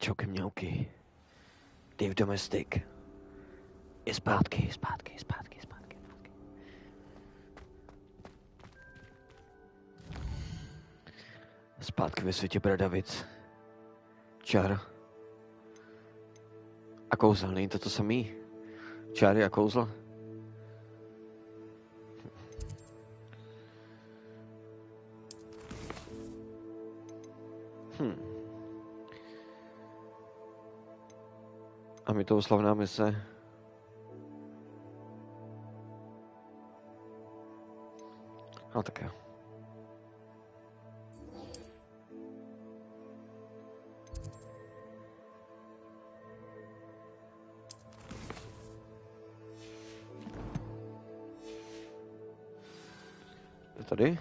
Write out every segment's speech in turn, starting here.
Čauky mňauky. Dave Domestic je zpátky. Zpátky ve světě bradavic. Čar. A kouzel, není to samý? Čáry a kouzla? A my to slavná mise. A tak jo. Je tady?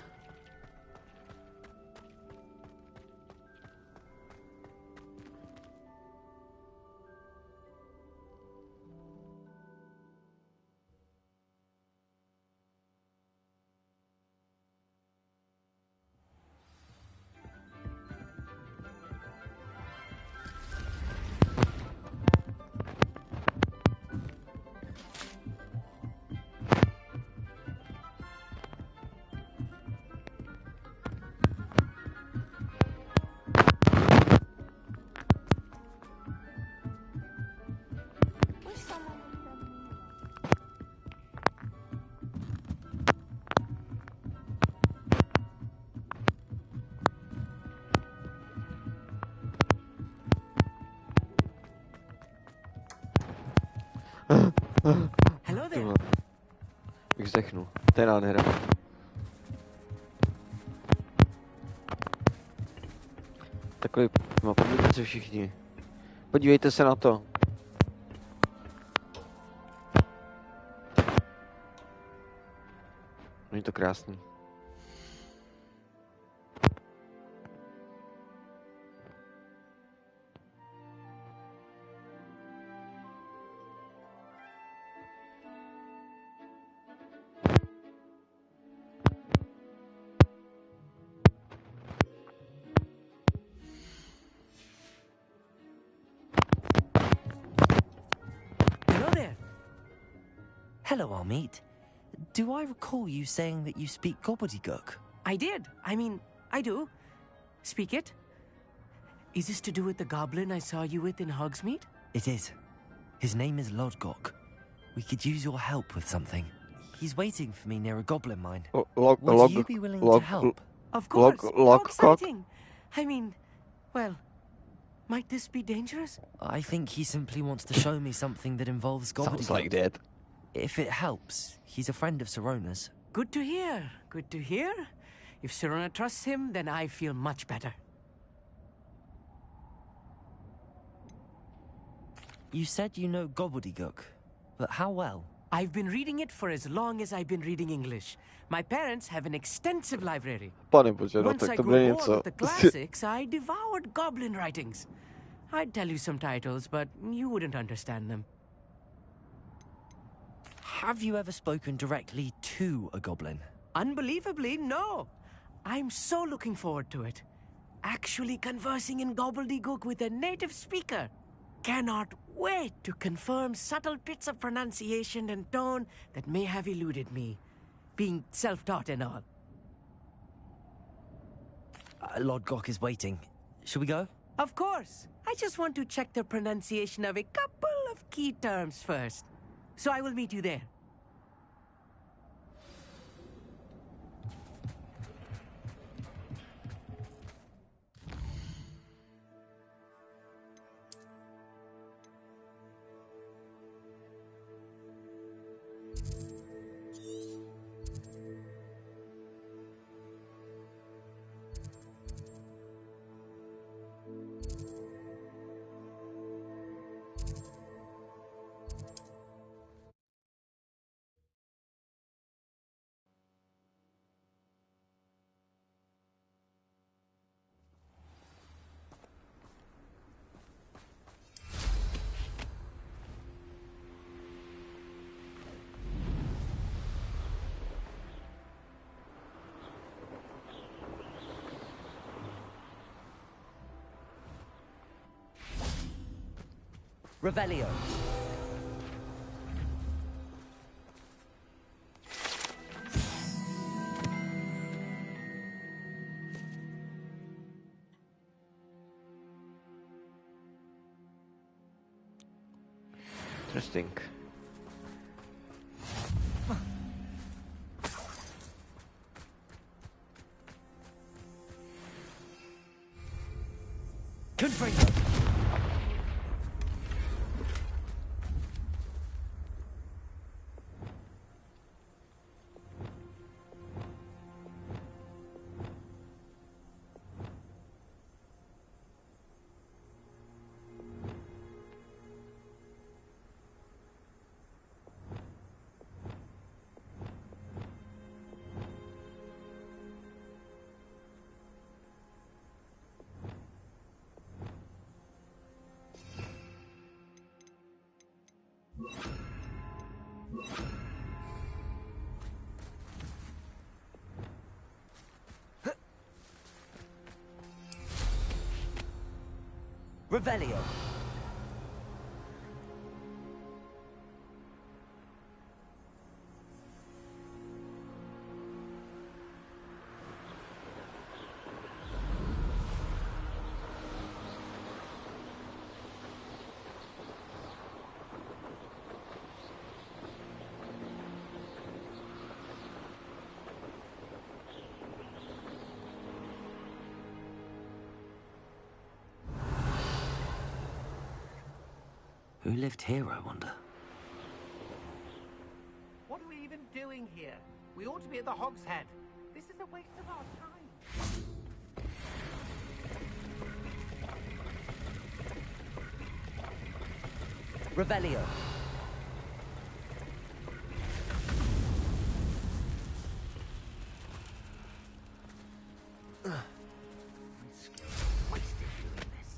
Hello there. Bych zdechnul. To je nádhera. Takový podívejte se všichni. Podívejte se na to. Je to krásný. Hello, Armeet. Do I recall you saying that you speak gobbledygook? I did. I mean, I do. Speak it. Is this to do with the goblin I saw you with in Hogsmeade? It is. His name is Lodgok. We could use your help with something. He's waiting for me near a goblin mine. Would you be willing to help? Of course. How exciting. I mean, well, might this be dangerous? I think he simply wants to show me something that involves gobbledygook. Sounds like that. If it helps, he's a friend of Sirona's. Good to hear. Good to hear. If Sirona trusts him, then I feel much better. You said you know gobbledygook, but how well? I've been reading it for as long as I've been reading English. My parents have an extensive library. Once I grew bored with the classics, I devoured goblin writings. I'd tell you some titles, but you wouldn't understand them. Have you ever spoken directly to a goblin? Unbelievably, no. I'm so looking forward to it. Actually conversing in gobbledygook with a native speaker. Cannot wait to confirm subtle bits of pronunciation and tone that may have eluded me, being self-taught and all. Lodgok is waiting. Shall we go? Of course. I just want to check the pronunciation of a couple of key terms first. So I will meet you there. Revelio. Interesting. Confringo. Revelio. Who lived here, I wonder? What are we even doing here? We ought to be at the Hog's Head. This is a waste of our time. Revelio. Wasted doing this.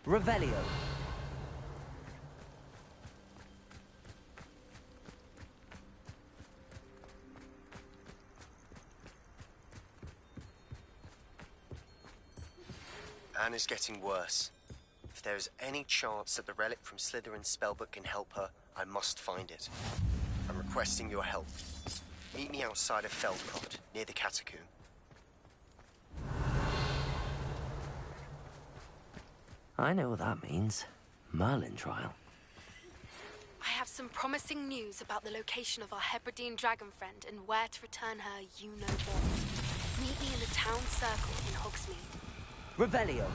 Revelio. Anne is getting worse. If there is any chance that the relic from Slytherin's spellbook can help her, I must find it. I'm requesting your help. Meet me outside of Feldcott, near the catacomb. I know what that means. Merlin trial. I have some promising news about the location of our Hebridean dragon friend and where to return her you-know-what. Meet me in the town circle in Hogsmeade. Revelio.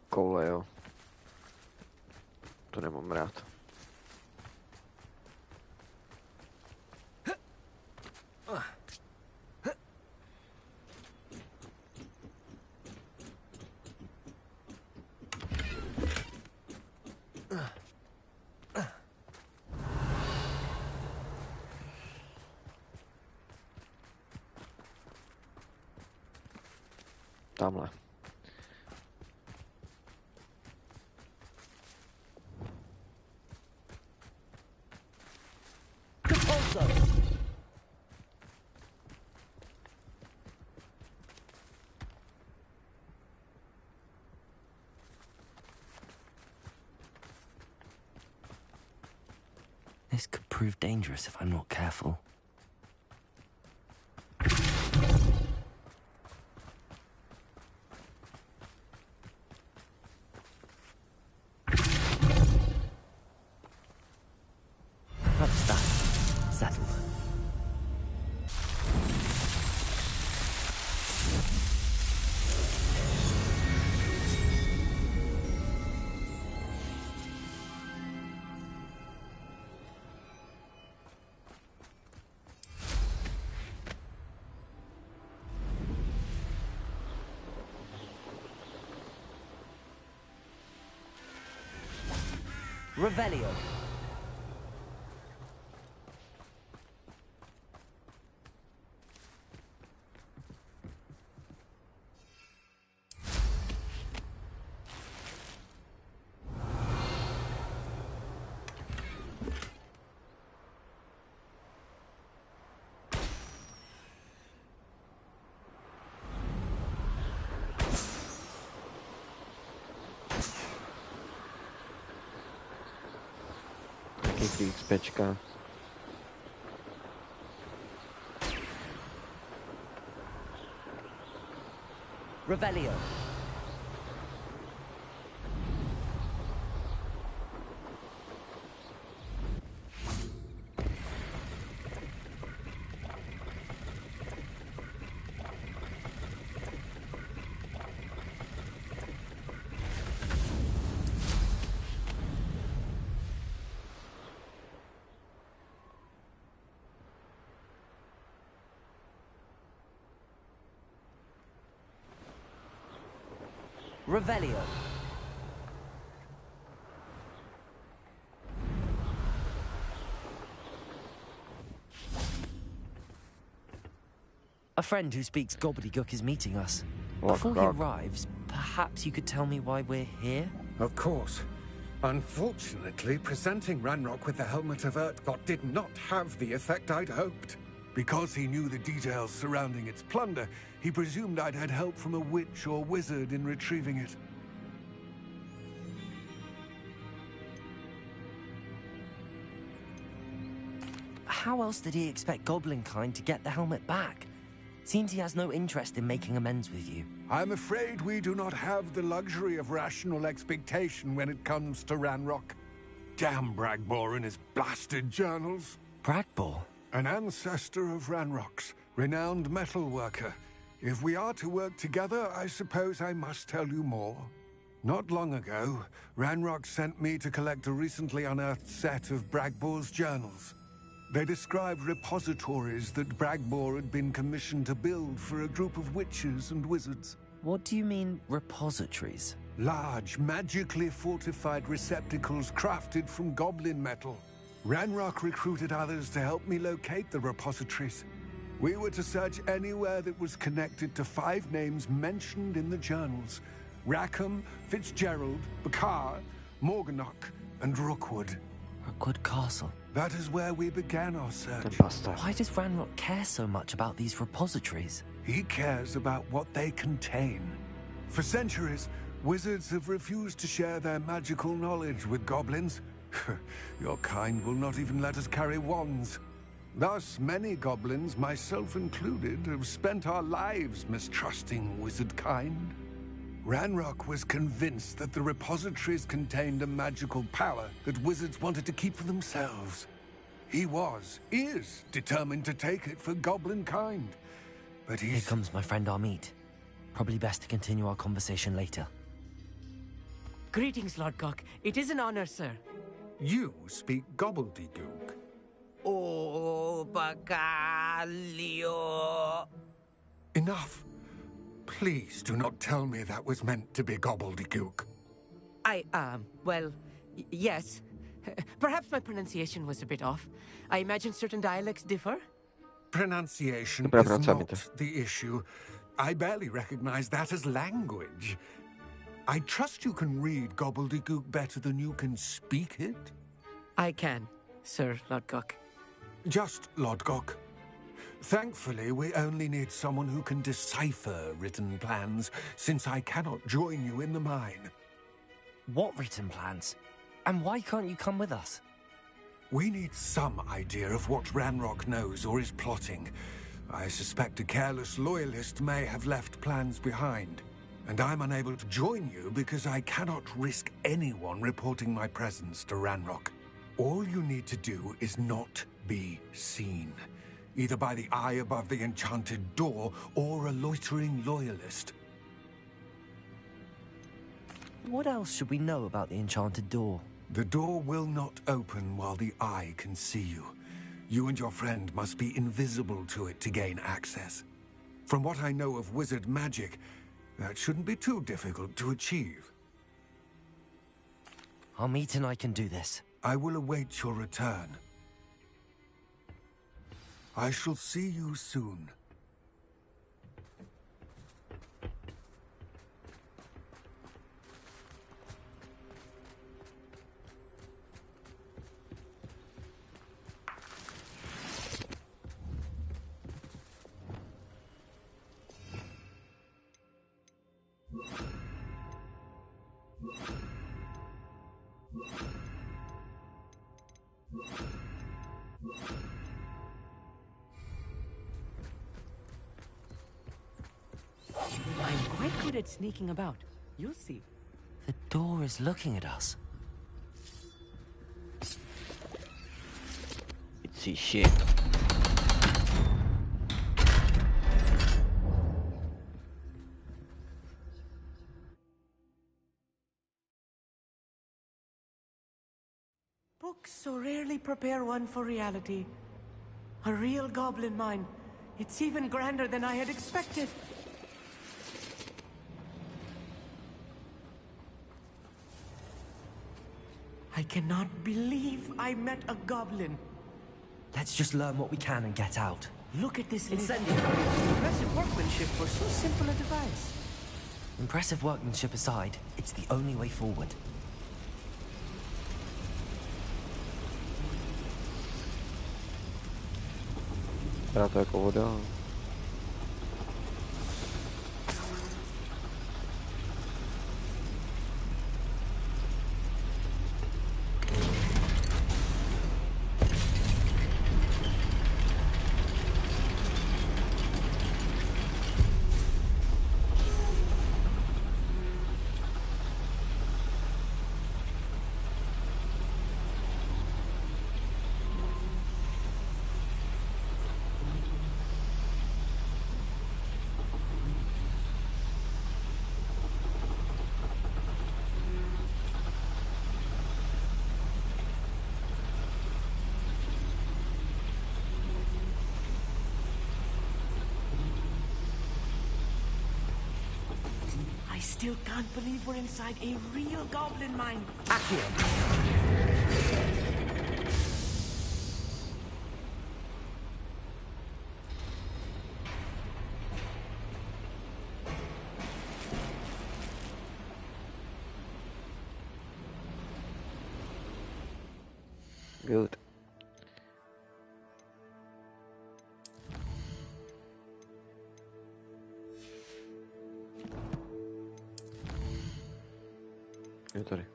Koule, jo. To nemám rád. Tamhle. This could prove dangerous if I'm not careful. What's that? Settlement. Revelio. Taky XPčka. Revelio. Revelio. A friend who speaks gobbledygook is meeting us. Before he arrives, perhaps you could tell me why we're here? Of course. Unfortunately, presenting Ranrock with the Helmet of Urtkot did not have the effect I'd hoped. Because he knew the details surrounding its plunder, he presumed I'd had help from a witch or wizard in retrieving it. How else did he expect Goblinkind to get the helmet back? Seems he has no interest in making amends with you. I'm afraid we do not have the luxury of rational expectation when it comes to Ranrock. Damn Bragbor and his blasted journals. Bragbor? An ancestor of Ranrock's, renowned metal worker. If we are to work together, I suppose I must tell you more. Not long ago, Ranrock sent me to collect a recently unearthed set of Bragbor's journals. They described repositories that Bragbor had been commissioned to build for a group of witches and wizards. What do you mean, repositories? Large, magically fortified receptacles crafted from goblin metal. Ranrock recruited others to help me locate the repositories. We were to search anywhere that was connected to 5 names mentioned in the journals: Rackham, Fitzgerald, Bakar, Morganach, and Rookwood. Rookwood Castle. That is where we began our search. Why does Ranrock care so much about these repositories? He cares about what they contain. For centuries, wizards have refused to share their magical knowledge with goblins. Your kind will not even let us carry wands. Thus, many goblins, myself included, have spent our lives mistrusting wizard kind. Ranrock was convinced that the repositories contained a magical power that wizards wanted to keep for themselves. He is determined to take it for goblin kind. But Here comes my friend Amit. Probably best to continue our conversation later. Greetings, Lord Cock. It is an honor, sir. You speak gobbledygook. Oh, Bacalio. Enough. Please do not tell me that was meant to be gobbledygook. Well, yes. Perhaps my pronunciation was a bit off. I imagine certain dialects differ. Pronunciation Dobra, is wracamy not też. the issue. I barely recognize that as language. I trust you can read gobbledygook better than you can speak it? I can, Sir Lodgok. Just Lodgok. Thankfully, we only need someone who can decipher written plans, since I cannot join you in the mine. What written plans? And why can't you come with us? We need some idea of what Ranrock knows or is plotting. I suspect a careless loyalist may have left plans behind. And I'm unable to join you because I cannot risk anyone reporting my presence to Ranrock. All you need to do is not be seen, either by the eye above the enchanted door or a loitering loyalist. What else should we know about the enchanted door? The door will not open while the eye can see you. You and your friend must be invisible to it to gain access. From what I know of wizard magic, that shouldn't be too difficult to achieve. Our meet and I can do this. I will await your return. I shall see you soon. I'm quite good at sneaking about. You'll see. The door is looking at us. See shit. Books so rarely prepare one for reality. A real goblin mine. It's even grander than I had expected. I cannot believe I met a goblin. Let's just learn what we can and get out. Look at this incendiary. Impressive workmanship for so simple a device. Impressive workmanship aside, it's the only way forward. Vypadá to jako voda. I still can't believe we're inside a real goblin mine. Accio! Good. Je tady.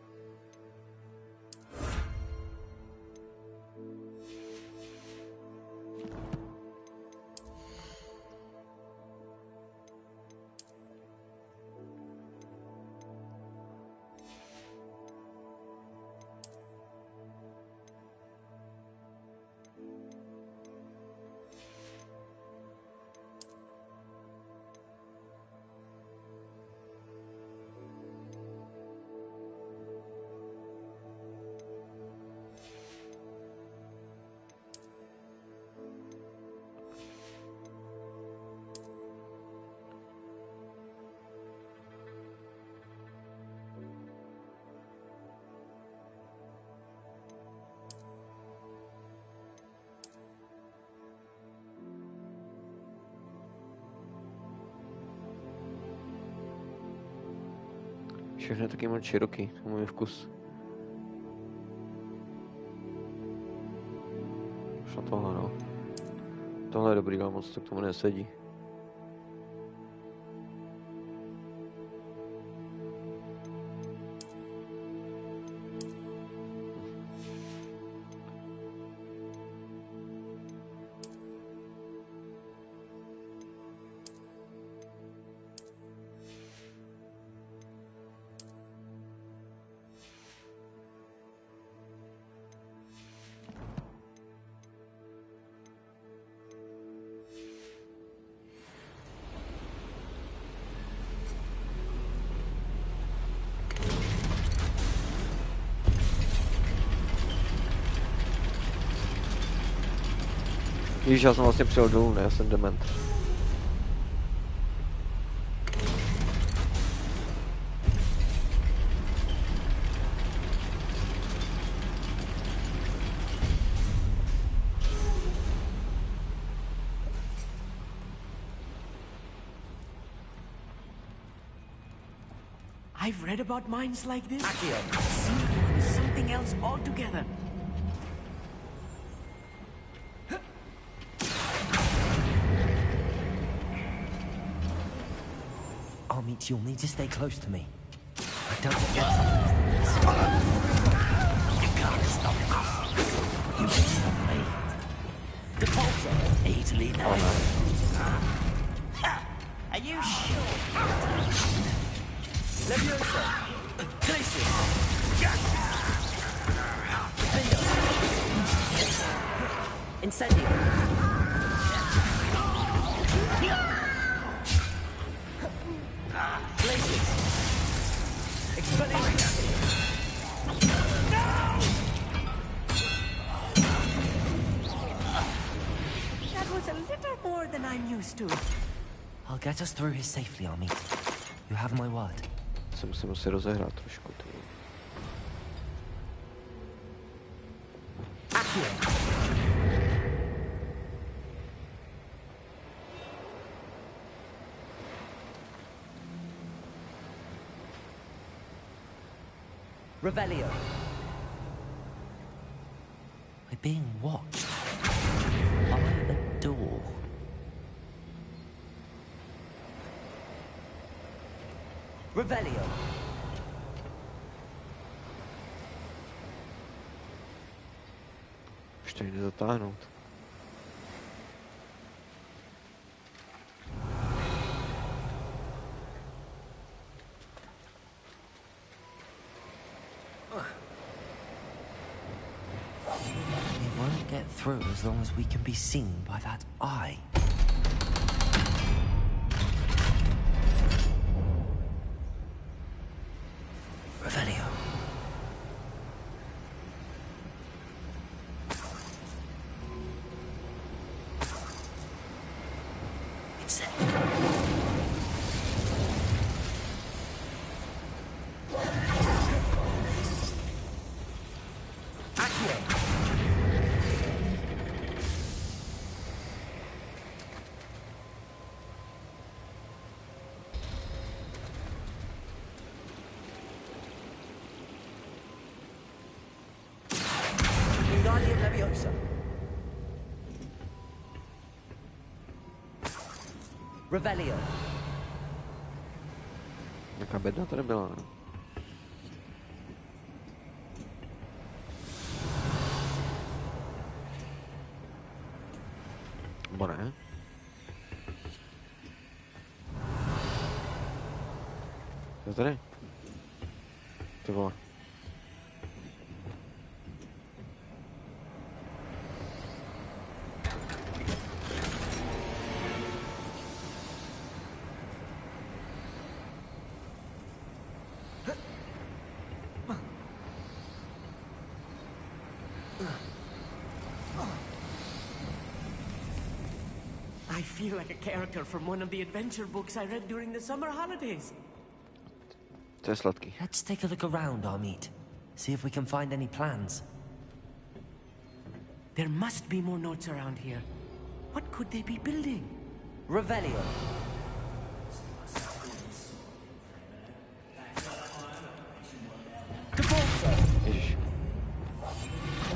Všechno je taky moc široký, to můj vkus. Už na tohle, no. Tohle je dobrý, ale moc to k tomu nesedí. Víš, já jsem vlastně přijel dolů, ne, já jsem dement. I've read about minds like this. Singapore is something else altogether. Amit, you'll need to stay close to me. I don't get something this. You can't stop us. You can stop me. The pulsar. Easily now. Are you sure? Leviosa. Glacier. Incendio. Glaciers. Expelling. That was a little more than I'm used to. I'll get us through here safely, Amit. You have my word. Se musím si rozehrát trošku. Ty. Revelio. We're being watched. By the door. Revelio. Už to jde zatáhnout. We won't get through as long as we can be seen by that eye. Revelio. It's it. Wingardium Leviosa. Revelio. Jaká bedna tady byla, ne? Nebo ne? Co tady? Ty vole. I feel like a character from one of the adventure books I read during the summer holidays. To je sladký. Let's take a look around, Amit. See if we can find any plans. There must be more notes around here. What could they be building? Revelio. Ježiš.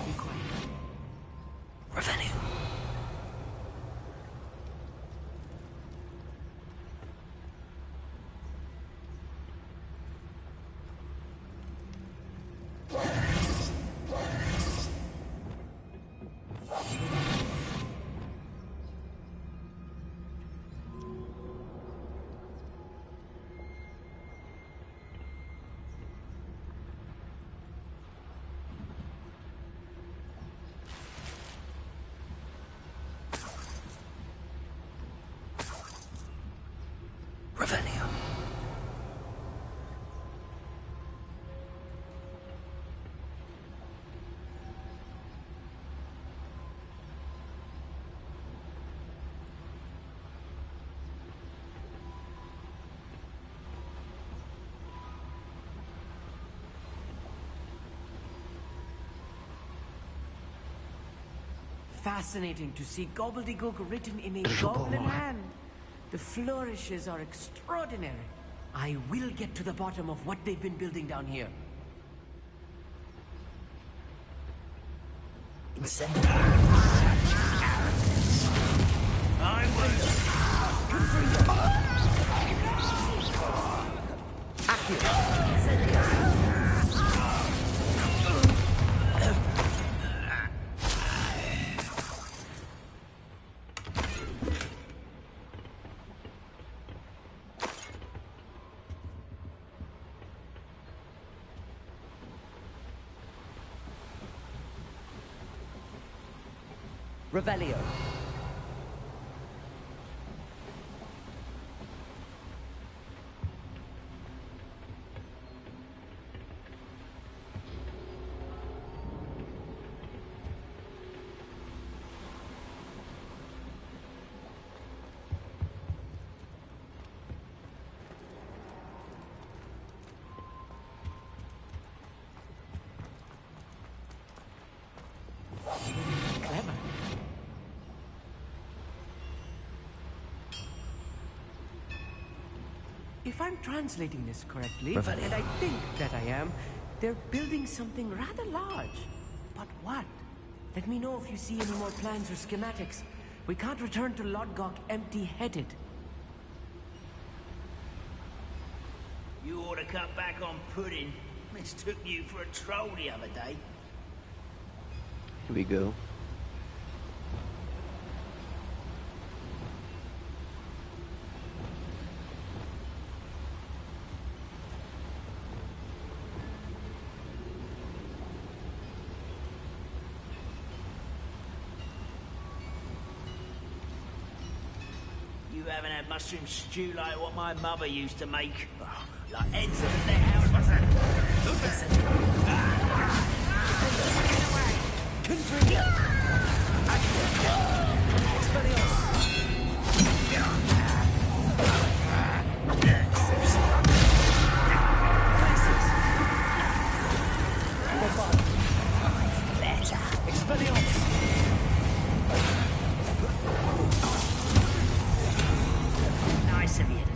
Be quiet. Revelio. Revelio. Fascinating to see gobbledygook written in a goblin hand. The flourishes are extraordinary. I will get to the bottom of what they've been building down here. I Revelio. Clever. If I'm translating this correctly, Revelio. and I think that I am, they're building something rather large. But what? Let me know if you see any more plans or schematics. We can't return to Lodgok empty-headed. You ought to cut back on pudding. Mistook you for a troll the other day. Here we go. You haven't had mushroom stew like what my mother used to make. Oh, like heads of the house. What's that? Nice of you to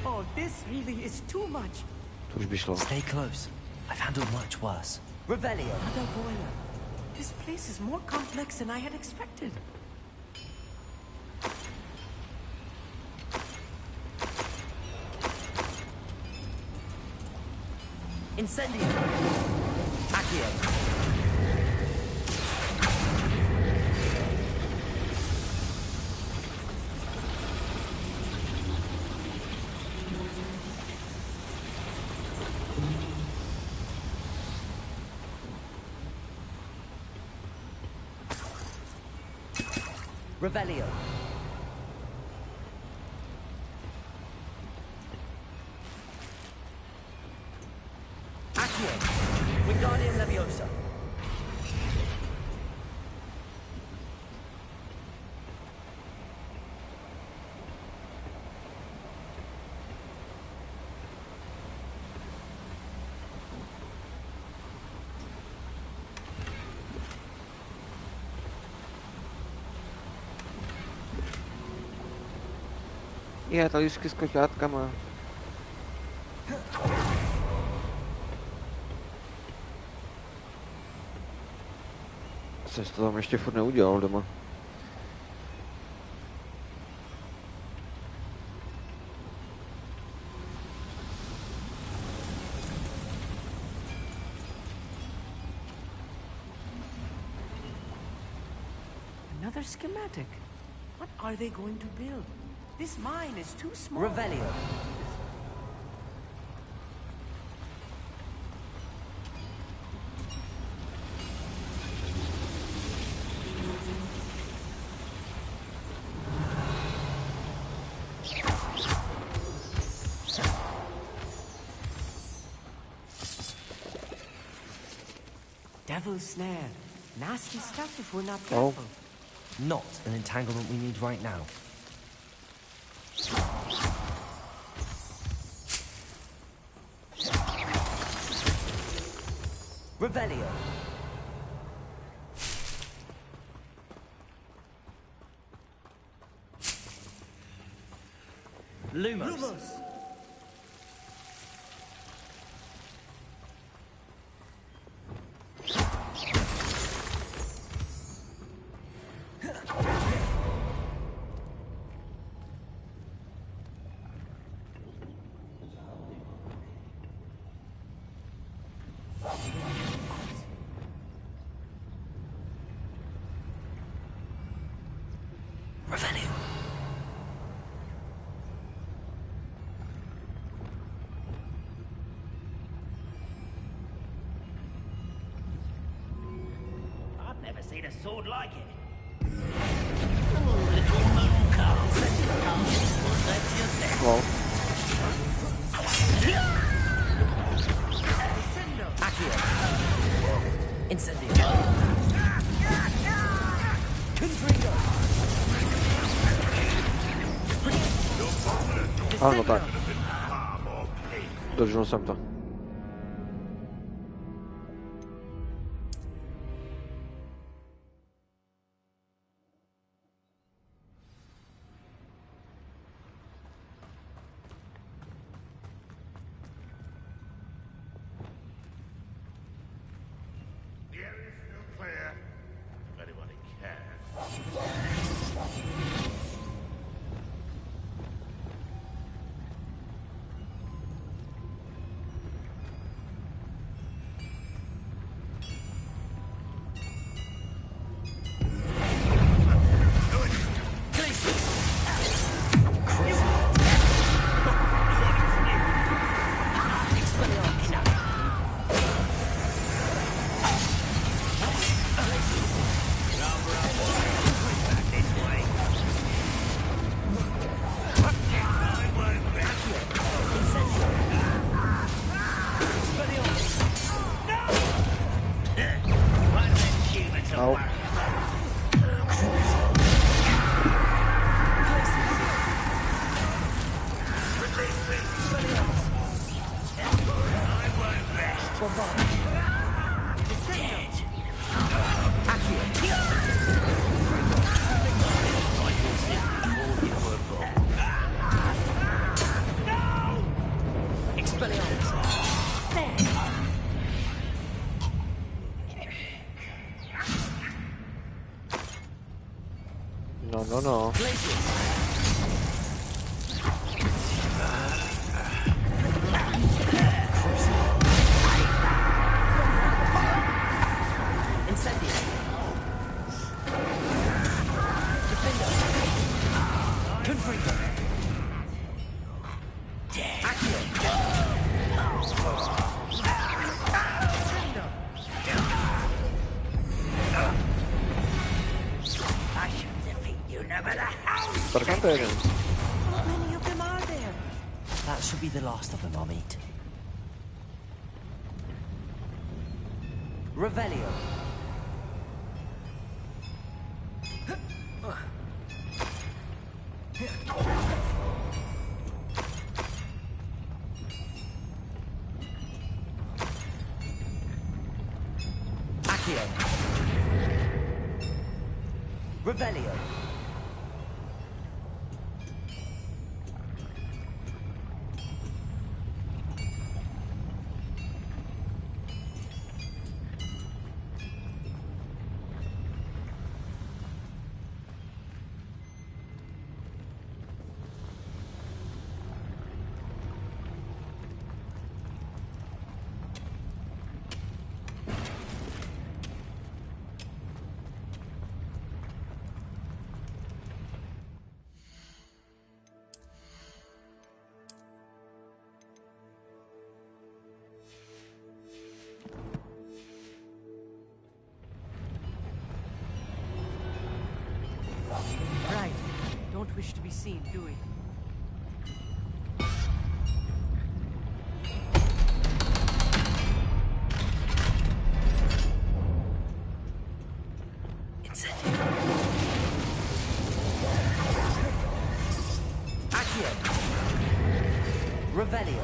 Oh, this really is too much. To už by šlo. Stay close. I've handled much worse. Revelio. Another boiler. This place is more complex than I had expected. Incendio. Accio. Revelio. Accio. Wingardium Leviosa. Je, talířky s koťátkama. Jsem to tam ještě furt neudělal doma. Another schematic. What are they going to build? This mine is too small. Revelio. Devil's snare. Nasty stuff if we're not Oh. careful. Not an entanglement we need right now. Revelio. Lumos. Revelio. I've never seen a sword like it. Oh, little moon cow. That's your death. Well, Accio. Incendio. Confringo. a no tak. Dobrze, jsem to. The area's still clear. If anybody cares. Au. No, no, no. How many of them are there? That should be the last of them, I'll meet. Revelio. Accio. Revelio. Right. Don't wish to be seen, do we? Revelio.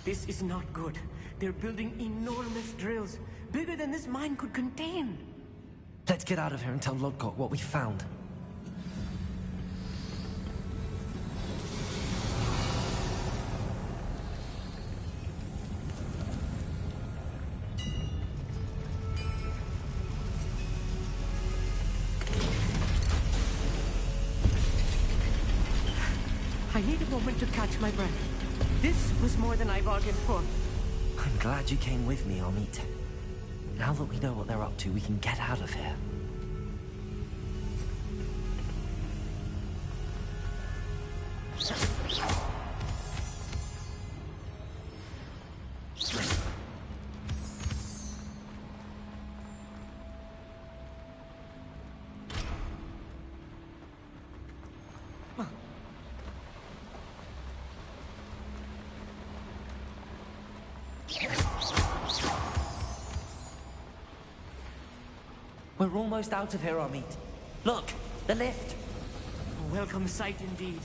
This is not good. They're building enormous drills, bigger than this mine could contain. Let's get out of here and tell Lodgok what we found. I need a moment to catch my breath. This was more than I bargained for. I'm glad you came with me, Amit. Now that we know what they're up to, we can get out of here. We're almost out of here, Amit. Look, the lift. A welcome sight indeed.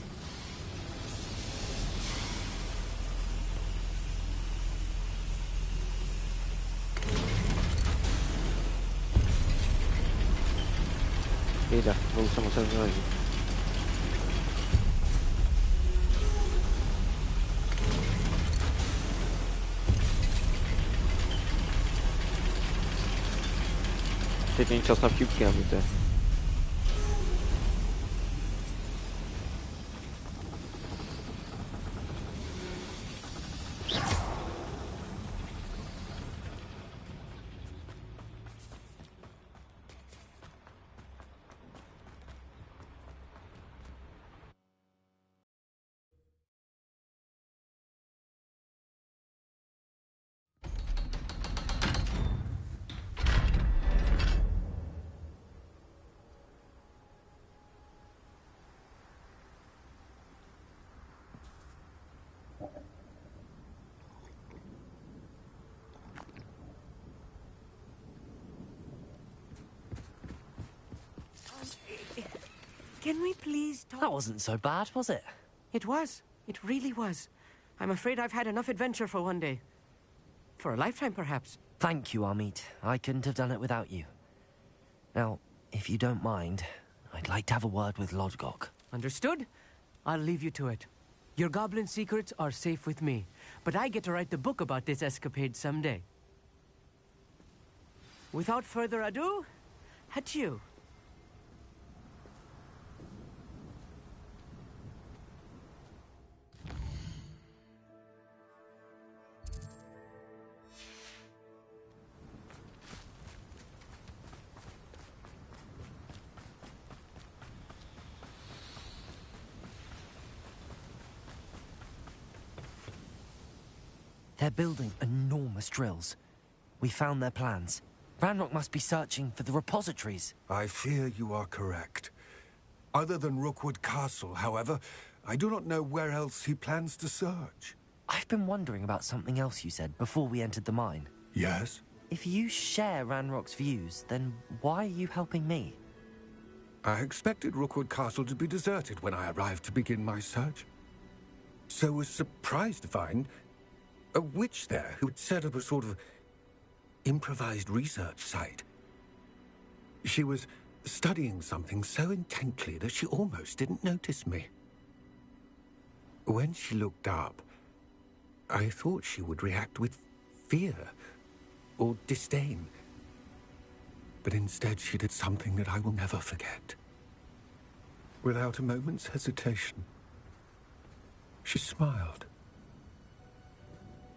Mira, me gusta mostrar ahí. Teď není čas na vtipky, abíte. Can we please talk? That wasn't so bad, was it? It was. It really was. I'm afraid I've had enough adventure for one day. For a lifetime, perhaps. Thank you, Amit. I couldn't have done it without you. Now, if you don't mind, I'd like to have a word with Lodgok. Understood? I'll leave you to it. Your goblin secrets are safe with me, but I get to write the book about this escapade someday. Without further ado, adieu. They're building enormous drills. We found their plans. Ranrock must be searching for the repositories. I fear you are correct. Other than Rookwood Castle, however, I do not know where else he plans to search. I've been wondering about something else you said before we entered the mine. Yes? If you share Ranrock's views, then why are you helping me? I expected Rookwood Castle to be deserted when I arrived to begin my search. So was surprised to find a witch there who had set up a sort of improvised research site. She was studying something so intently that she almost didn't notice me. When she looked up, I thought she would react with fear or disdain. But instead she did something that I will never forget. Without a moment's hesitation, she smiled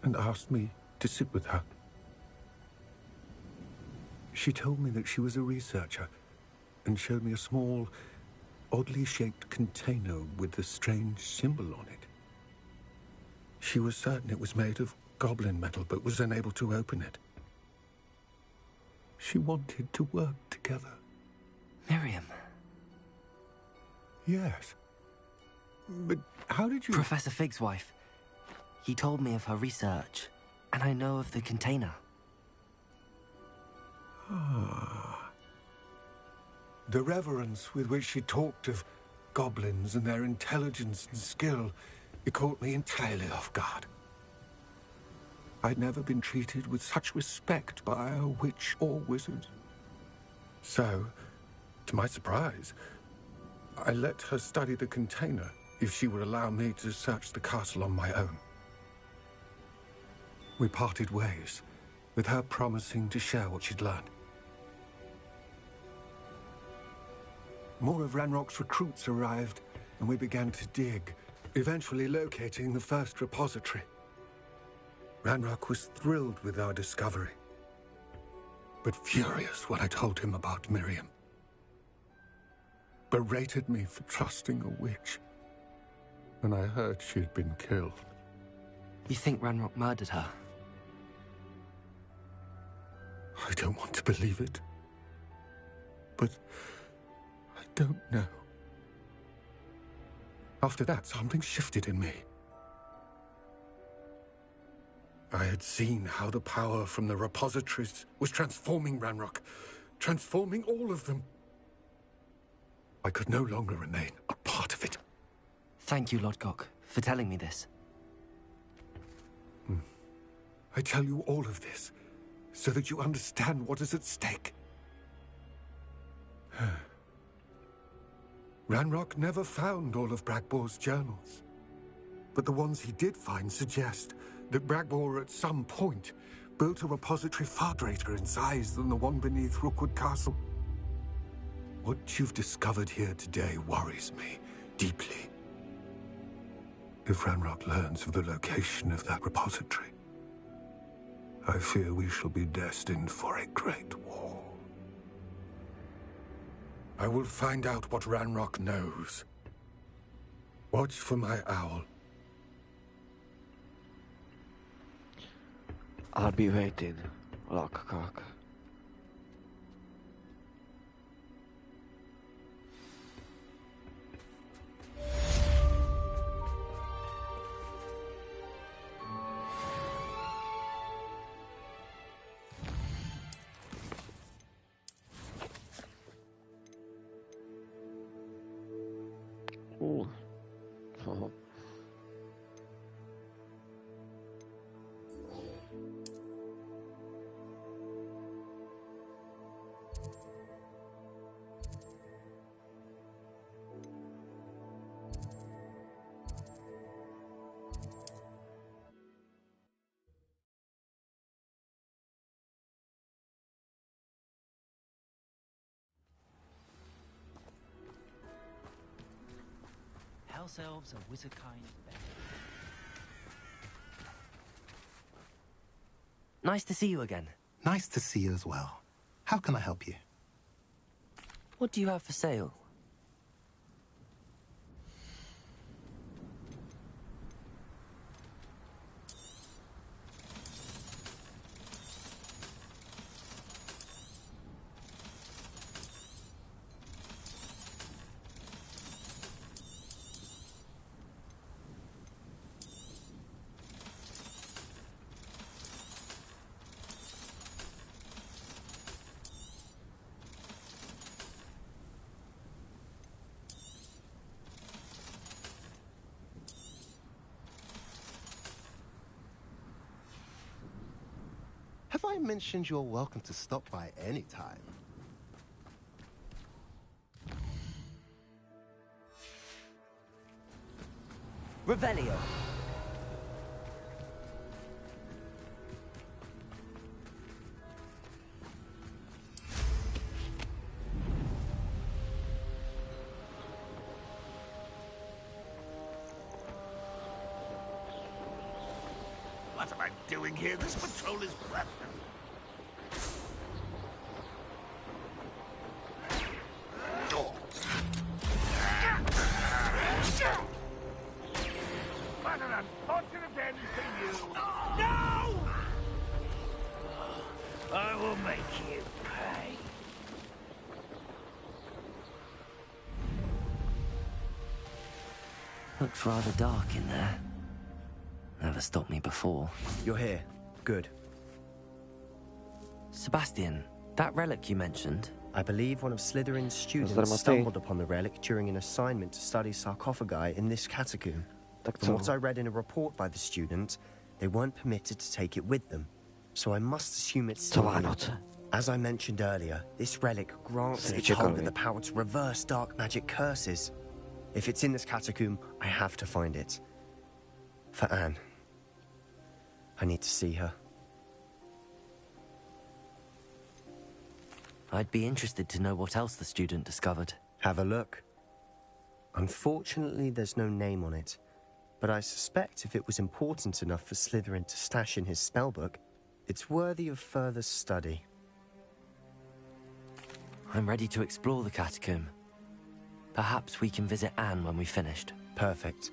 and asked me to sit with her. She told me that she was a researcher and showed me a small, oddly shaped container with a strange symbol on it. She was certain it was made of goblin metal, but was unable to open it. She wanted to work together. Miriam. Yes. But how did you... Professor Fig's wife. He told me of her research, and I know of the container. The reverence with which she talked of goblins and their intelligence and skill, it caught me entirely off guard. I'd never been treated with such respect by a witch or wizard. So, to my surprise, I let her study the container if she would allow me to search the castle on my own. We parted ways, with her promising to share what she'd learned. More of Ranrock's recruits arrived, and we began to dig, eventually locating the first repository. Ranrock was thrilled with our discovery, but furious when I told him about Miriam. Berated me for trusting a witch, and I heard she'd been killed. You think Ranrock murdered her? I don't want to believe it, but I don't know. After that, something shifted in me. I had seen how the power from the repositories was transforming Ranrock, transforming all of them. I could no longer remain a part of it. Thank you, Lodgok, for telling me this. I tell you all of this so that you understand what is at stake. Ranrock never found all of Bragbor's journals, but the ones he did find suggest that Bragbor at some point built a repository far greater in size than the one beneath Rookwood Castle. What you've discovered here today worries me deeply. If Ranrock learns of the location of that repository, I fear we shall be destined for a great war. I will find out what Ranrock knows. Watch for my owl. I'll be waiting, Lockcock. Ooh. Oh. House elves are wizard-kind better. Nice to see you again. Nice to see you as well. How can I help you? What do you have for sale? Have I mentioned you're welcome to stop by any time? Revelio. What am I doing here? This patrol is broken. What an unfortunate end for you! No! I will make you pay. Looks rather dark in there. Never stopped me before. You're here. Good. Sebastian, that relic you mentioned. I believe one of Slytherin's students Matej. stumbled upon the relic during an assignment to study sarcophagi in this catacomb. Tak From co? what I read in a report by the student, they weren't permitted to take it with them. So I must assume it's Co still here. Vánoce? As I mentioned earlier, this relic grants its holder the power to reverse dark magic curses. If it's in this catacomb, I have to find it. For Anne. I need to see her. I'd be interested to know what else the student discovered. Have a look. Unfortunately, there's no name on it. But I suspect if it was important enough for Slytherin to stash in his spellbook, it's worthy of further study. I'm ready to explore the catacomb. Perhaps we can visit Anne when we've finished. Perfect.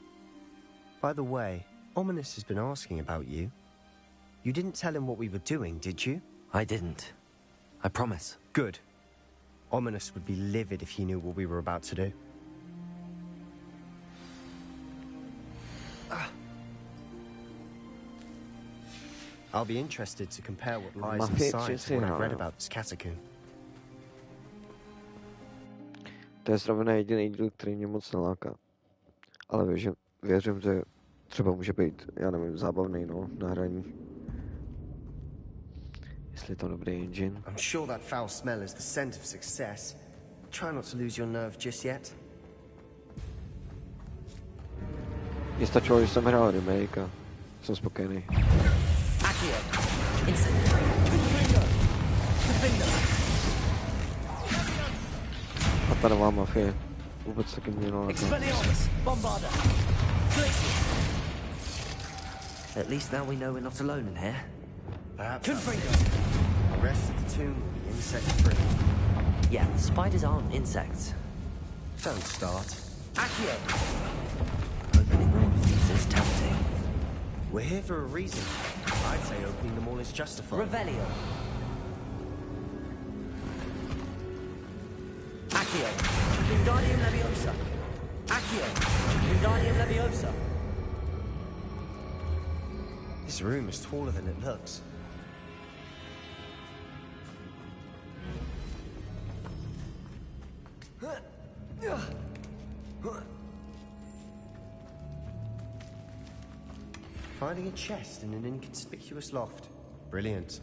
By the way, Ominous has been asking about you. You didn't tell him what we were doing, did you? I didn't. I promise. Good. Ominous would be livid if he knew what we were about to do. I'll be interested to compare what lies inside to what I've read about this catacomb. To je zrovna jediný díl, který mě moc neláká. Ale věřím, že třeba může být, já nevím, zábavný, no, na hraní. Jestli je to dobrý engine. I'm sure that foul smell is the scent of success. Try not to lose your nerve just yet. Mně stačilo, že jsem hrál remake a jsem spokojený. A ta nová mafie vůbec taky mě neláká. At least now we know we're not alone in here. Perhaps the rest of the tomb will be insect-free. Yeah, spiders aren't insects. Don't start. Opening all of these is tempting. We're here for a reason. I'd say opening them all is justified. Revelio. Accio. Wingardium Leviosa. Accio. Wingardium Leviosa. This room is taller than it looks. Finding a chest in an inconspicuous loft. Brilliant.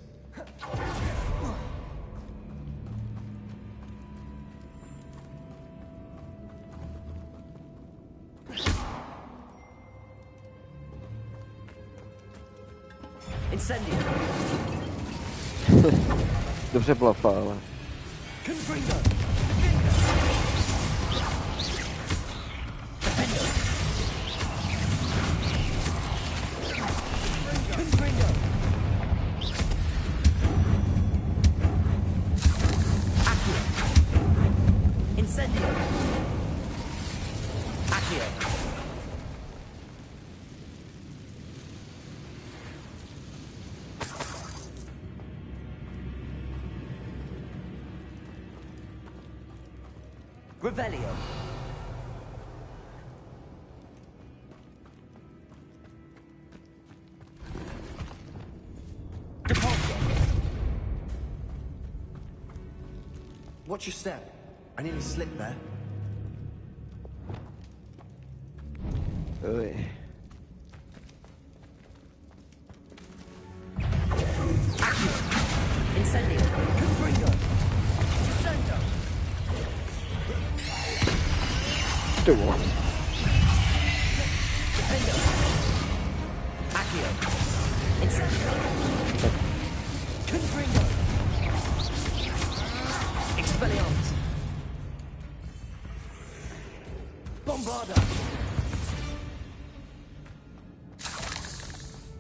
Incendio. Dobře blafá, ale... Confringo. Confringo. Accio. Incendio. Accio. Revelio. Depulso. Watch your step. I nearly slipped there. Uj. Accio. Incendio. Confringo. Descendo. Ty vole. Defendo. Accio. Incendio. Confringo. Expelliarmus. Bombarda.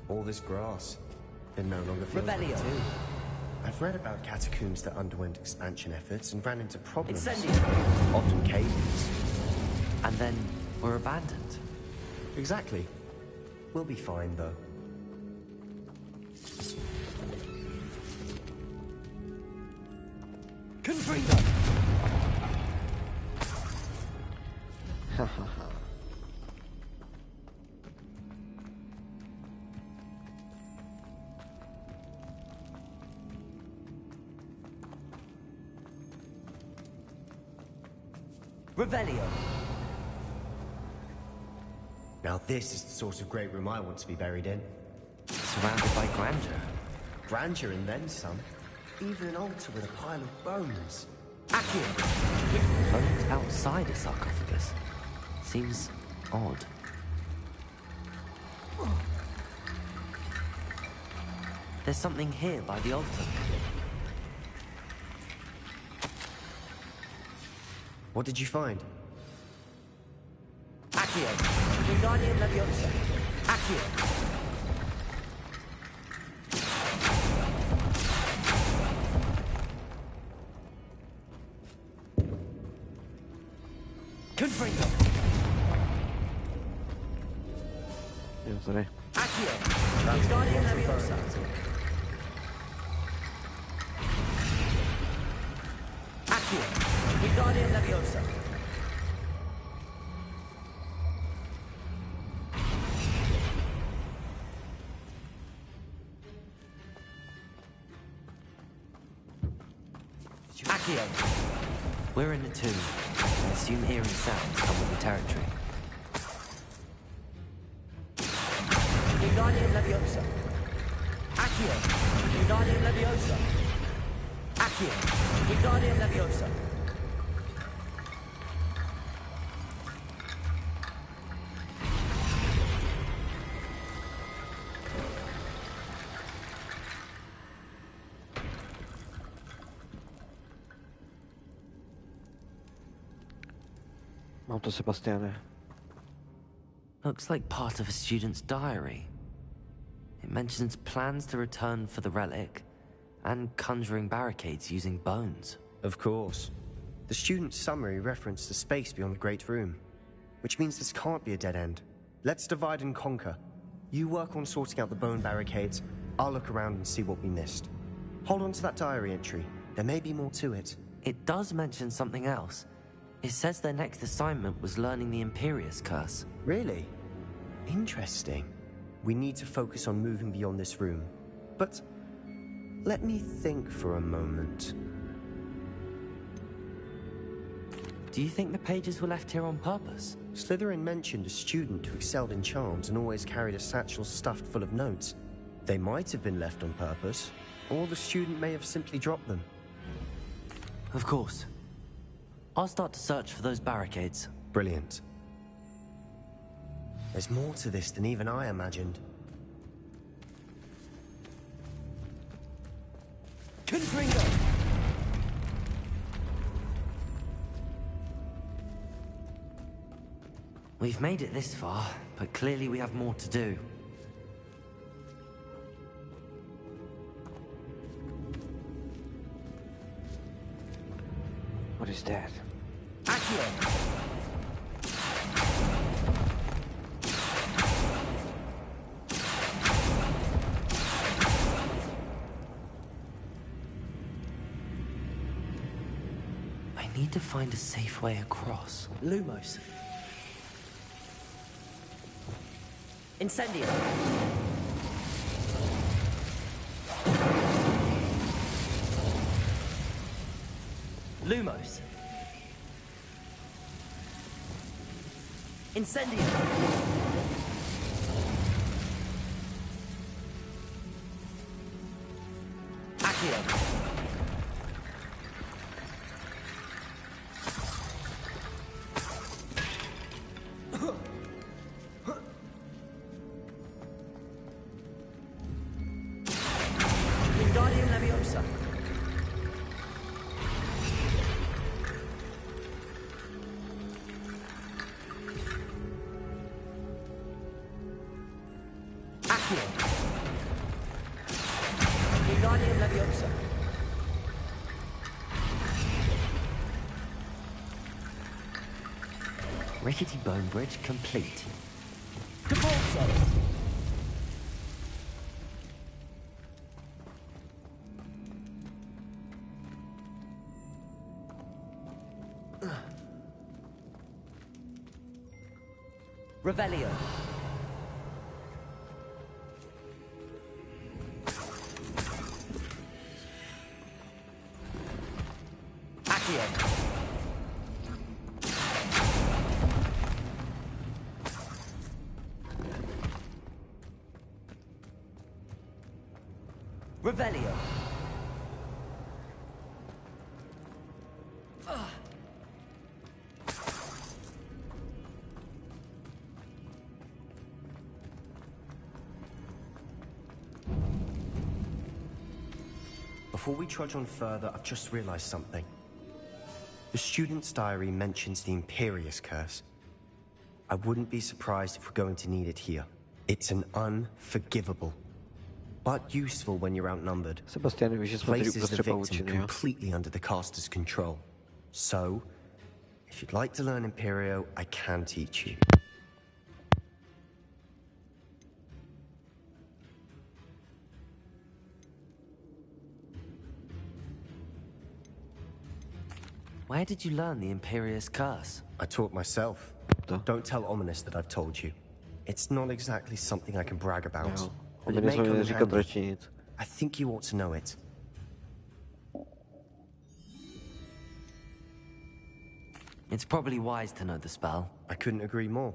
All this grass. It no longer feels Revelio. like two. I've read about catacombs that underwent expansion efforts and ran into problems. Incendio. Often cave-ins. And then we're abandoned. Exactly. We'll be fine, though. Confringo. Revelio. Now this is the sort of great room I want to be buried in. Surrounded by grandeur. Grandeur and then some. Even an altar with a pile of bones. Accio. Bones outside a sarcophagus. Seems odd. There's something here by the altar. What did you find? Accio. Wingardium Leviosa. Accio. Confringo. Jo, tady. Accio. Wingardium Leviosa. Accio. Wingardium Leviosa. Accio. We're in a tomb. I assume eerie sounds come with the territory. Wingardium Leviosa. Accio. Wingardium Leviosa. Accio. Wingardium Leviosa. Mám to, Sebastiane. Looks like part of a student's diary. It mentions plans to return for the relic and conjuring barricades using bones. Of course. The student's summary referenced a space beyond the Great Room, which means this can't be a dead end. Let's divide and conquer. You work on sorting out the bone barricades. I'll look around and see what we missed. Hold on to that diary entry. There may be more to it. It does mention something else. It says their next assignment was learning the Imperius Curse. Really? Interesting. We need to focus on moving beyond this room. But let me think for a moment. Do you think the pages were left here on purpose? Slytherin mentioned a student who excelled in charms and always carried a satchel stuffed full of notes. They might have been left on purpose, or the student may have simply dropped them. Of course. I'll start to search for those barricades. Brilliant. There's more to this than even I imagined. Confringo. We've made it this far, but clearly we have more to do. What is that? Accio. I need to find a safe way across. Lumos. Incendio. Lumos. Incendio. Accio. Wingardium Leviosa. Accio. Wingardium Leviosa. Rickety bone bridge complete. Capulso. Revelio. Accio. Revelio. Before we trudge on further, I've just realized something. The student's diary mentions the Imperious Curse. I wouldn't be surprised if we're going to need it here. It's an unforgivable, but useful when you're outnumbered. Sebastian, víš, že jsme tady Places the uprostřed victim pavučiny, jo? completely under the caster's control. So, if you'd like to learn Imperio, I can teach you. Where did you learn the Imperious Curse? I taught myself. Don't tell Ominous that I've told you. It's not exactly something I can brag about. Jo. But it Ominous may mi come in neříká handy. radši nic. I think you ought to know it. It's probably wise to know the spell. I couldn't agree more.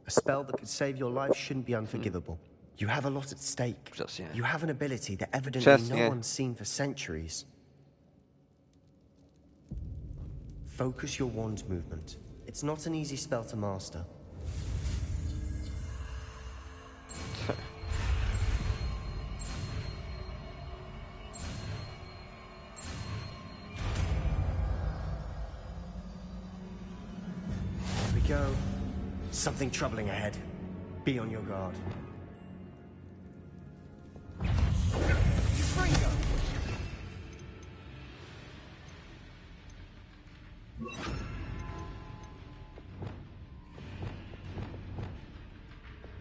A spell that could save your life shouldn't be unforgivable. You have a lot at stake. Přesně. You have an ability that evidently Přesně. no one's seen for centuries. Focus your wand movement. It's not an easy spell to master. Here we go. Something troubling ahead. Be on your guard.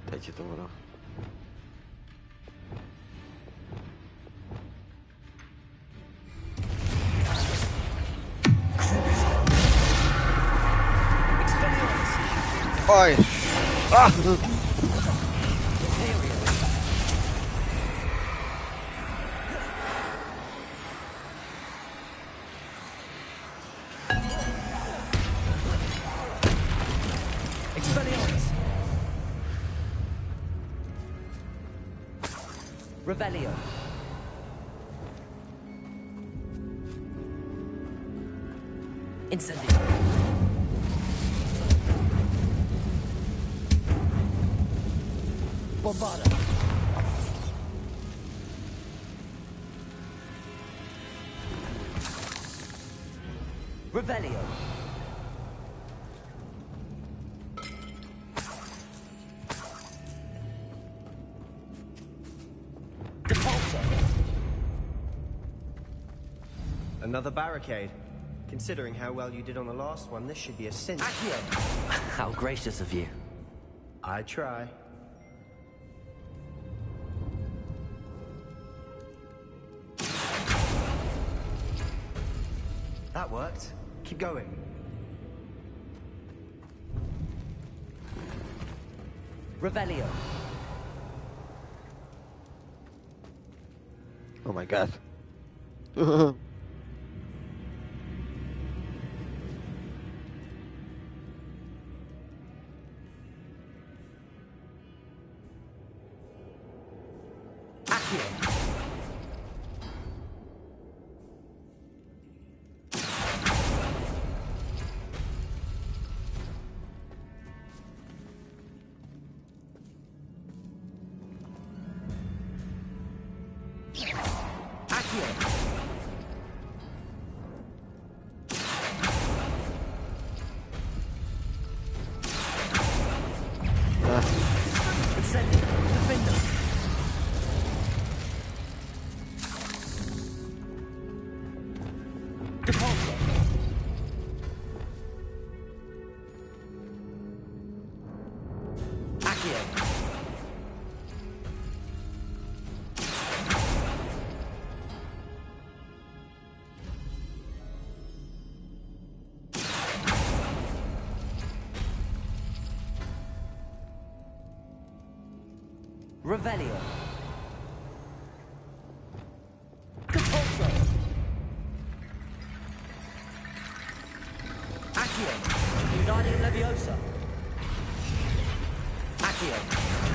Teď je to ono. Oj! Ah! Expelliarmus. Revelio. Incendio. Bombada. Revelio. Depulso. Another barricade. Considering how well you did on the last one, this should be a cinch. Accio. How gracious of you. I try. That worked. Keep going. Revelio. Oh my god. Accio. Incendio. Defender. Depulso. Accio. Revelio. Depulso. Accio. Wingardium Leviosa. Accio.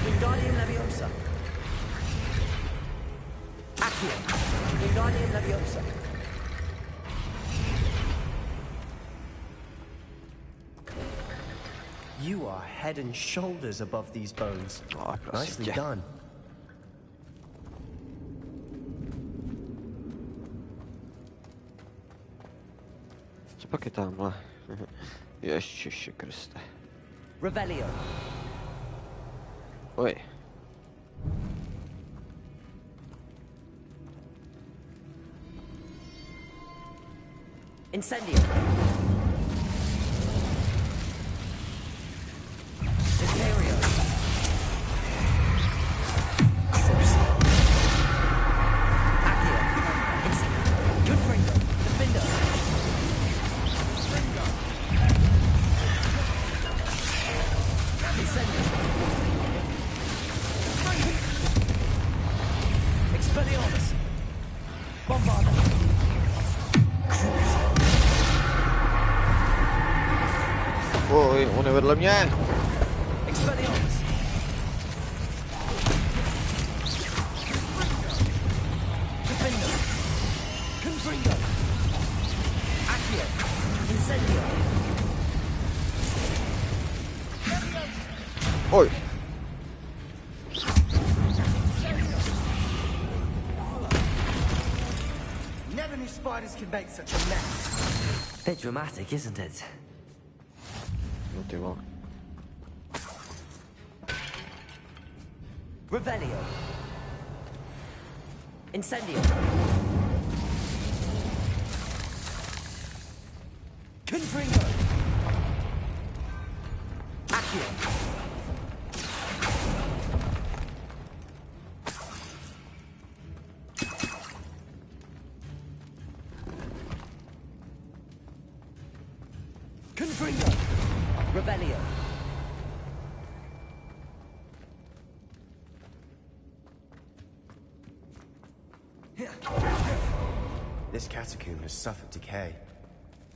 Wingardium Leviosa. Accio. Accio. Wingardium Leviosa. You are head and shoulders above these bones. Oh, Nicely prosím tě. done. Co pak je tamhle? Ježiši Kriste. Revelio. Oj. Incendio. Imperio. Accio. Confringo. Defender. Incendio. Expelliarmus. Bombarda. Oj, on je vedle mě. Expelliarmus. Defender. Confringo. Accio. Incendio. Oj. Never knew spiders could make such a mess. Bit dramatic, isn't it? No ty vole. Revelio. Incendio. Confringo. Accio. Confringo. Revelio. This catacomb has suffered decay,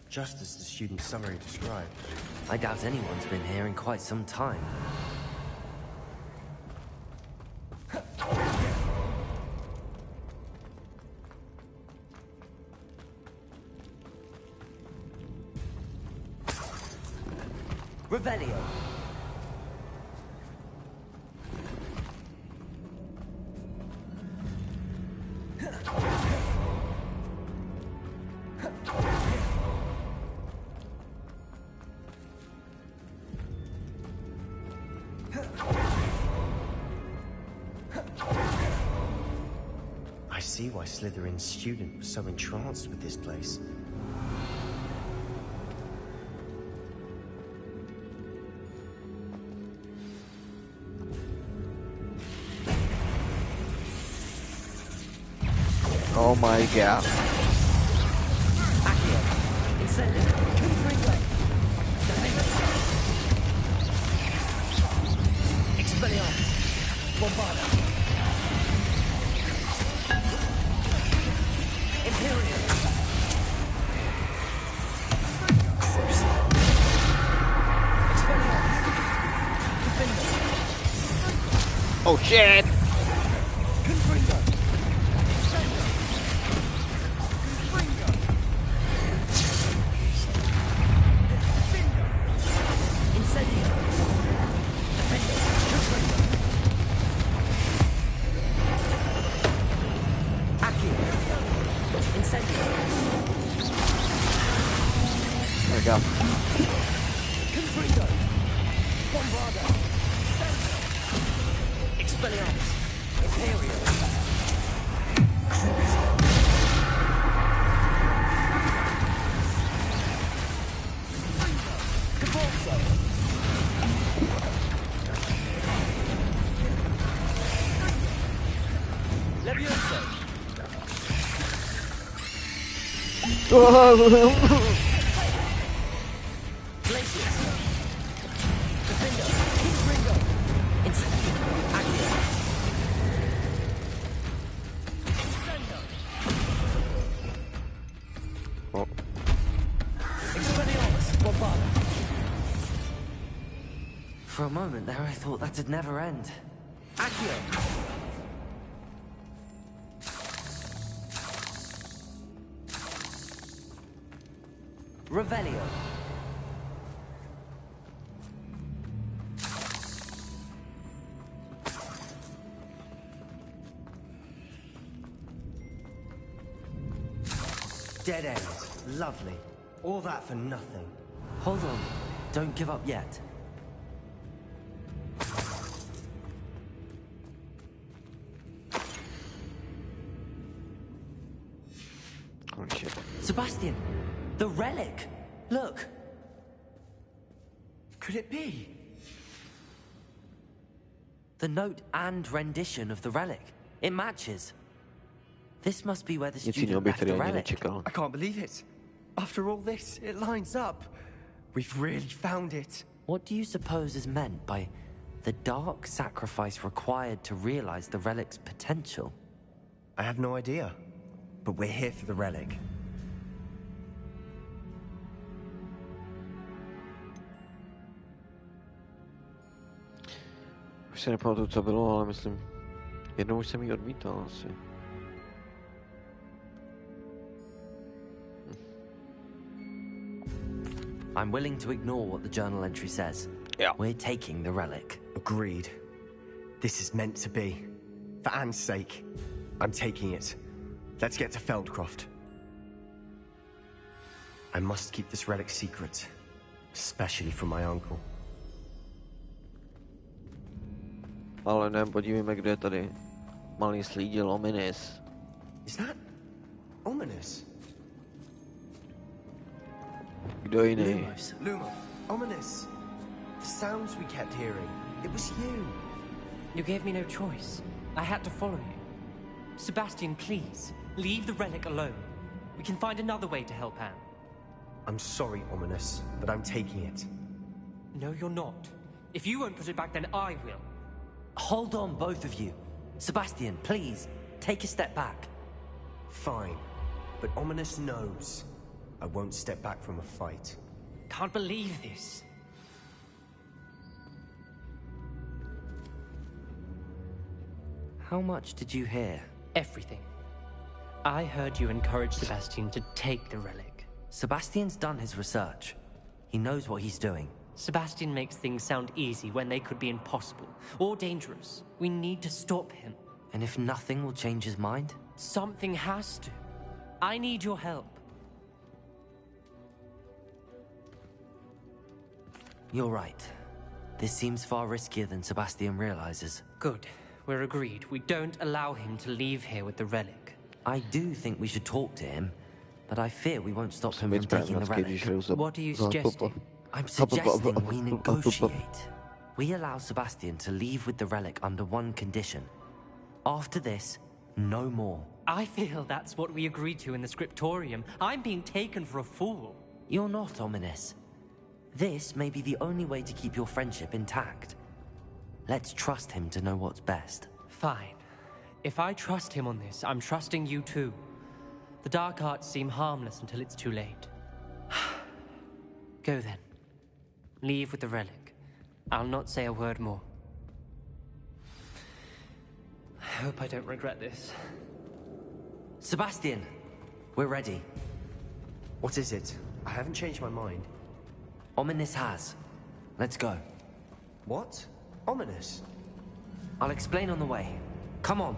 just as the student's summary described. I doubt anyone's been here in quite some time. Revelio. I see why Slytherin's student was so entranced with this place. Oh my god. Accio. Incendio. Confringo. Defender. Expelliarmus. Bombarda. Imperium. Expelliarmus. Defender. Oh shit. Confringo. Incendio. Defender. Confringo. Accio. Incendio. There we go. Confringo. Bombarda. Expelliarmus. Imperium. Caborzo. Levioso. Glacius. Defender. Confringo. Incendio. Accio. Oh. Expelliarmus. Bombarda. For a moment there, I thought that'd never end. Accio. Revelio. Dead end. Lovely. All that for nothing. Hold on. Don't give up yet. Oh shit. Sebastian! The relic! Look! Could it be? The note and rendition of the relic. It matches. This must be where the Nic student jiného bych left tady the ani relic. nečekal. I can't believe it. After all this, it lines up. We've really found it. What do you suppose is meant by the dark sacrifice required to realize the relic's potential? I have no idea. But we're here for the relic. Už si nepamatuju, co bylo, ale myslím, jednou už jsem ji odmítal asi. I'm willing to ignore what the journal entry says. Yeah. We're taking the relic. Agreed. This is meant to be. For Anne's sake, I'm taking it. Let's get to Feldcroft. I must keep this relic secret, especially from my uncle. Ale ne, podívejme, kde je tady malý slídil ominis. Is that ominous? Kdo jiný? Lumos. Luma, ominous. The sounds we kept hearing. It was you. You gave me no choice. I had to follow you. Sebastian, please, leave the relic alone. We can find another way to help Anne. I'm sorry, Ominous, but I'm taking it. No, you're not. If you won't put it back, then I will. Hold on, both of you. Sebastian, please, take a step back. Fine, but Ominous knows I won't step back from a fight. Can't believe this. How much did you hear? Everything. I heard you encourage Sebastian to take the relic. Sebastian's done his research. He knows what he's doing. Sebastian makes things sound easy when they could be impossible or dangerous. We need to stop him. And if nothing will change his mind? Something has to. I need your help. You're right. This seems far riskier than Sebastian realizes. Good. We're agreed. We don't allow him to leave here with the relic. I do think we should talk to him, but I fear we won't stop him Musím from být taking the správný, relic. když za- What are you za- suggesting? I'm suggesting we negotiate. We allow Sebastian to leave with the relic under one condition. After this, no more. I feel that's what we agreed to in the scriptorium. I'm being taken for a fool. You're not ominous. This may be the only way to keep your friendship intact. Let's trust him to know what's best. Fine. If I trust him on this, I'm trusting you too. The dark arts seem harmless until it's too late. Go then. Leave with the relic. I'll not say a word more. I hope I don't regret this. Sebastian, we're ready. What is it? I haven't changed my mind. Ominous has. Let's go. What? Ominous? I'll explain on the way. Come on.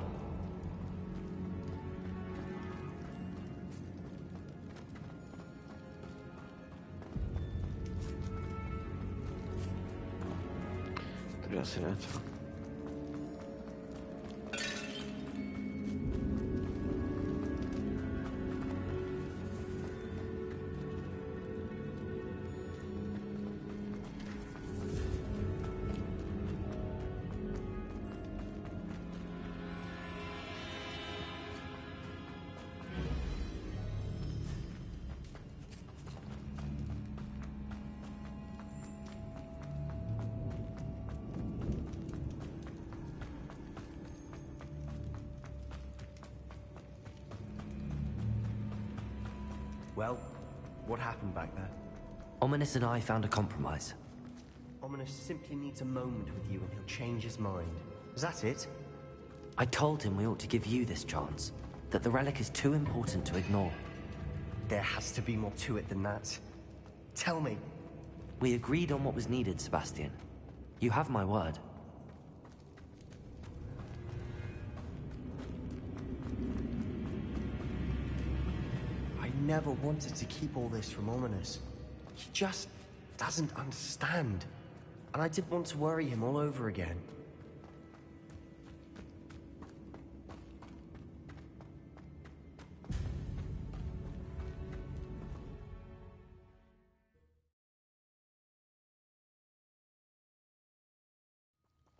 Tady asi ne, co? Well, what happened back there? Ominous and I found a compromise. Ominous simply needs a moment with you and he'll change his mind. Is that it? I told him we ought to give you this chance, that the relic is too important to ignore. There has to be more to it than that. Tell me. We agreed on what was needed, Sebastian. You have my word. I never wanted to keep all this from Ominous. He just doesn't understand. And I didn't want to worry him all over again.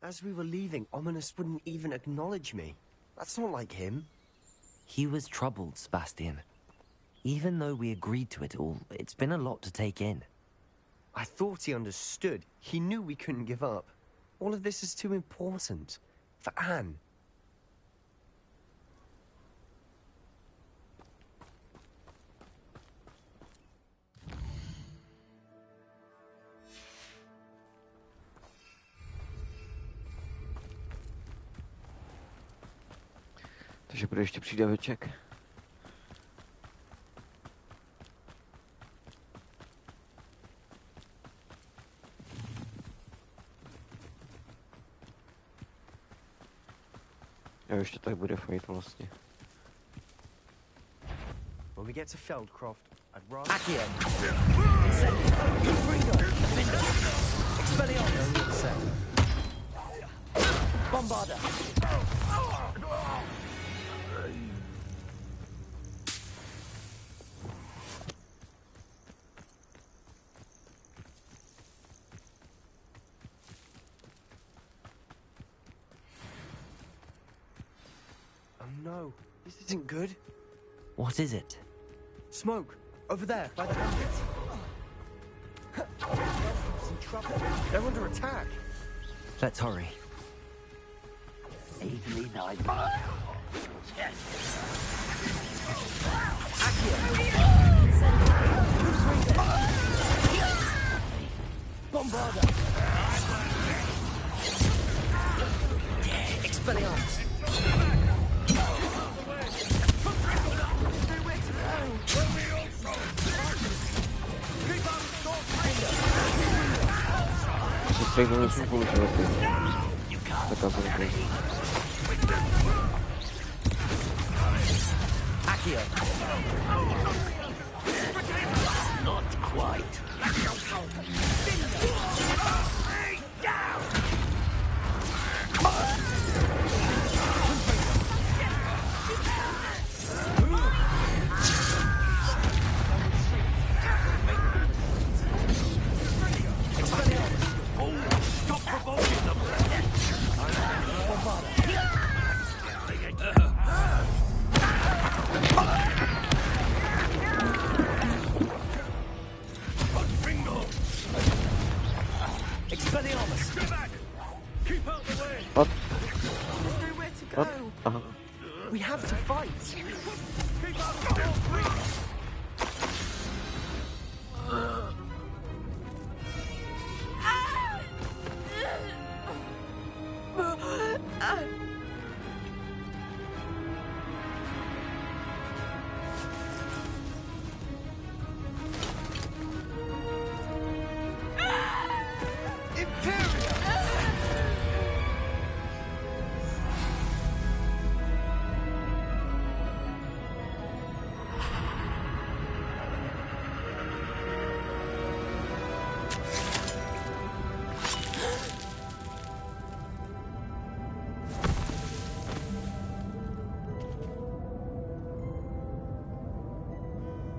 As we were leaving, Ominous wouldn't even acknowledge me. That's not like him. He was troubled, Sebastian. Even though we agreed to it all, it's been a lot to take in. I thought he understood. He knew we couldn't give up. All of this is too important. For Anne. Takže bude ještě přídaveček. Jo, ještě tak bude fajt vlastně. When we get to Feldcroft, I'd rather... Accio! Confringo! Expelliarmus! Bombarda! Oh no, this isn't good. What is it? Smoke, over there, by the hundreds. In trouble. They're under attack. Let's hurry. Bombarda! Expelliarmus! Stejnou jsem použil ty. Tak a bude. Accio! Not quite. We have to fight.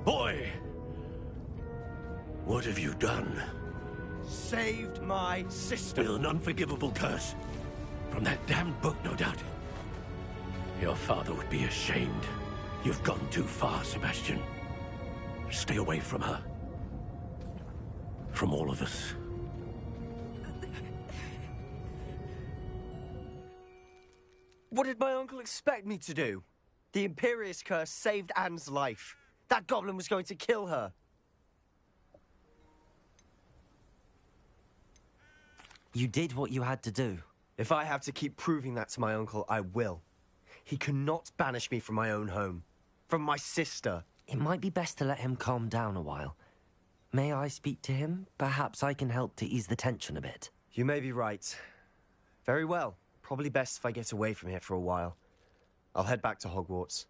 Boy! What have you done? Saved my sister. With an unforgivable curse. From that damned book, no doubt. Your father would be ashamed. You've gone too far, Sebastian. Stay away from her. From all of us. What did my uncle expect me to do? The Imperious curse saved Anne's life. That goblin was going to kill her. You did what you had to do. If I have to keep proving that to my uncle, I will. He cannot banish me from my own home. From my sister. It might be best to let him calm down a while. May I speak to him? Perhaps I can help to ease the tension a bit. You may be right. Very well. Probably best if I get away from here for a while. I'll head back to Hogwarts.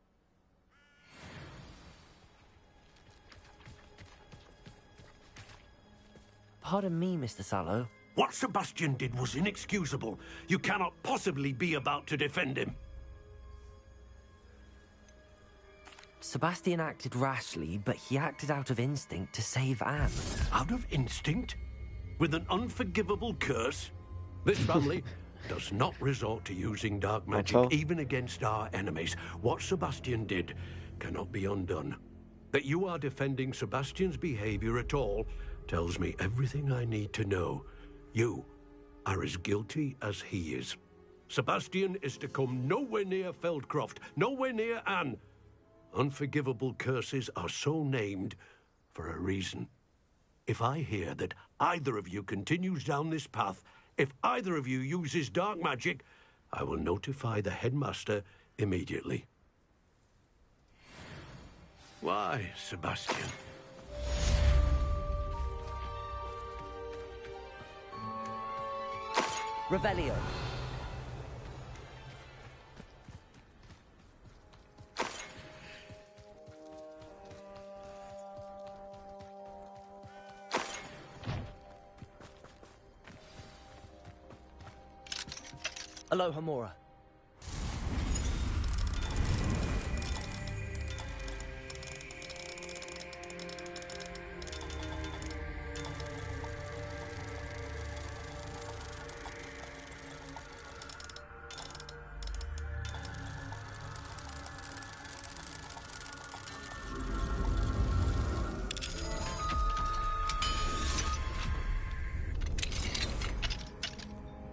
Pardon me, Mr. Sallow. What Sebastian did was inexcusable. You cannot possibly be about to defend him. Sebastian acted rashly, but he acted out of instinct to save Anne. Out of instinct? With an unforgivable curse? This family does not resort to using dark magic, even against our enemies. What Sebastian did cannot be undone. That you are defending Sebastian's behavior at all tells me everything I need to know. You are as guilty as he is. Sebastian is to come nowhere near Feldcroft, nowhere near Anne. Unforgivable curses are so named for a reason. If I hear that either of you continues down this path, if either of you uses dark magic, I will notify the headmaster immediately. Why, Sebastian? Revelio. Aloha Mora.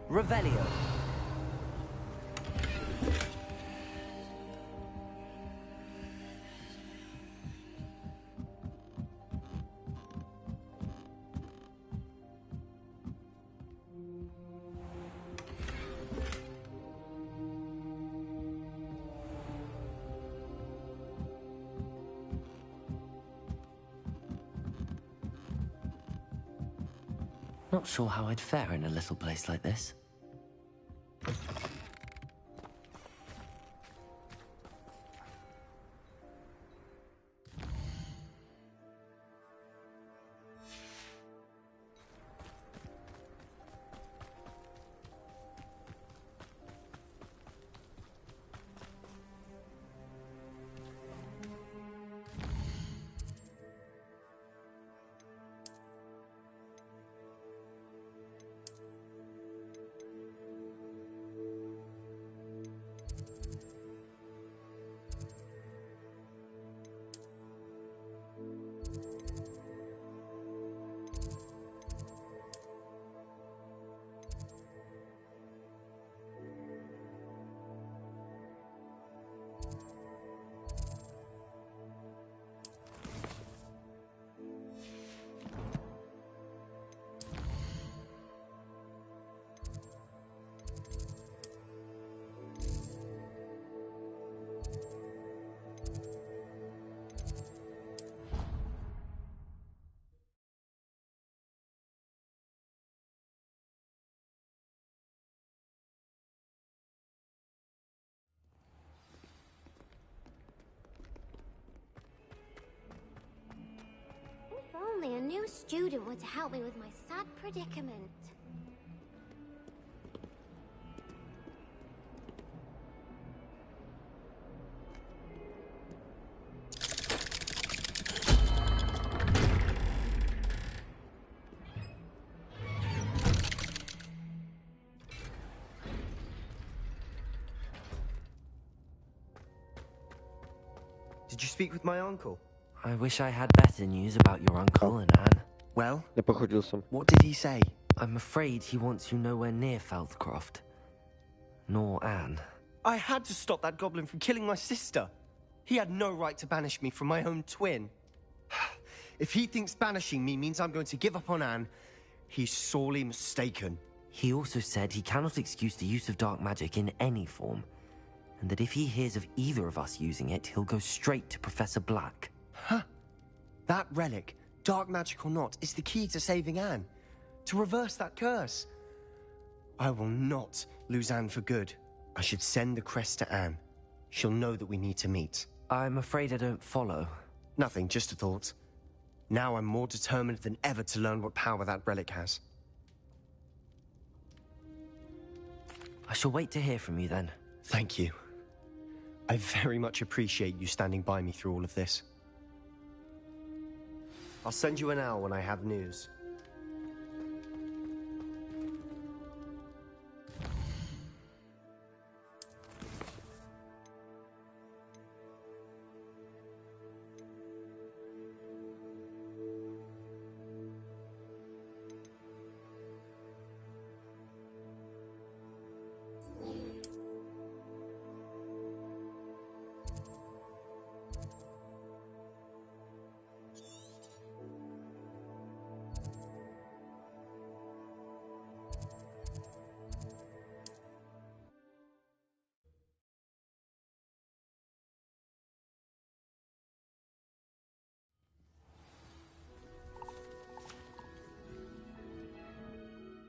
Revelio. Not sure how I'd fare in a little place like this. If only a new student were to help me with my sad predicament. Did you speak with my uncle? I wish I had better news about your uncle and Anne. Well, Nepochodil jsem. what did he say? I'm afraid he wants you nowhere near Feldcroft. Nor Anne. I had to stop that goblin from killing my sister. He had no right to banish me from my own twin. If he thinks banishing me means I'm going to give up on Anne, he's sorely mistaken. He also said he cannot excuse the use of dark magic in any form, and that if he hears of either of us using it, he'll go straight to Professor Black. Huh? That relic dark magic or not, is the key to saving Anne. To reverse that curse. I will not lose Anne for good. I should send the crest to Anne. She'll know that we need to meet. I'm afraid I don't follow. Nothing, just a thought. Now I'm more determined than ever to learn what power that relic has. I shall wait to hear from you then. Thank you. I very much appreciate you standing by me through all of this. I'll send you an owl when I have news.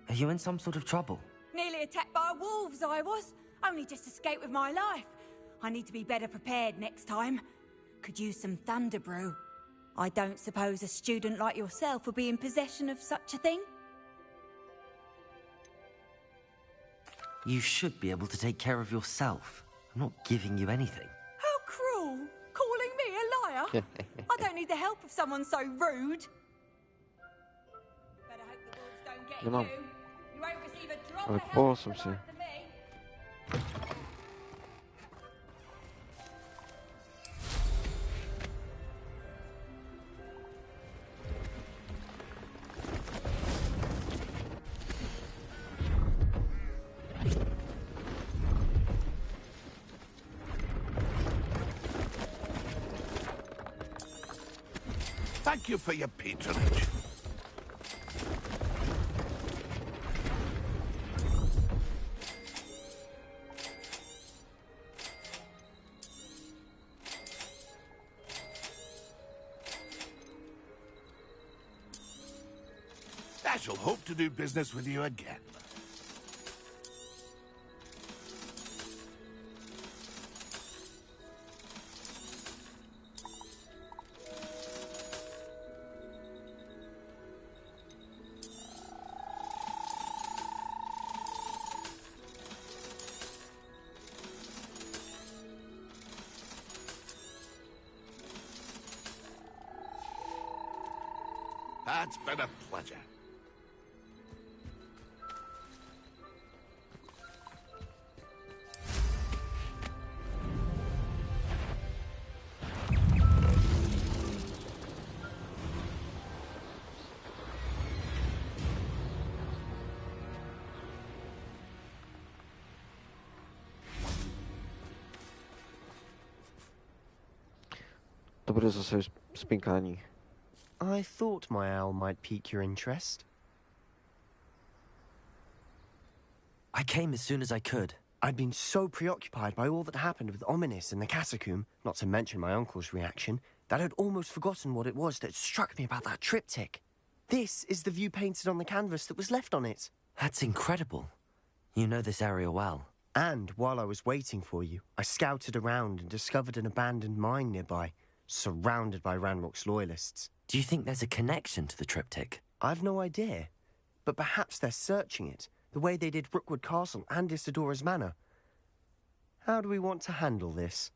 Are you in some sort of trouble? Nearly attacked by wolves, I was. Only just escaped with my life. I need to be better prepared next time. Could use some thunder brew. I don't suppose a student like yourself would be in possession of such a thing? You should be able to take care of yourself. I'm not giving you anything. How cruel! Calling me a liar? I don't need the help of someone so rude. Better hope the wolves don't get Genau. you. You won't receive a drop Ale of help posłuchaj from się. me. Thank you for your patronage. I shall hope to do business with you again. It's been a pleasure. To bude zase spínkání. I thought my owl might pique your interest. I came as soon as I could. I'd been so preoccupied by all that happened with Ominis and the catacomb, not to mention my uncle's reaction, that I'd almost forgotten what it was that struck me about that triptych. This is the view painted on the canvas that was left on it. That's incredible. You know this area well. And while I was waiting for you, I scouted around and discovered an abandoned mine nearby, surrounded by Ranrock's loyalists. Do you think there's a connection to the triptych? I've no idea, but perhaps they're searching it, the way they did Rookwood Castle and Isidora's Manor. How do we want to handle this?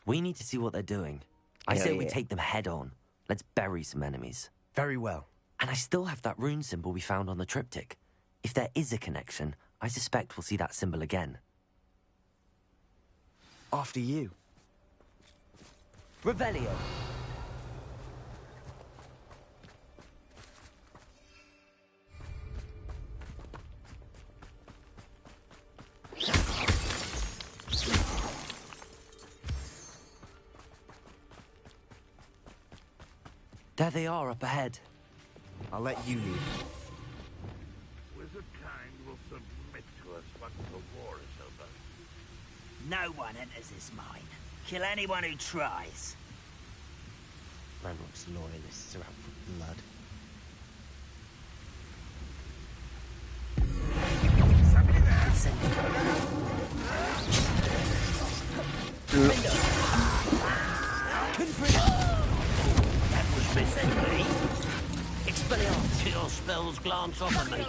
We need to see what they're doing. I say we take them head on. Let's bury some enemies. Very well. And I still have that rune symbol we found on the triptych. If there is a connection, I suspect we'll see that symbol again. After you. Revelio. There they are up ahead. I'll let you lead. Wizard kind will submit to us once the war is over. No one enters this mine. Kill anyone who tries. Ranrock's loyalists are out for blood. That was me. Expelliarmus. Your spells glance off of me.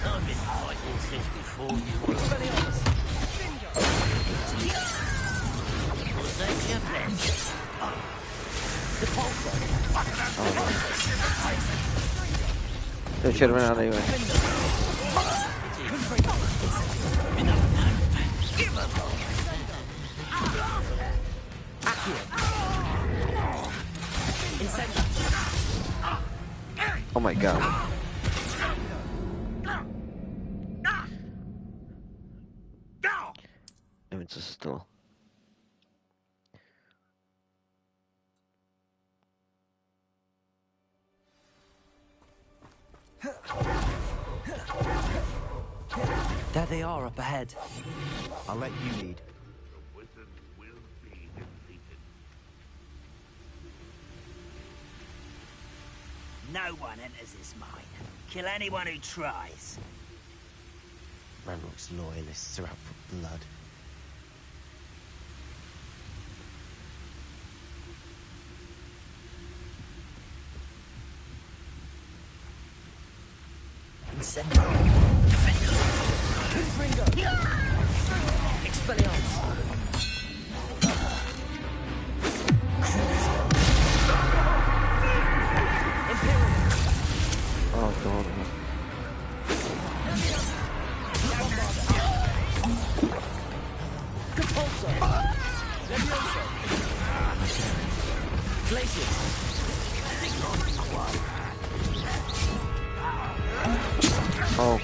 I've been fighting since before you were. Was that your best? To je červená nejve. Oh my god. Nevím, co se stalo. There they are up ahead. I'll let you lead. The wizard will be defeated. No one enters this mine. Kill anyone who tries. Ranrock's loyalists are out for blood. Oh god. Oh.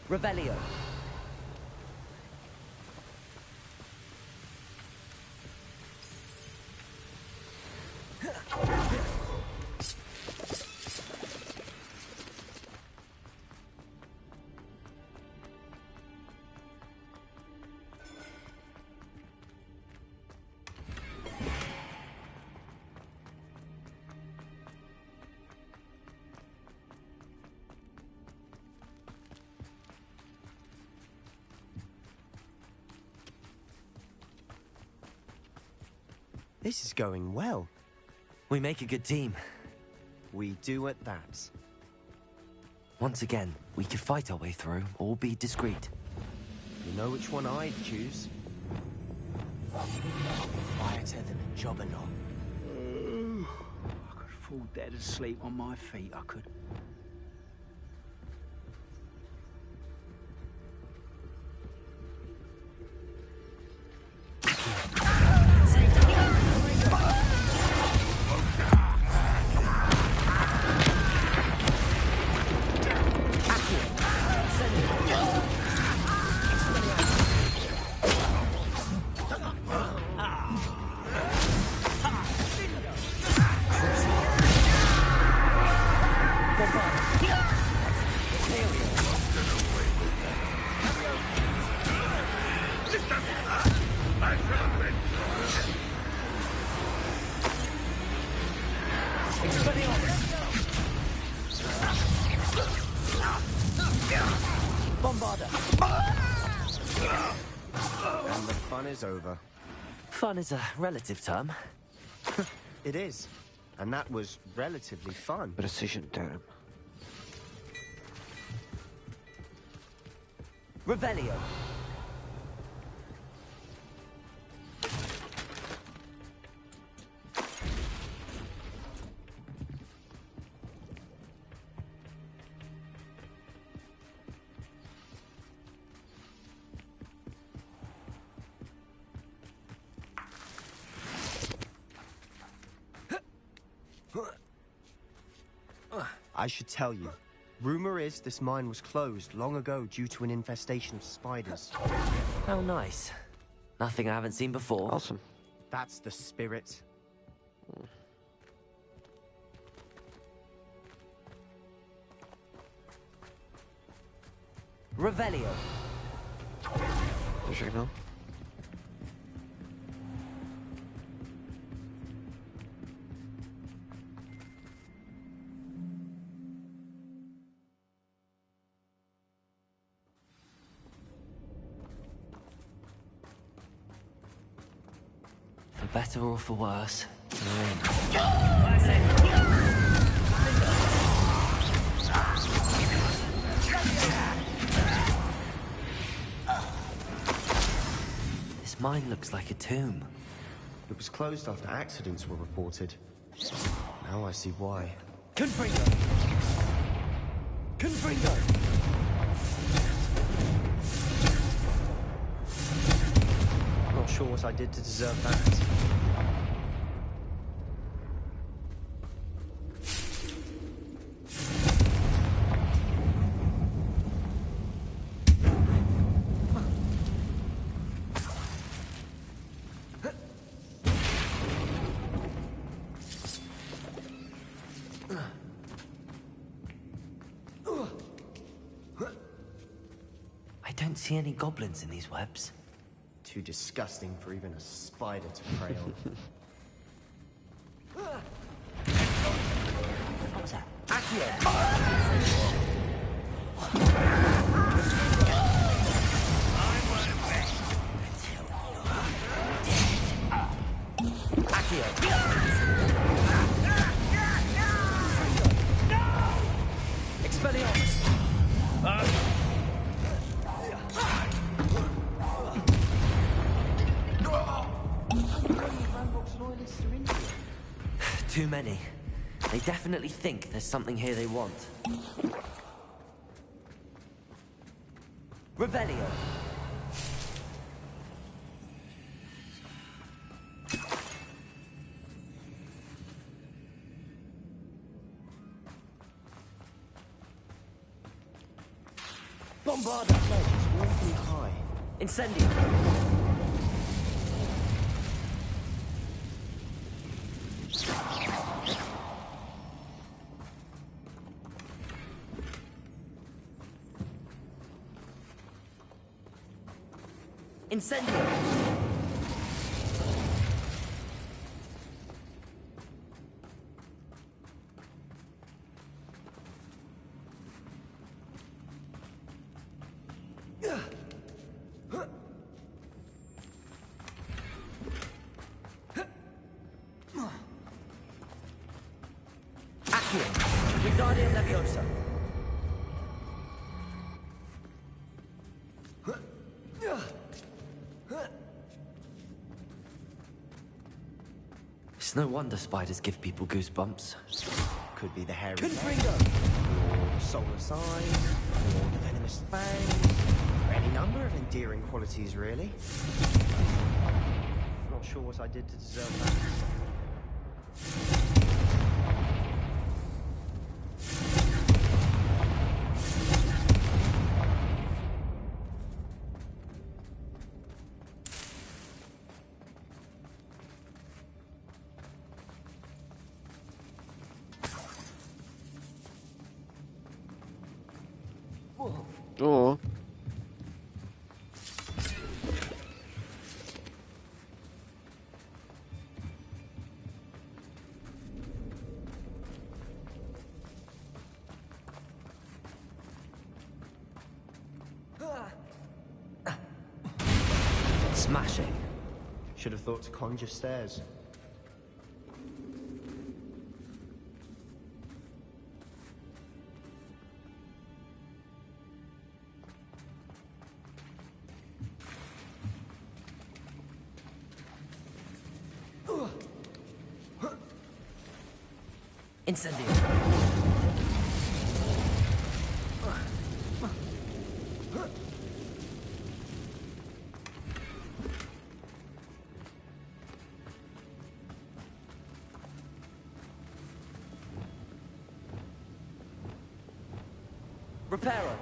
Revelio. This is going well. We make a good team. We do at that. Once again, we could fight our way through or be discreet. You know which one I'd choose? Quieter than a jobberknock. I could fall dead asleep on my feet, I could. And the fun is over. Fun is a relative term. It is. And that was relatively fun. Precision term. Revelio. I should tell you. Rumor is this mine was closed long ago due to an infestation of spiders. How nice. Nothing I haven't seen before. Awesome. That's the spirit. Revelio. To všechno. For better or for worse, we're in. This mine looks like a tomb. It was closed after accidents were reported. Now I see why. Confringo! Confringo! Not sure what I did to deserve that. I don't see any goblins in these webs. Too disgusting for even a spider to prey on. What was that? Expelliarmus! Too many. They definitely think there's something here they want. Revelio. Bombard that ledge is awfully high. Incendio. Incendio. Accio. Wingardium Leviosa. It's no wonder spiders give people goosebumps. Could be the hairy Confringo! or the solar sign, or the venomous fang. Any number of endearing qualities, really. Not sure what I did to deserve that. Oh. Smashing. Should have thought to conjure stairs. Incendio. Reparo.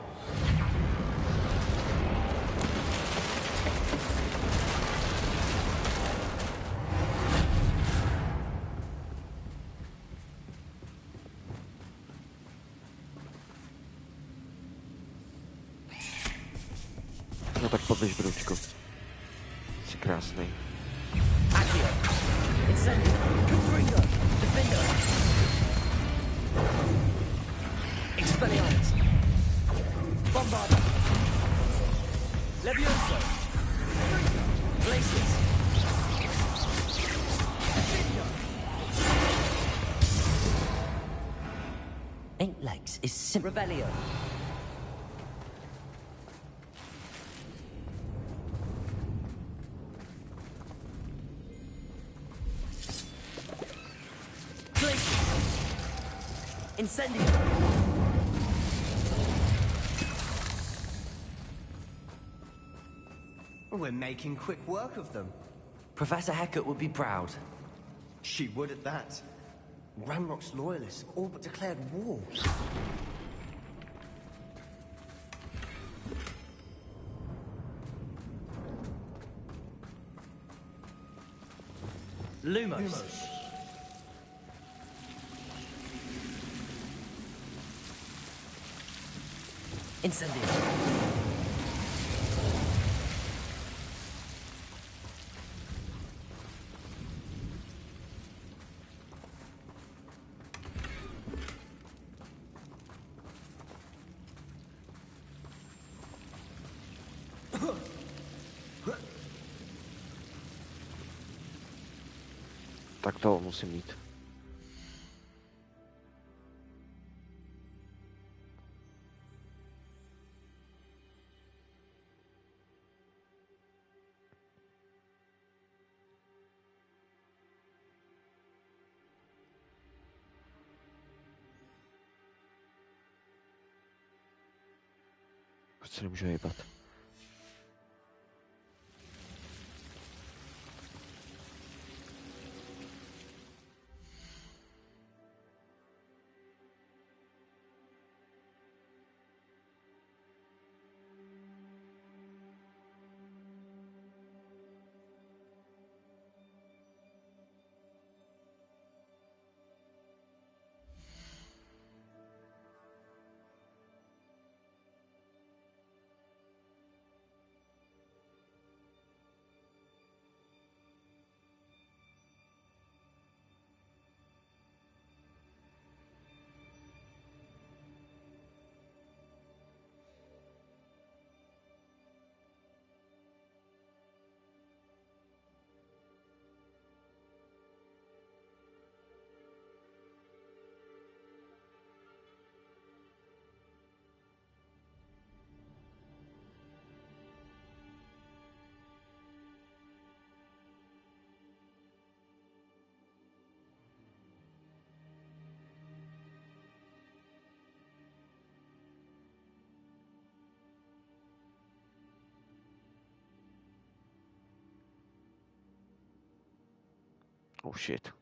No tak podlež, broučko. Jsi krásnej. Accio. Incendio. Confringo. Defendo. Expelliarmus. Bombarda. Levioso. Glaciers. Eight legs is simple. Revelio. Incendio! We're making quick work of them. Professor Hecat would be proud. She would at that. Ranrock's loyalists have all but declared war. Lumos. Incendio. Tak to musím mít. Proč se nemůžu hejbat? Oh shit.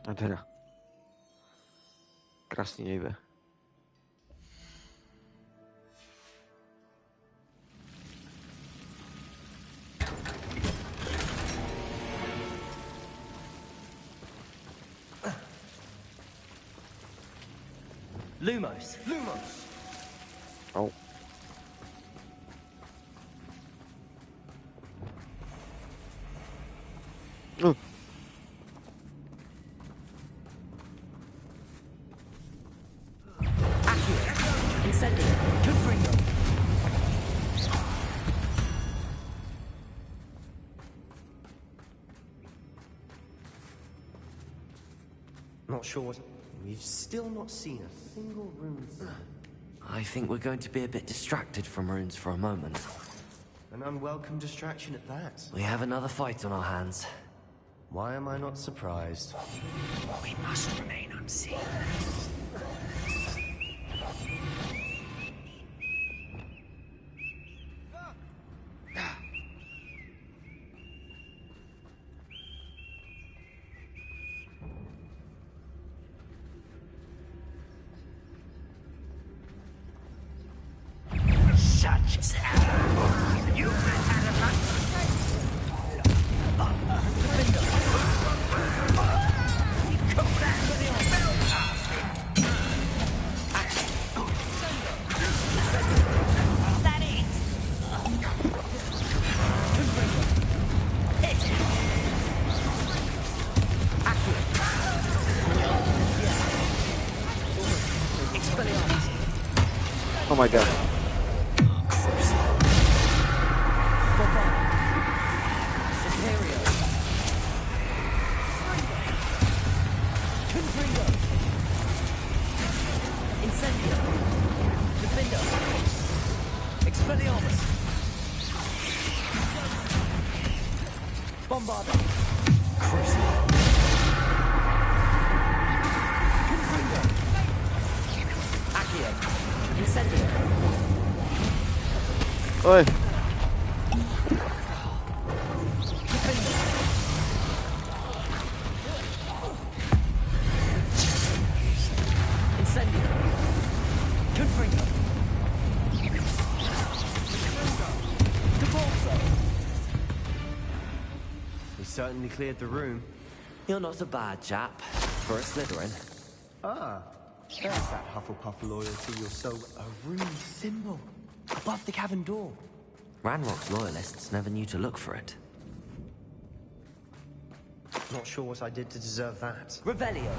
A teda. Krásný nejbe. Lumos. Lumos! Oh. Oh. Incendio. Confringo. Not sure what... We've still not seen a single rune. I think we're going to be a bit distracted from runes for a moment. An unwelcome distraction at that. We have another fight on our hands. Why am I not surprised? We must remain unseen. Such sound. You had a much. Oh my god. Oi. We certainly cleared the room. You're not a bad chap for a Slytherin. Ah, there's that Hufflepuff loyalty you're so... A rune symbol. Above the cavern door. Ranrock's loyalists never knew to look for it. Not sure what I did to deserve that. Revelio.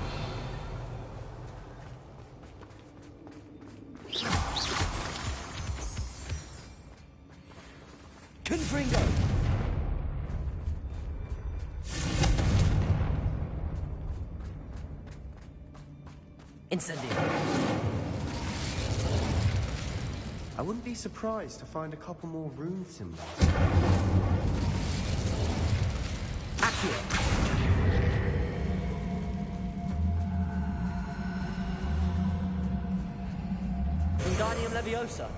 Confringo. Incendio. I wouldn't be surprised to find a couple more rune symbols. Accio. Wingardium Leviosa.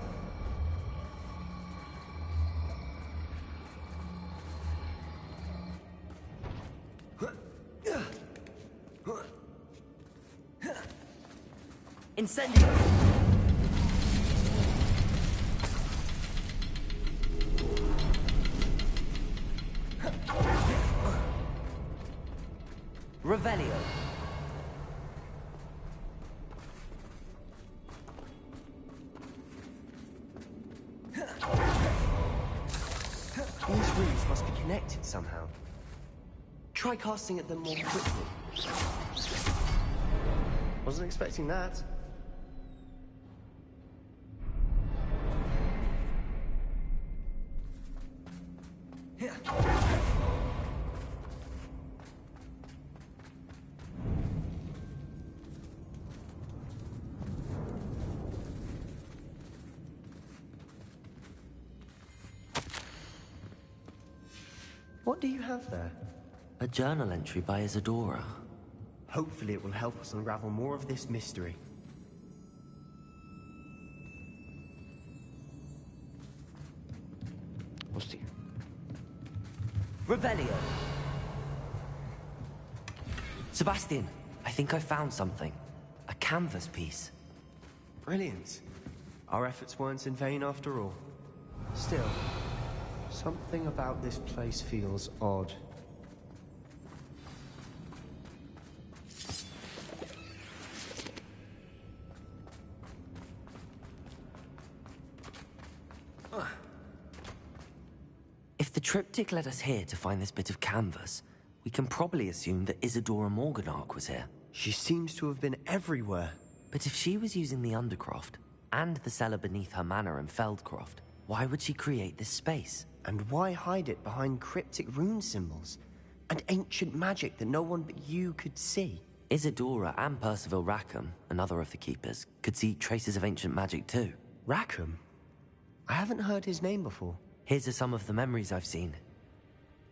Incendio. Revelio. These runes must be connected somehow. Try casting at them more quickly. Wasn't expecting that. What do you have there? A journal entry by Isadora. Hopefully it will help us unravel more of this mystery. We'll see. Revelio. Sebastian, I think I found something. A canvas piece. Brilliant. Our efforts weren't in vain after all. Still, something about this place feels odd. triptych led us here to find this bit of canvas, we can probably assume that Isadora Morganach was here. She seems to have been everywhere. But if she was using the Undercroft, and the cellar beneath her manor in Feldcroft, why would she create this space? And why hide it behind cryptic rune symbols? And ancient magic that no one but you could see? Isadora and Percival Rackham, another of the Keepers, could see traces of ancient magic too. Rackham? I haven't heard his name before. Here's some of the memories I've seen.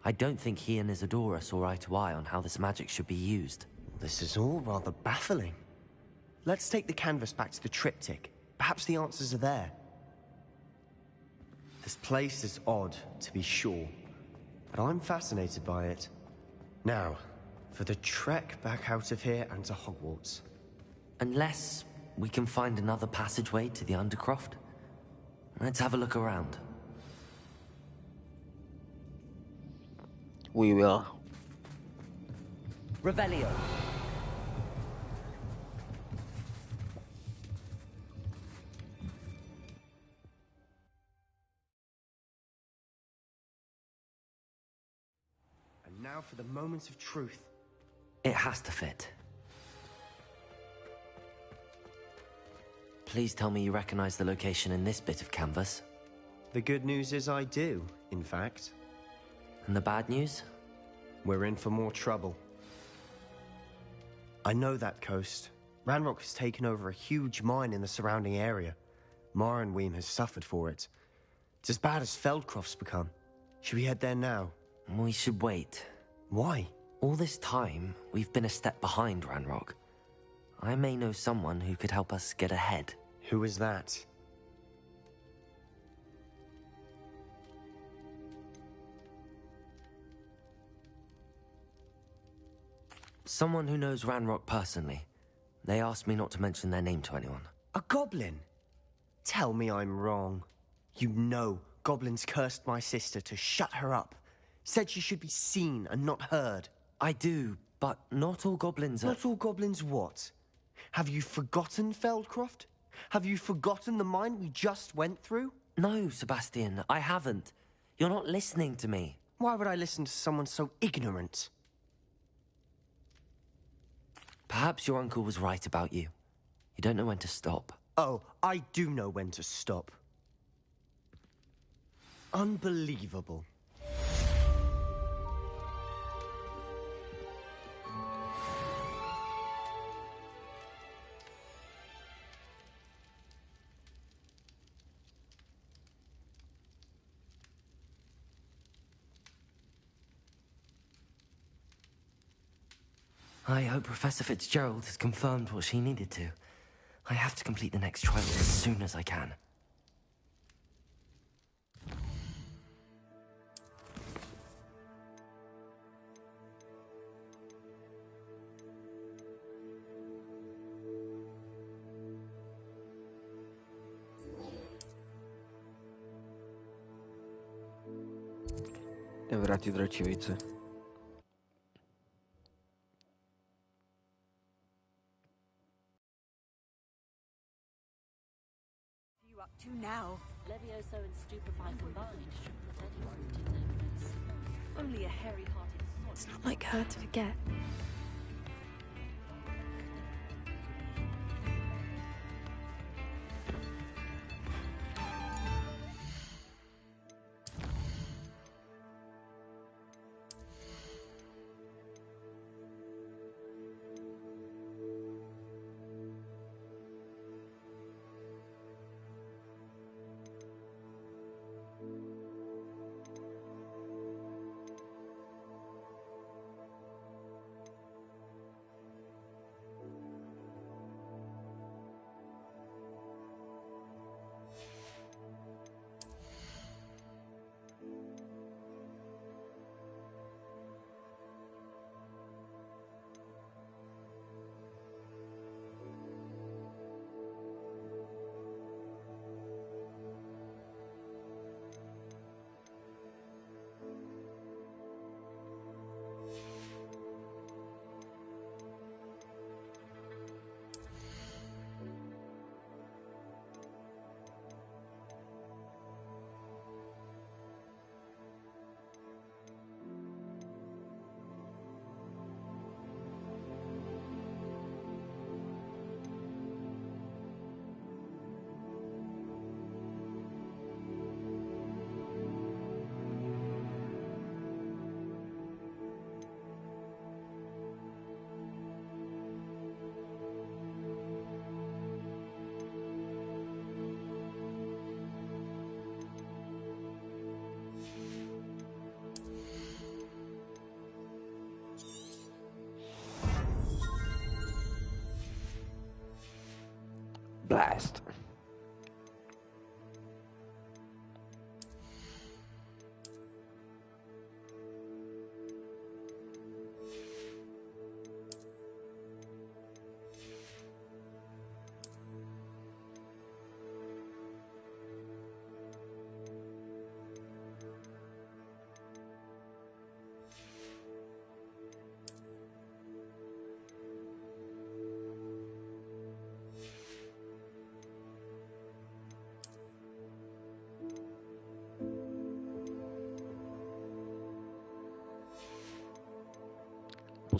I don't think he and Isadora saw eye to eye on how this magic should be used. This is all rather baffling. Let's take the canvas back to the triptych. Perhaps the answers are there. This place is odd, to be sure, but I'm fascinated by it. Now, for the trek back out of here and to Hogwarts. Unless we can find another passageway to the Undercroft. Let's have a look around. We will. Revelio. And now for the moment of truth. It has to fit. Please tell me you recognize the location in this bit of canvas. The good news is I do, in fact. And the bad news? We're in for more trouble. I know that coast. Ranrock has taken over a huge mine in the surrounding area. Mornweem has suffered for it. It's as bad as Feldcroft's become. Should we head there now? We should wait. Why? All this time, we've been a step behind Ranrock. I may know someone who could help us get ahead. Who is that? Someone who knows Ranrock personally. They asked me not to mention their name to anyone. A goblin? Tell me I'm wrong. You know goblins cursed my sister to shut her up. Said she should be seen and not heard. I do, but not all goblins are... Not all goblins what? Have you forgotten Feldcroft? Have you forgotten the mine we just went through? No, Sebastian, I haven't. You're not listening to me. Why would I listen to someone so ignorant? Perhaps your uncle was right about you. You don't know when to stop. Oh, I do know when to stop. Unbelievable. I hope Professor Fitzgerald has confirmed what she needed to. I have to complete the next trial as soon as I can. Vrátit dračivice. Up to now. Levioso and Stupefy combined should prevent him from its own face. Only a hairy-hearted... It's not like her to forget.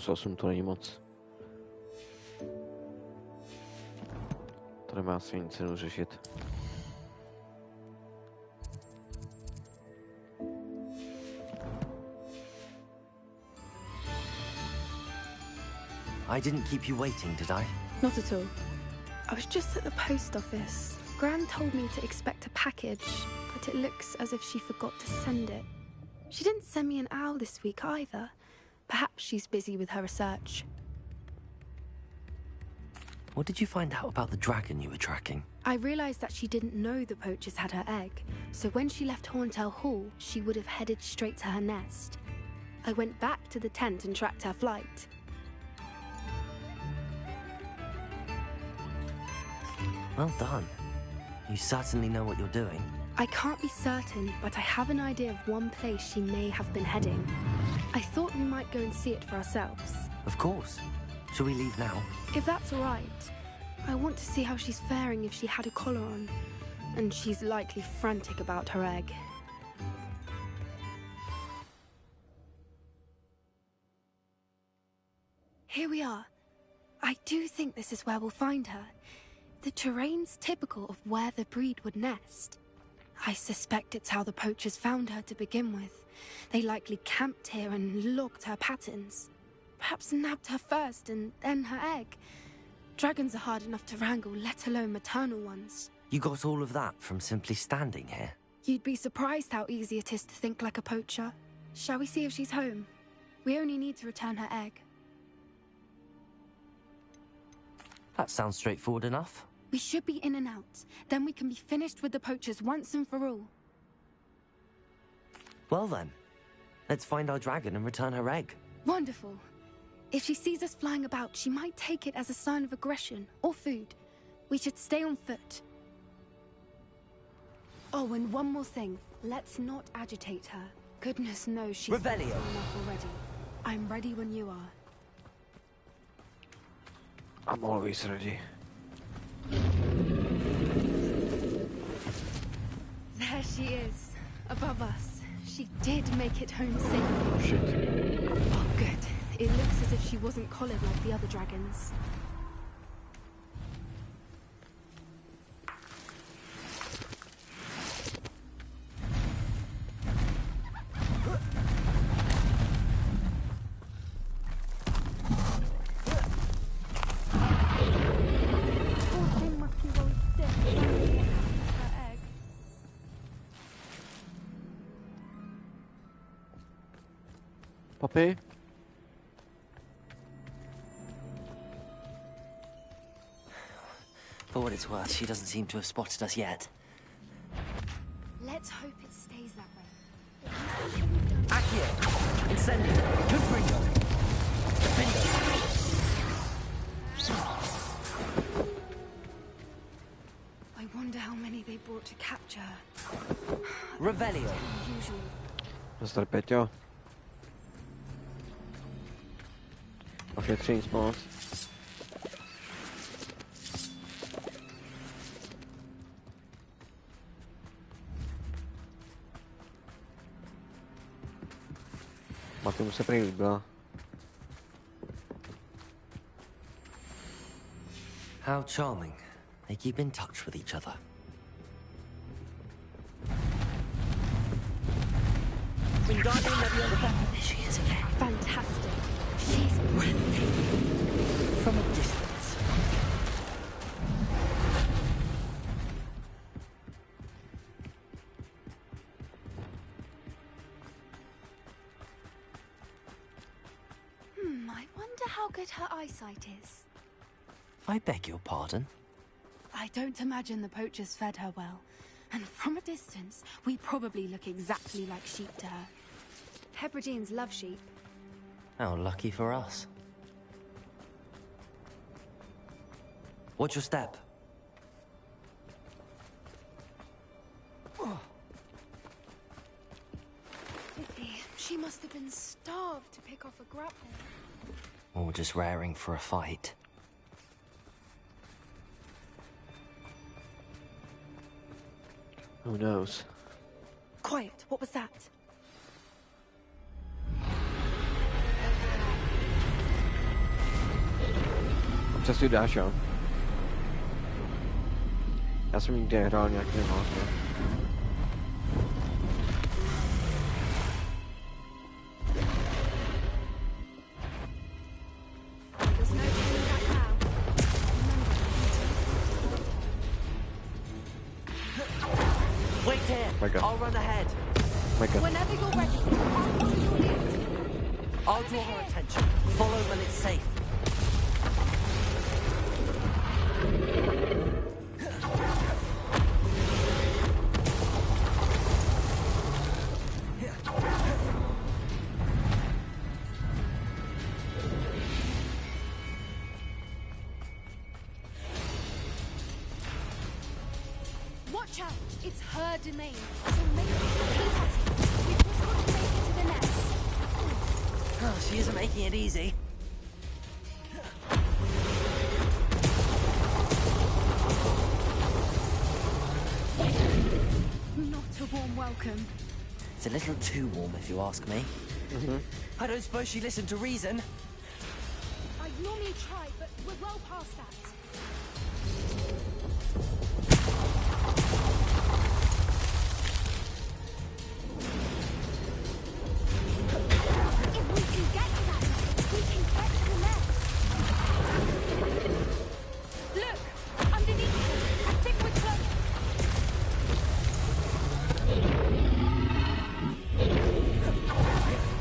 -8 to není moc. To nemá asi nic cenu řešit. I didn't keep you waiting, did I? Not at all. I was just at the post office. Gran told me to expect a package, but it looks as if she forgot to send it. She didn't send me an owl this week either. Perhaps she's busy with her research. What did you find out about the dragon you were tracking? I realized that she didn't know the poachers had her egg, so when she left Horntail Hall, she would have headed straight to her nest. I went back to the tent and tracked her flight. Well done. You certainly know what you're doing. I can't be certain, but I have an idea of one place she may have been heading. I thought we might go and see it for ourselves. Of course. Shall we leave now? If that's all right. I want to see how she's faring if she had a collar on. And she's likely frantic about her egg. Here we are. I do think this is where we'll find her. The terrain's typical of where the breed would nest. I suspect it's how the poachers found her to begin with. They likely camped here and logged her patterns. Perhaps nabbed her first and then her egg. Dragons are hard enough to wrangle, let alone maternal ones. You got all of that from simply standing here? You'd be surprised how easy it is to think like a poacher. Shall we see if she's home? We only need to return her egg. That sounds straightforward enough. We should be in and out. Then we can be finished with the poachers once and for all. Well then, let's find our dragon and return her egg. Wonderful. If she sees us flying about, she might take it as a sign of aggression or food. We should stay on foot. Oh, and one more thing. Let's not agitate her. Goodness knows she's Revelio. enough already. I'm ready when you are. I'm always ready. There she is, above us. She did make it home safely. Oh shit. Oh, good. It looks as if she wasn't collared like the other dragons. Puppy? For what it's worth, she doesn't seem to have spotted us yet. Let's hope it stays that way. Accio! Incendio! Confringo! Defendo! I wonder how many they brought to capture. Revelio! Unusual. Mr. Peťo. Ošetří nic moc. Mati mu se prý líbila. How charming. They keep in touch with each other. There she is again. Fantastic. She's breathtaking. From a distance. I wonder how good her eyesight is. I beg your pardon? I don't imagine the poachers fed her well. And from a distance, we probably look exactly like sheep to her. Hebrideans love sheep. How lucky for us. Watch your step. She must have been starved to pick off a grappling. Or just raring for a fight. Who knows? Quiet, what was that? co si dáš, jo? Já jsem nikdy nehrál nějaký války. Wait here. I'll run ahead. Whenever you're ready, I'll follow your lead. I'll draw her attention. Follow when it's safe. Watch out! It's her domain. So make it easy. We've just got to make it to the nest. Oh, she isn't making it easy. Not a warm welcome. It's a little too warm, if you ask me. I don't suppose she listened to reason. I'd normally try, but we're well past that. If we can get to that nest, we can get to the nest. Look! Underneath us! I think we're close.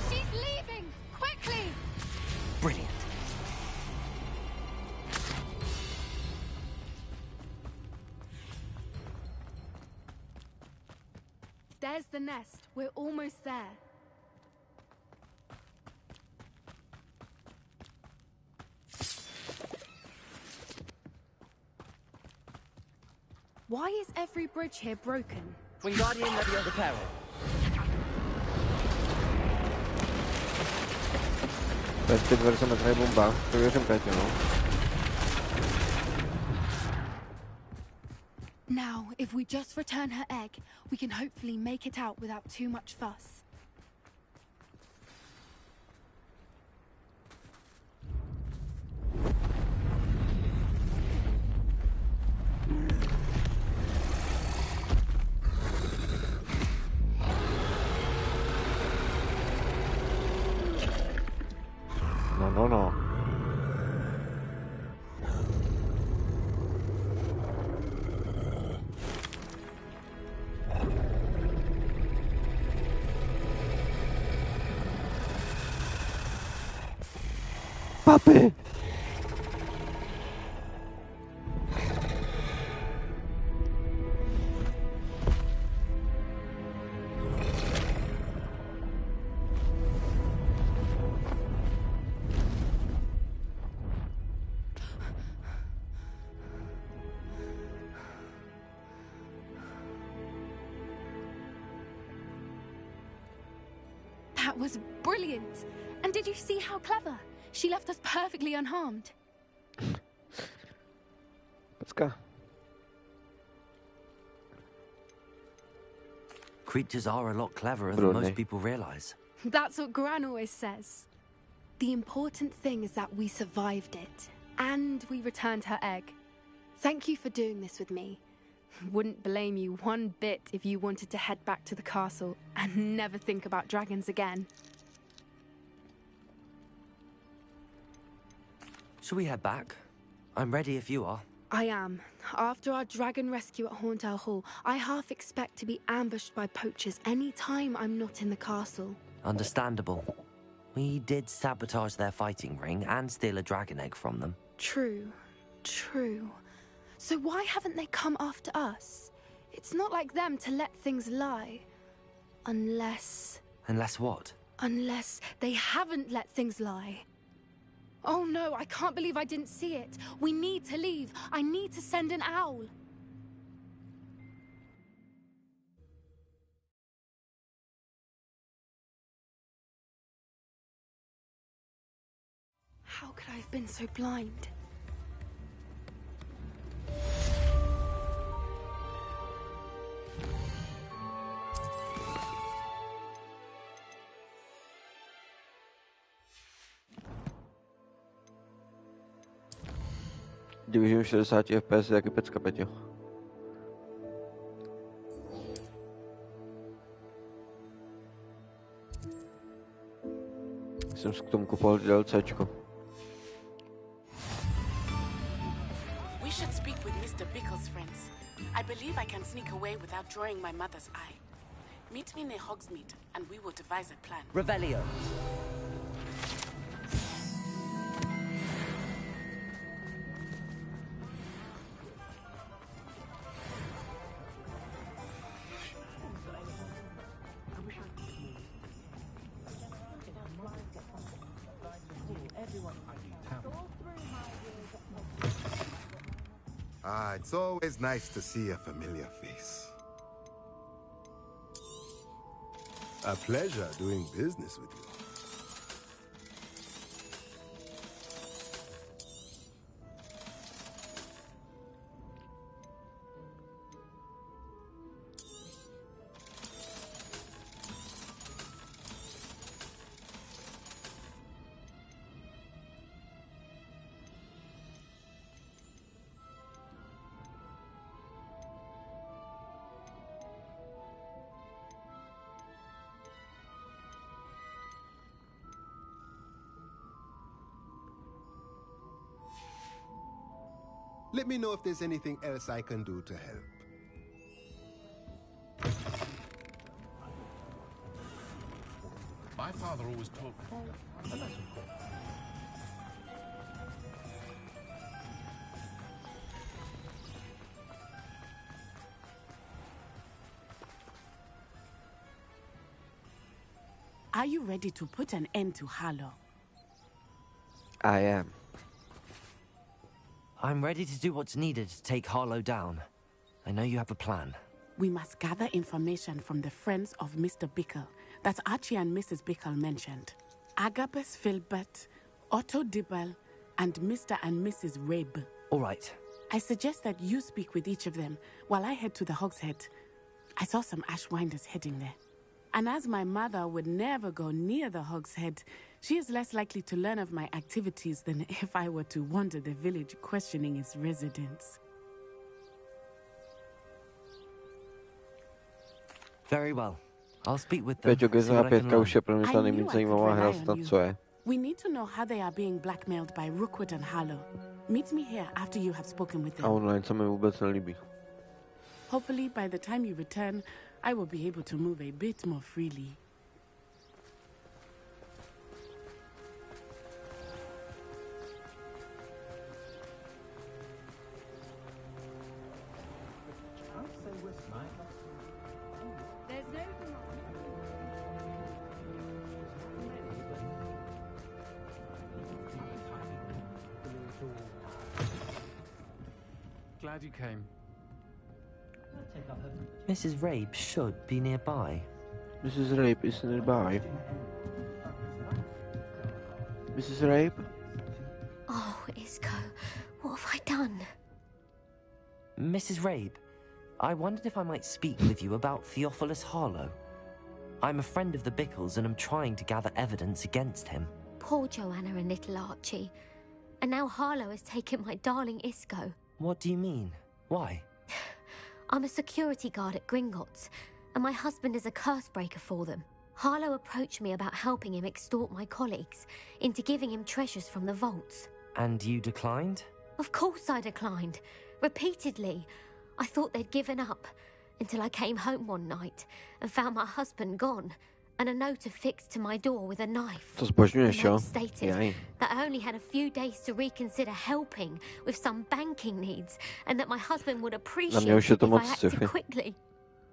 She's leaving! Quickly! Brilliant. There's the nest. We're almost there. Why is every bridge here broken? Wingardium Leviosa peril. Teď verze metry bomba, to věřím Pétě, no. Now, if we just return her egg, we can hopefully make it out without too much fuss. No. Papi! That was brilliant! And did you see how clever? She left us perfectly unharmed. Let's go. Creatures are a lot cleverer than most people realize. That's what Gran always says. The important thing is that we survived it, and we returned her egg. Thank you for doing this with me. Wouldn't blame you one bit if you wanted to head back to the castle and never think about dragons again. Shall we head back? I'm ready if you are. I am. After our dragon rescue at Hauntel Hall, I half expect to be ambushed by poachers any time I'm not in the castle. Understandable. We did sabotage their fighting ring and steal a dragon egg from them. True. So why haven't they come after us? It's not like them to let things lie. Unless... Unless what? Unless they haven't let things lie. Oh no, I can't believe I didn't see it. We need to leave. I need to send an owl. How could I have been so blind? Division 60 FPS je taky pecka, Peťo. Jsem si k tomu kupoval DLCčko. We should speak with Mr. Bickle's friends. I believe I can sneak away without drawing my mother's eye. Meet me near Hogsmeade, and we will devise a plan. Revelio. It's always nice to see a familiar face. A pleasure doing business with you. Let me know if there's anything else I can do to help. My father always taught me. Are you ready to put an end to Harlow? I am. I'm ready to do what's needed to take Harlow down. I know you have a plan. We must gather information from the friends of Mr. Bickle that Archie and Mrs. Bickle mentioned. Agabus Filbert, Otto Dibble, and Mr. and Mrs. Rabe. All right. I suggest that you speak with each of them while I head to the Hogshead. I saw some Ashwinders heading there. And as my mother would never go near the Hogshead, she is less likely to learn of my activities than if I were to wander the village questioning its residents. Very well. I'll speak with them. Peťo, GTA 5 už je pro mě ta nejméně zajímavá hra, snad co je. We need to know how they are being blackmailed by Rookwood and Harlow. Meet me here after you have spoken with them. A online se mi vůbec nelíbí. Hopefully, by the time you return, I will be able to move a bit more freely. Glad you came. Mrs. Rabe should be nearby. Mrs. Rabe is nearby. Mrs. Rabe? Oh, Isco, what have I done? Mrs. Rabe, I wondered if I might speak with you about Theophilus Harlow. I'm a friend of the Bickles and I'm trying to gather evidence against him. Poor Joanna and little Archie. And now Harlow has taken my darling Isco. What do you mean? Why? I'm a security guard at Gringotts, and my husband is a curse breaker for them. Harlow approached me about helping him extort my colleagues into giving him treasures from the vaults. And you declined? Of course I declined. Repeatedly. I thought they'd given up, until I came home one night and found my husband gone, and a note affixed to my door with a knife. To zbožňuješ, The jo? note stated that I only had a few days to reconsider helping with some banking needs, and that my husband would appreciate mě už je it to if I moc acted sci-fi. quickly.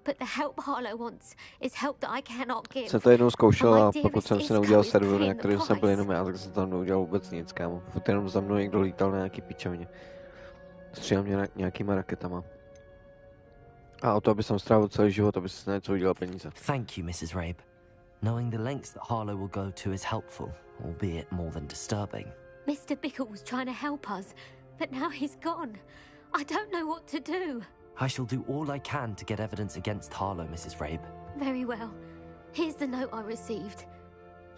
But the help Harlow wants is help that I cannot give. Jsem to jednou zkoušel And a my pokud dearest jsem si Isco neudělal is server, na paying the kterém jsem byl price. jenom já, tak jsem tam neudělal vůbec nic, kámo. Furt jenom za mnou někdo lítal na nějaký pičovně. Střílel mě nějakýma raketama. A o to, aby jsem strávil celý život, aby si na něco udělal peníze. Thank you, Mrs. Rabe. Knowing the lengths that Harlow will go to is helpful, albeit more than disturbing. Mr. Bickle was trying to help us, but now he's gone. I don't know what to do. I shall do all I can to get evidence against Harlow, Mrs. Rabe. Very well. Here's the note I received.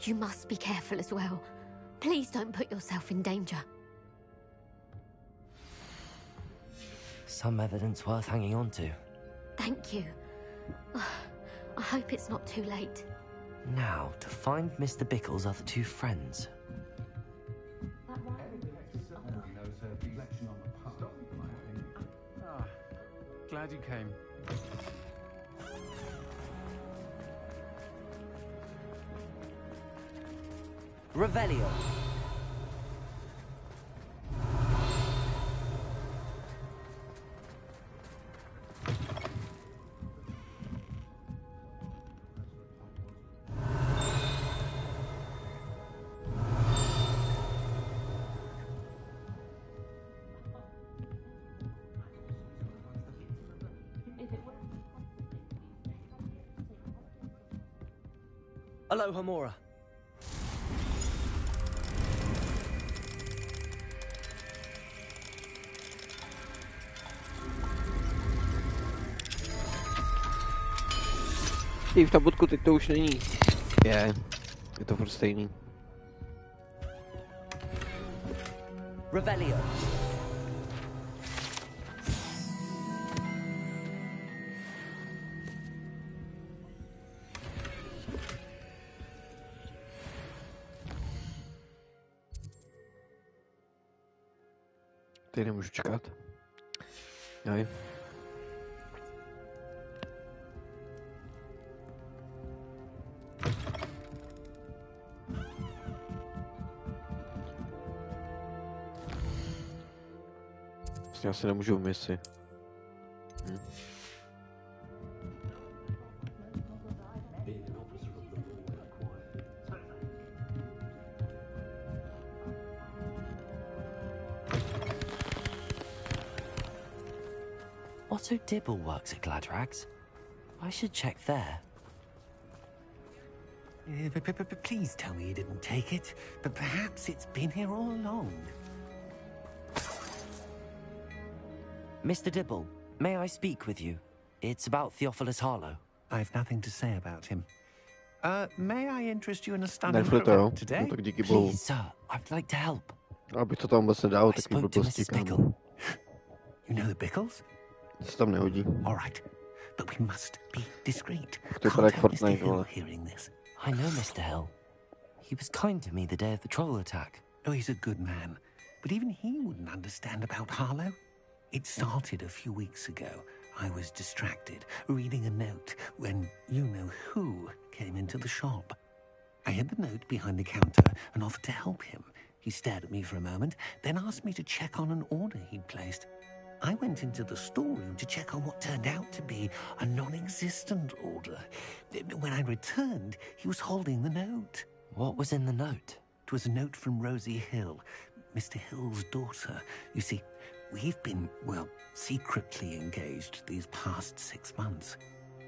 You must be careful as well. Please don't put yourself in danger. Some evidence worth hanging on to. Thank you. I hope it's not too late. Now, to find Mr. Bickle's other two friends. Glad you came. Revelio. Aloha Mora. Ty v tabutku teď to už není. Je to furt stejný. Revelio. Teď nemůžu čekat. Jaj. Já si nemůžu v misi. Otto Dibble works at Gladrags. I should check there. Please tell me you didn't take it, but perhaps it's been here all along. Mr. Dibble, may I speak with you? It's about Theophilus Harlow. I've nothing to say about him. May I interest you in a stunning Neflito, today? no tak díky bohu. Please, sir, I'd like to help. Abych to tam vůbec nedal, I taky spoke to blbosti, Mrs. kámo. Bickle. You know the Bickles? To se tam nehodí. All right, but we must be discreet. To vypadá jak Fortnite, vole. Hearing this. I know Mr. Hill. He was kind to me the day of the troll attack. Oh, he's a good man, but even he wouldn't understand about Harlow. It started a few weeks ago. I was distracted, reading a note, when you-know-who came into the shop. I hid the note behind the counter and offered to help him. He stared at me for a moment, then asked me to check on an order he'd placed. I went into the storeroom to check on what turned out to be a non-existent order. When I returned, he was holding the note. What was in the note? It was a note from Rosie Hill, Mr. Hill's daughter. You see, we've been, well, secretly engaged these past 6 months.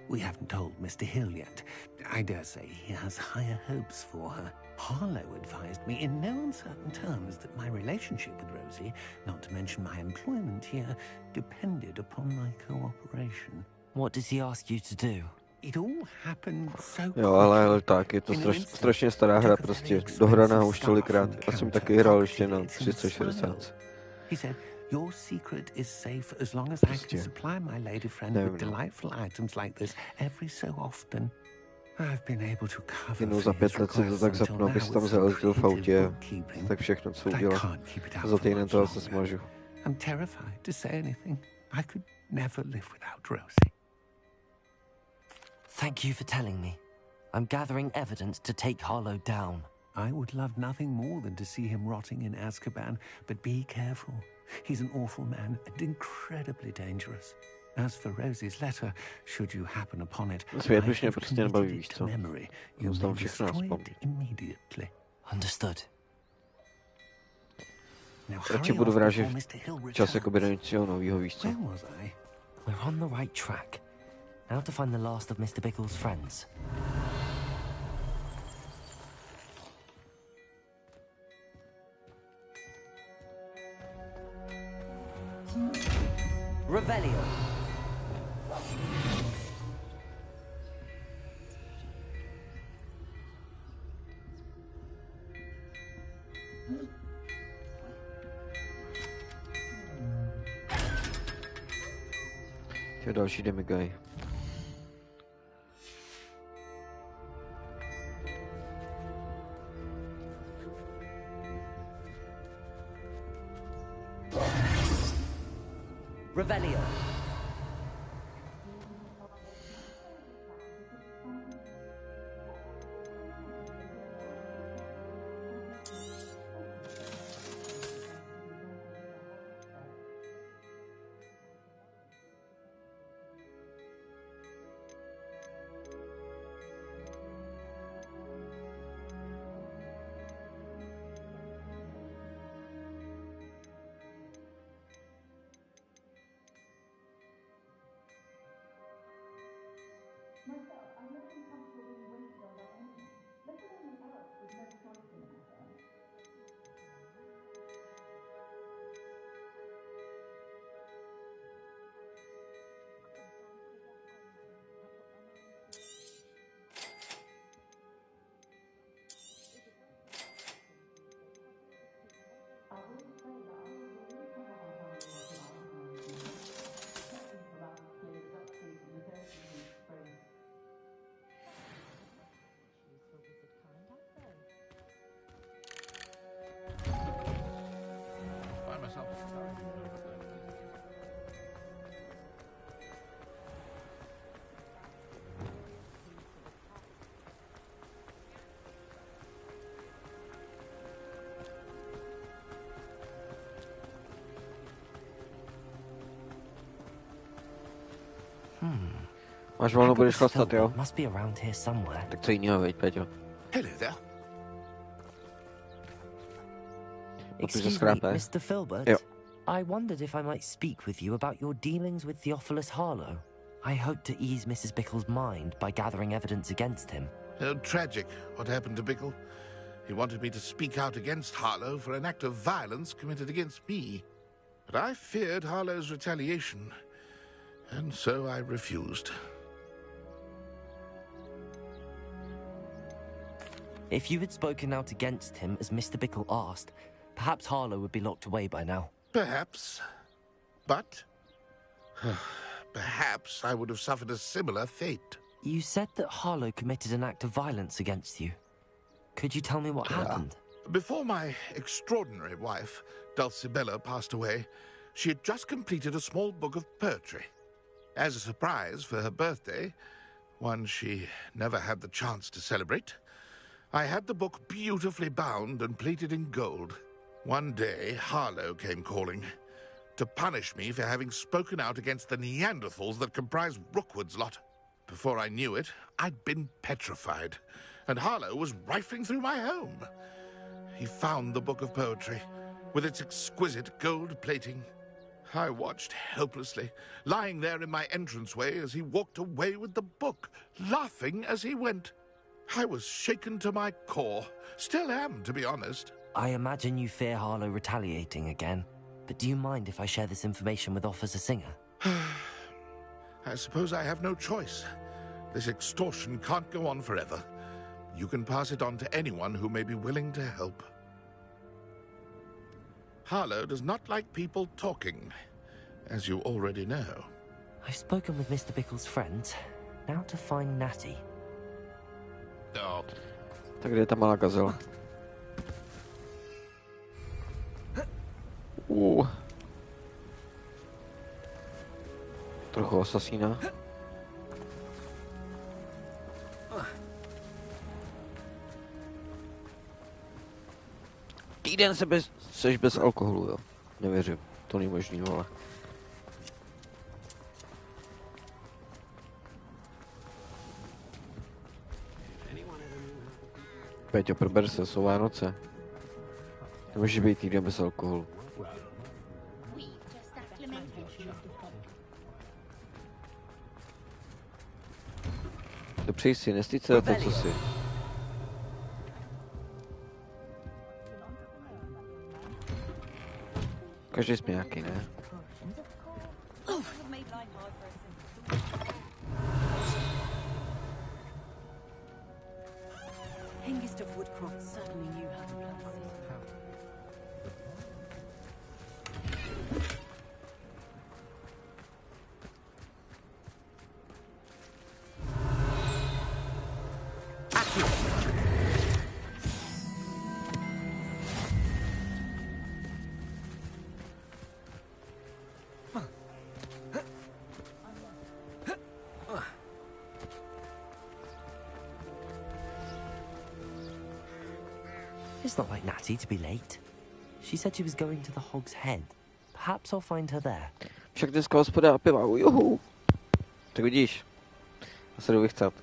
We haven't told Mr. Hill yet. I dare say he has higher hopes for her. Harlow advised me in no uncertain terms that my relationship with Rosie, not to mention my employment here, depended upon my cooperation. What does he ask you to do? It all happened so Jo, ale tak, je to strašně stará hra prostě. Dohraná už tolikrát. Já jsem taky hrál ještě na 360. He said, your secret is safe as long as I can supply my lady friend with delightful items like this every so often. I've been able to cover Jenom za 5 let se to tak zapnu, abys tam zaletěl v autě. Tak všechno, co udělal. Za týden toho se smažu. I'm terrified to say anything. I could never live without Rosie. Thank you for telling me. I'm gathering evidence to take Harlow down. I would love nothing more than to see him rotting in Azkaban, but be careful. He's an awful man and incredibly dangerous. As for Rosie's letter, should you happen upon it, I have committed it to memory. You may destroy it immediately. Understood. Radši budu vrážet čas jakoby do něčeho novýho, víš co? We're on the right track. Now to find the last of Mr. Bickle's friends. Revelio. To další demigaj. Revelio. Máš volno, budeš chlastat, jo? Must be around here somewhere. Tak co jinýho, veď, Peťo? Hello there. Excuse me, Mr. Filbert. Yep. I wondered if I might speak with you about your dealings with Theophilus Harlow. I hope to ease Mrs. Bickle's mind by gathering evidence against him. Tragic what happened to Bickle. He wanted me to speak out against Harlow for an act of violence committed against me. But I feared Harlow's retaliation, and so I refused. If you had spoken out against him as Mr. Bickle asked, perhaps Harlow would be locked away by now. Perhaps. But perhaps I would have suffered a similar fate. You said that Harlow committed an act of violence against you. Could you tell me what happened? Before my extraordinary wife, Dulcibella, passed away, she had just completed a small book of poetry. As a surprise for her birthday, one she never had the chance to celebrate, I had the book beautifully bound and plated in gold. One day, Harlow came calling to punish me for having spoken out against the Neanderthals that comprise Rookwood's lot. Before I knew it, I'd been petrified, and Harlow was rifling through my home. He found the book of poetry, with its exquisite gold plating. I watched helplessly, lying there in my entranceway as he walked away with the book, laughing as he went. I was shaken to my core. Still am, to be honest. I imagine you fear Harlow retaliating again, but do you mind if I share this information with Officer Singer? I suppose I have no choice. This extortion can't go on forever. You can pass it on to anyone who may be willing to help. Harlow does not like people talking, as you already know. I've spoken with Mr. Bickle's friends. Now to find Natty. Oh. Tak kde je ta malá gazela? Trochu asasína. Týden seš bez alkoholu, jo? Nevěřím, to není možný, vole. Peťo, prober se, jsou Vánoce. Nemůže být týden bez alkoholu. Dopřej si, nestyď se za to, co si. Každý jsme nějaký, ne? Hengist of Woodcroft certainly knew how to place it. It's not like Natty to be late. She said she was going to the Hog's Head. Perhaps I'll find her there. Však dneska hospoda piva, juhu. Tak vidíš, já se jdu vychcat.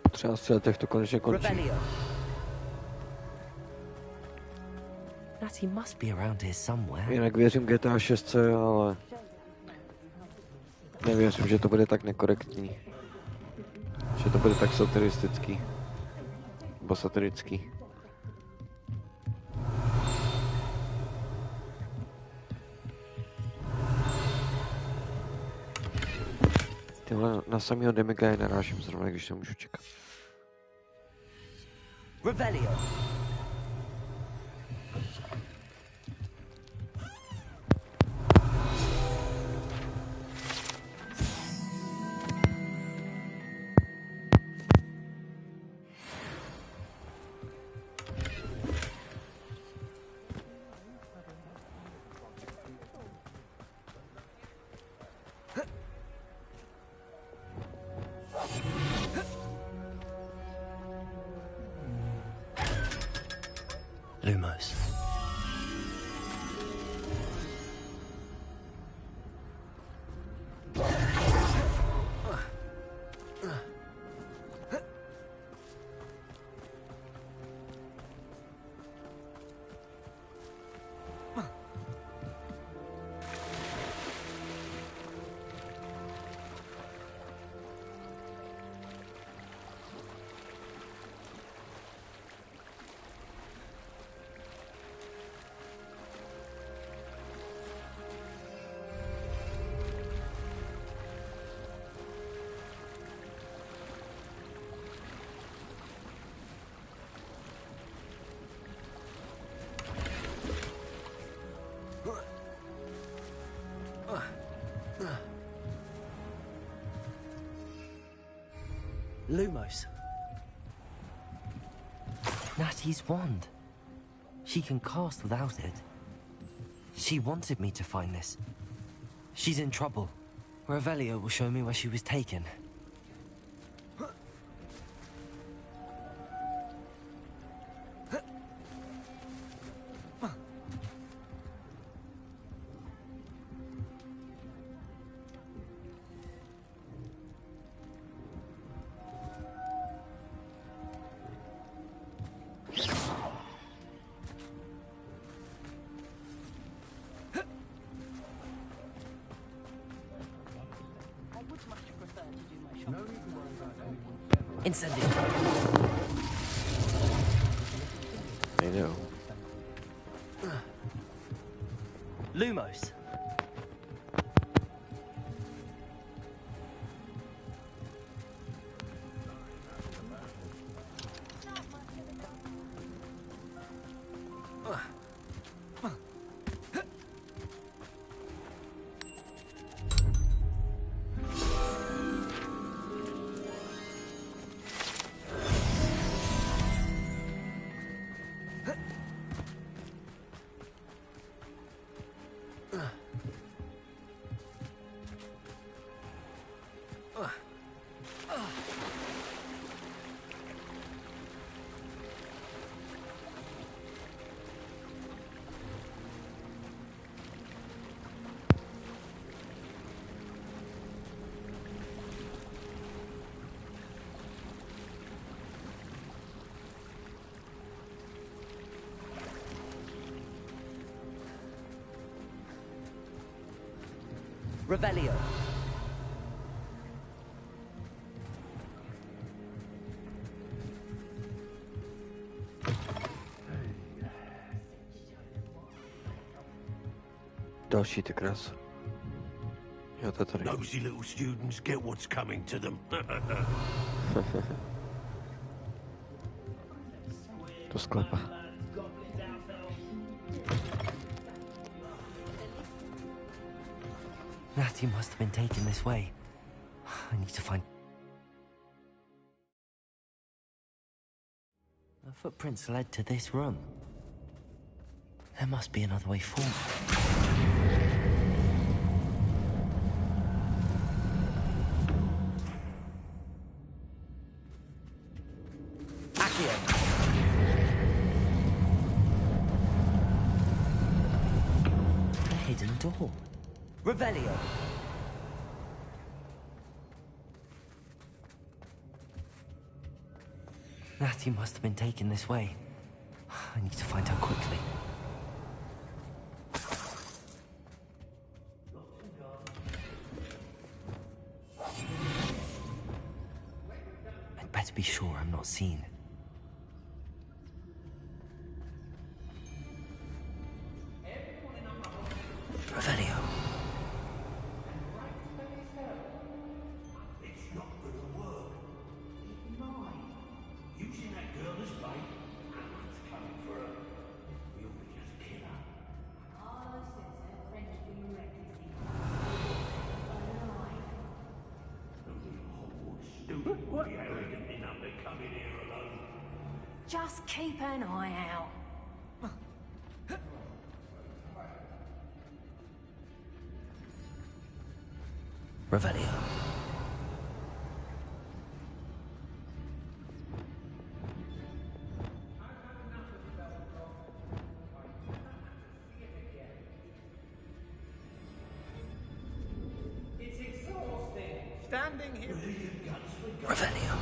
Po 13 letech to konečně končí. Natty must be around here somewhere. Jinak věřím GTA 6, ale nevěřím, že to bude tak nekorektní. Že to bude tak satiristický. Nebo satirický. Tyhle na samýho Demiga narážím zrovna, když nemůžu čekat. Revelio. Lumos. Lumos. Natty's wand. She can cast without it. She wanted me to find this. She's in trouble. Revelio will show me where she was taken. Incendio. I know. Lumos. Revelio. Další ty krása. Jo, to tady. Nosy little students get what's coming to them. Do sklepa. Natty must have been taken this way. I need to find... The footprints led to this room. There must be another way forward. A hidden door. Revelio. Natty must have been taken this way. I need to find her quickly. I'd better be sure I'm not seen. Revelio. Just keep an eye out. Revelio. It's exhausting. Standing here. Revelio.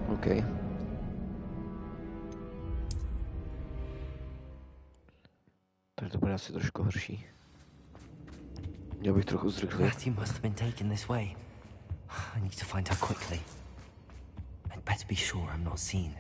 OK. Tak to bude asi trošku horší. Já bych trochu zrychlil. Ratty must have been taken this way. I need to find her quickly. I'd better be sure I'm not seen.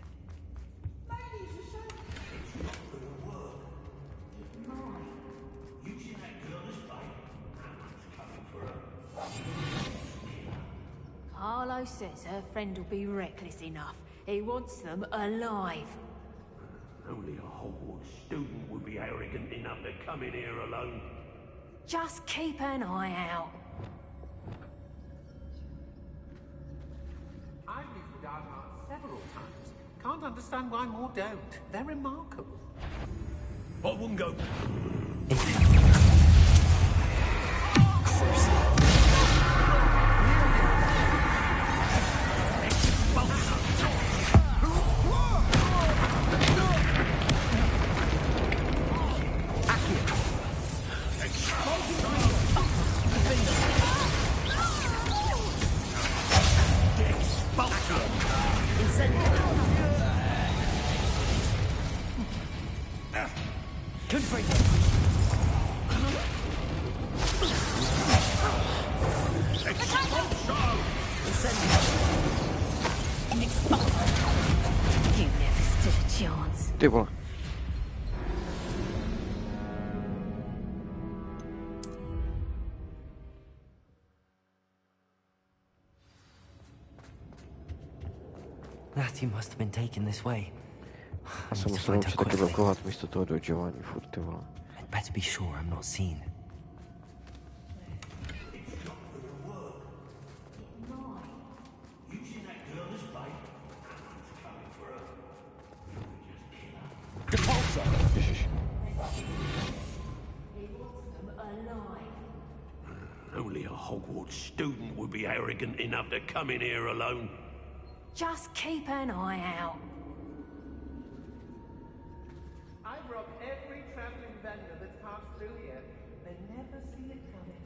Harlow says her friend will be reckless enough. He wants them alive. Only a Hogwarts student would be arrogant enough to come in here alone. Just keep an eye out. I've used the dark arts several times. Can't understand why more don't. They're remarkable. I wouldn't go. Ty vole. Ratty must have been taken this way. Já jsem musel naučit taky blokovat místo toho dodžování furt, ty vole. I'd better be sure I'm not seen. Ježiš. Only a Hogwarts student would be arrogant enough to come in here alone. Just keep an eye out. I've robbed every traveling vendor that's passed through here. They never see it coming.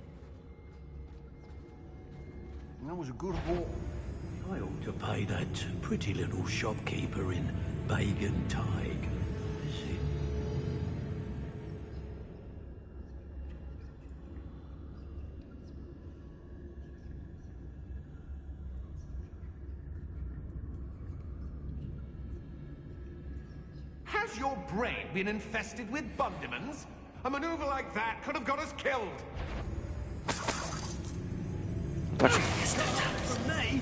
That was a good haul. I ought to pay that pretty little shopkeeper in Bagan Tig. Is it? Has your brain been infested with Bundymans? A maneuver like that could have got us killed. From me?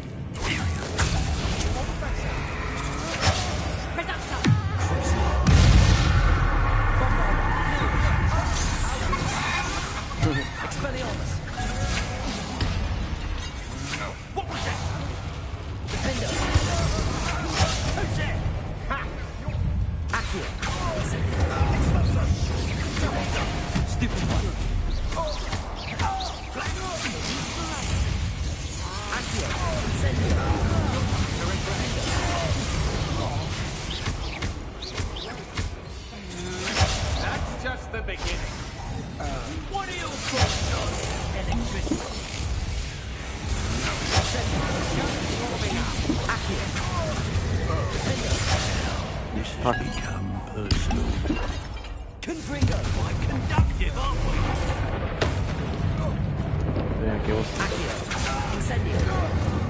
Expelliarmus! What was that? Defender! Who's there? Ha! Accio! Stupid one! Accio! Incendio! That's just the beginning. What are your thoughts on electricity? This has become personal. Confringo! Quite conductive, aren't we? Nějaký ostrý. Accio! Incendio!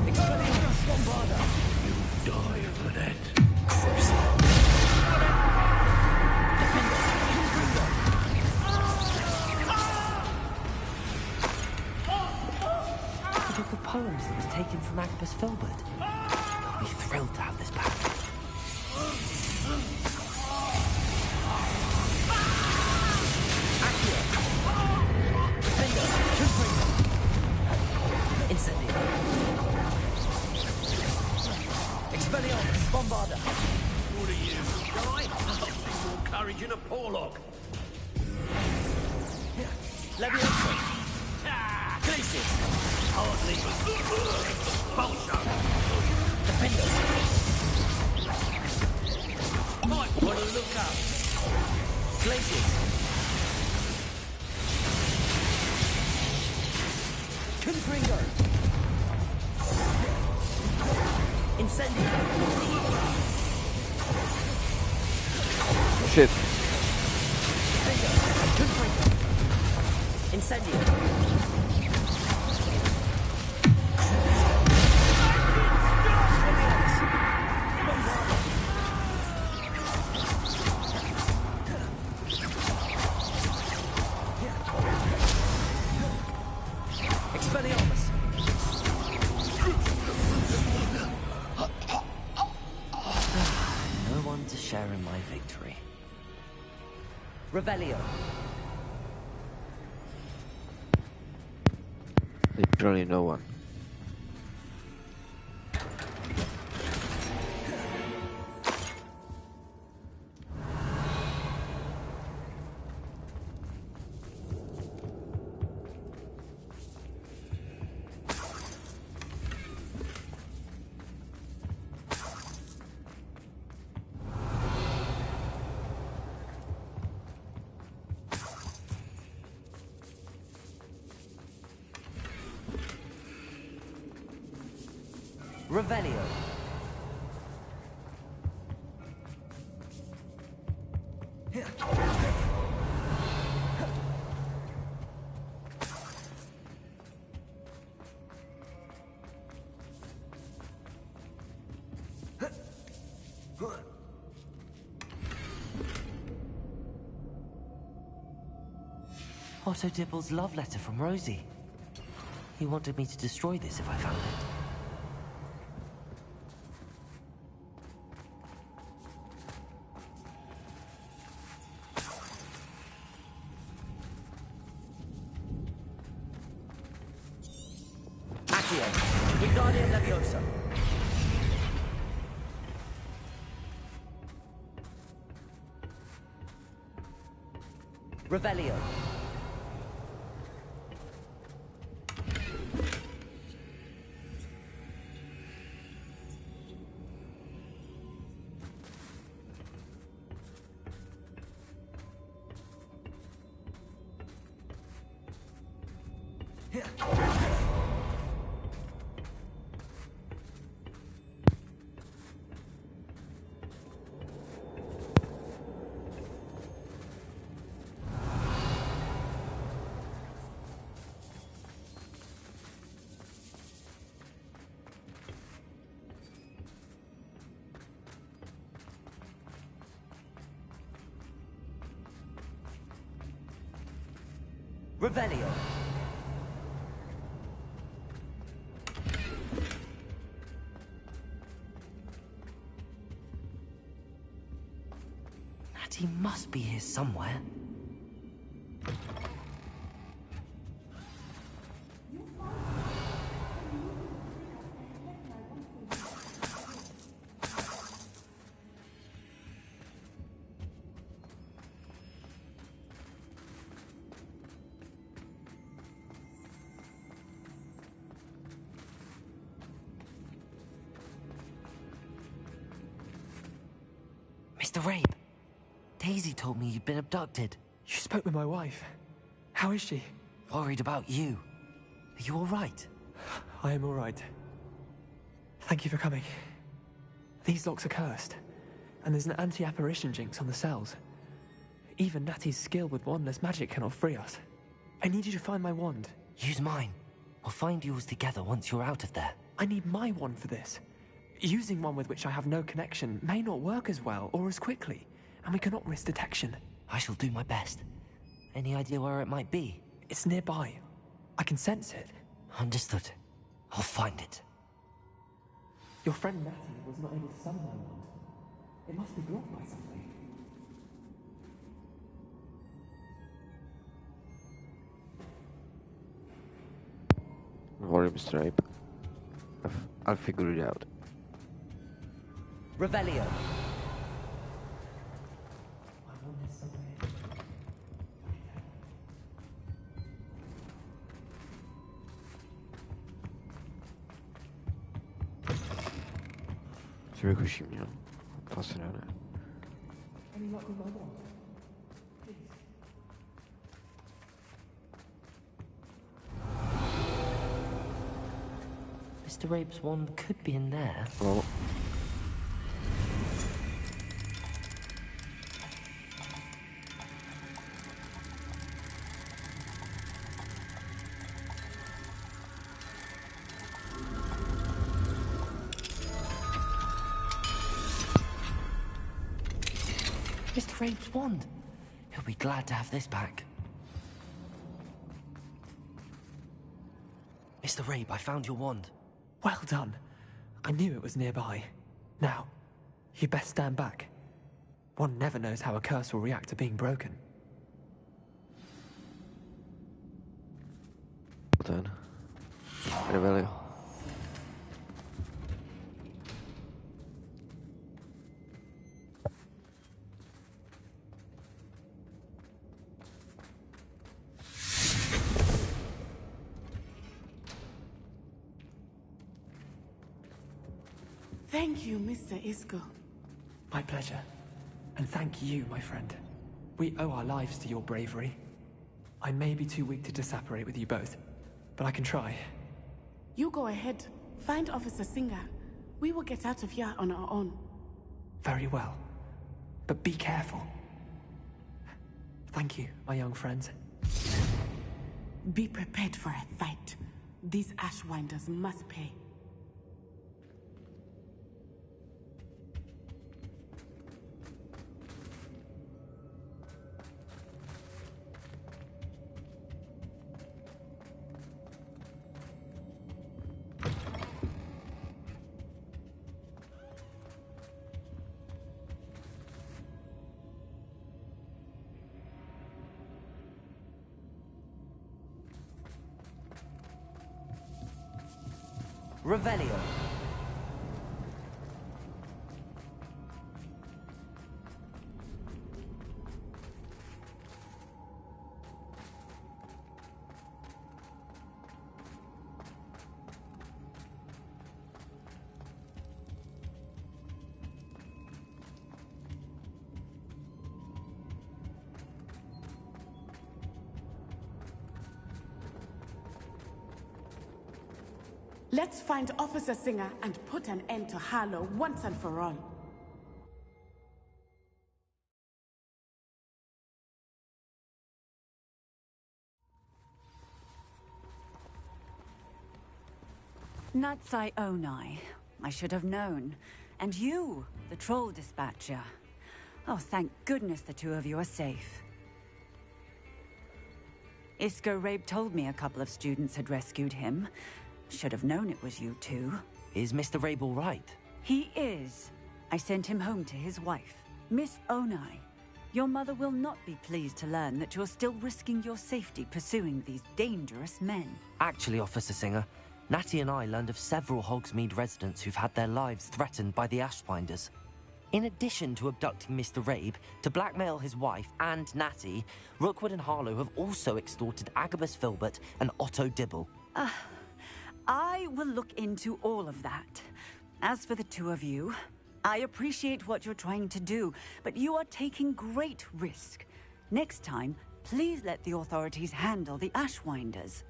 Expelliarmus! Bombarda! You'll die for that. Defender! Confringo! The book of poems that was taken from Agabus Filbert. I'll be thrilled to have this back. Accio! Defender! Confringo! Incendio! Expelliarmus! Bombarda! What are you, guy? Nothing more courage in a Porlock. Leviosa! Glacius! Hardly. Bolsho. Defender! Might want to look up. Glacius! Confringo! Incendio! Shit. Confringo! Incendio. Expelliarmus. No one to share in my victory. Revelio. Literally no one. Revelio. Otto Dibble's love letter from Rosie. He wanted me to destroy this if I found it. Wingardium Leviosa. Revelio. Revelio. Natty must be here somewhere. Mr. Rabe, Daisy told me you'd been abducted. You spoke with my wife. How is she? Worried about you. Are you all right? I am all right. Thank you for coming. These locks are cursed, and there's an anti-apparition jinx on the cells. Even Natty's skill with wandless magic cannot free us. I need you to find my wand. Use mine. We'll find yours together once you're out of there. I need my wand for this. Using one with which I have no connection may not work as well or as quickly, and we cannot risk detection. I shall do my best. Any idea where it might be? It's nearby. I can sense it. Understood. I'll find it. Your friend Natty was not able to summon my wand. It must be blocked by something. Don't worry, Mr. Ape. I'll figure it out. Revelio. Si vykuším, jo? To asi ne. Mr. Rabe's wand could be in there. Well. Mr. Rabe's wand. He'll be glad to have this back. Mr. Rabe, I found your wand. Well done. I knew it was nearby. Now, you best stand back. One never knows how a curse will react to being broken. Then. Revelio. Thank you, Mr. Isco. My pleasure. And thank you, my friend. We owe our lives to your bravery. I may be too weak to disapparate with you both, but I can try. You go ahead. Find Officer Singer. We will get out of here on our own. Very well. But be careful. Thank you, my young friends. Be prepared for a fight. These Ashwinders must pay. Revelio. Let's find Officer Singer and put an end to Harlow once and for all. Natsai Onai. I should have known. And you, the troll dispatcher. Oh, thank goodness the two of you are safe. Isco Rabe told me a couple of students had rescued him. Should have known it was you two. Is Mr. Rabe all right? He is. I sent him home to his wife, Miss Onai. Your mother will not be pleased to learn that you're still risking your safety pursuing these dangerous men. Actually, Officer Singer, Natty and I learned of several Hogsmeade residents who've had their lives threatened by the Ashwinders. In addition to abducting Mr. Rabe, to blackmail his wife and Natty, Rookwood and Harlow have also extorted Agabus Filbert and Otto Dibble. I will look into all of that. As for the two of you, I appreciate what you're trying to do, but you are taking great risk. Next time, please let the authorities handle the Ashwinders.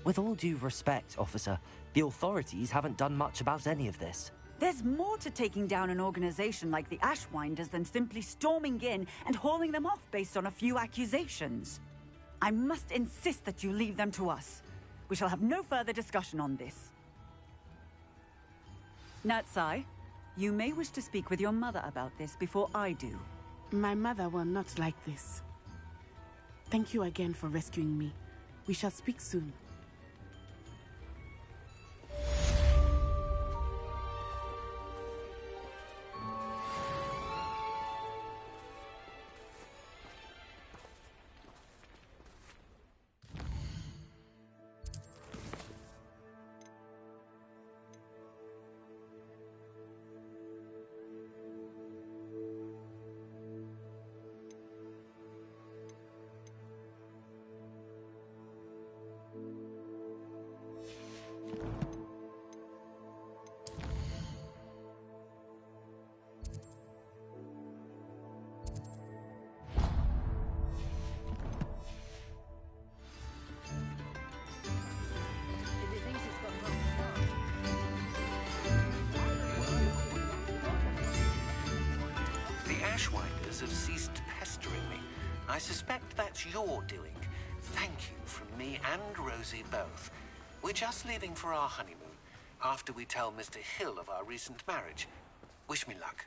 With all due respect, officer, the authorities haven't done much about any of this. There's more to taking down an organization like the Ashwinders than simply storming in and hauling them off based on a few accusations. I must insist that you leave them to us. We shall have no further discussion on this. Natsai, you may wish to speak with your mother about this before I do. My mother will not like this. Thank you again for rescuing me. We shall speak soon. Ashwinders have ceased pestering me. I suspect that's your doing. Thank you from me and Rosie both. We're just leaving for our honeymoon, after we tell Mr. Hill of our recent marriage. Wish me luck.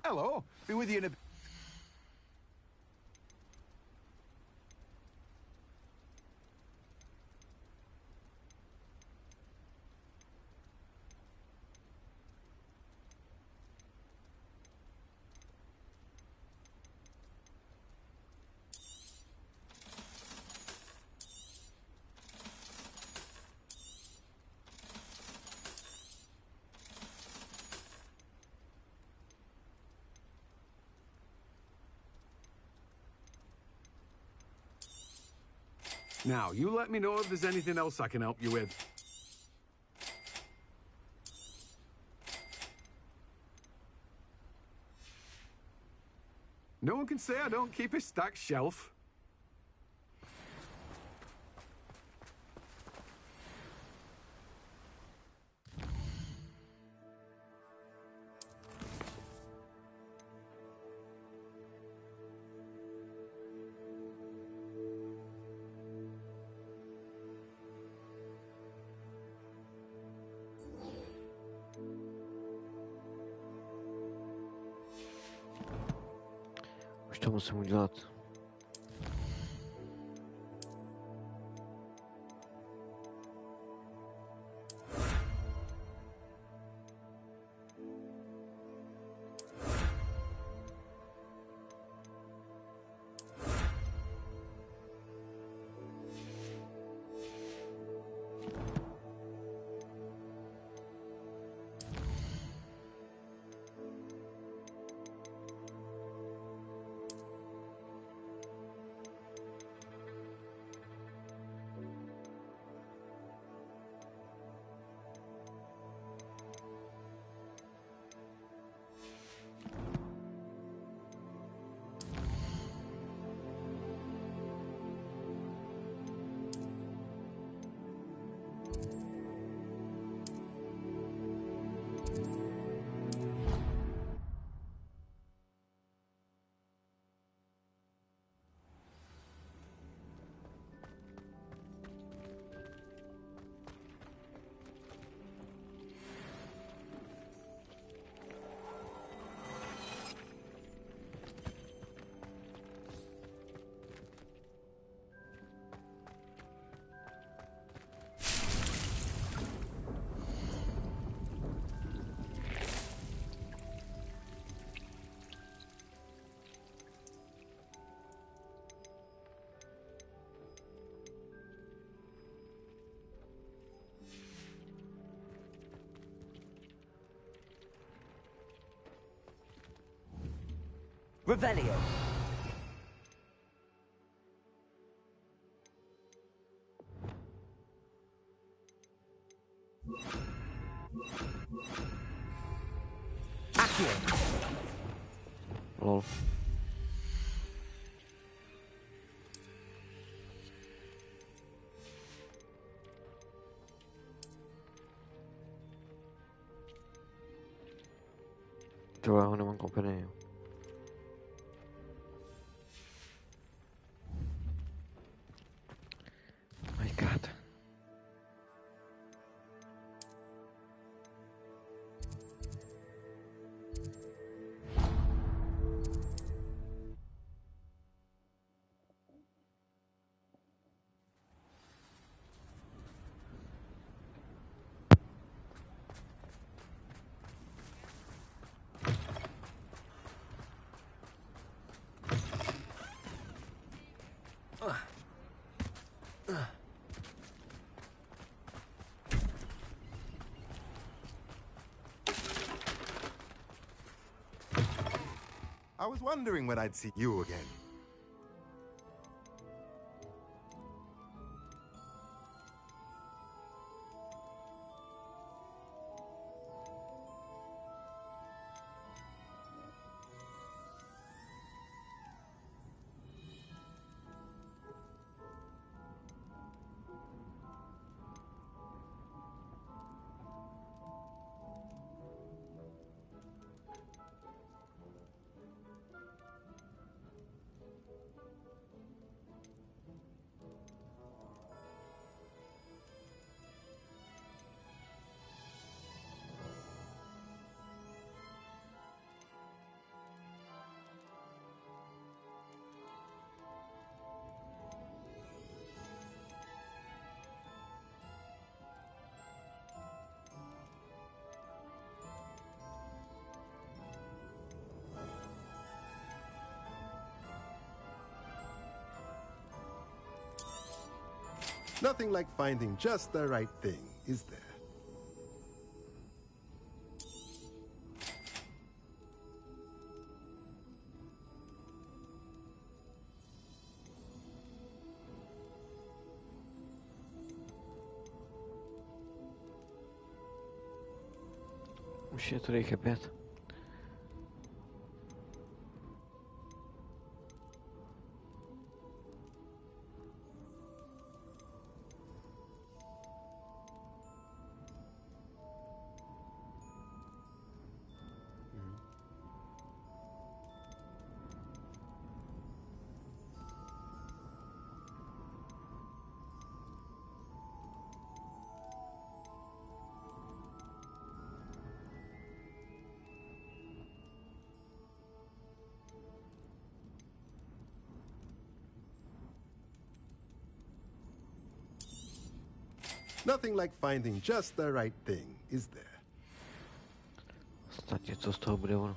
Hello. Be with you in a... Now, you let me know if there's anything else I can help you with. No one can say I don't keep a stacked shelf. Už to musím udělat. Revelio. Accio. Lol. To já ho nemám koupený. My God. I was wondering when I'd see you again. Nothing like finding just the right thing, is there? Už je tady chybět. Nothing like finding just the right thing, is there? Snad něco z toho bude ono.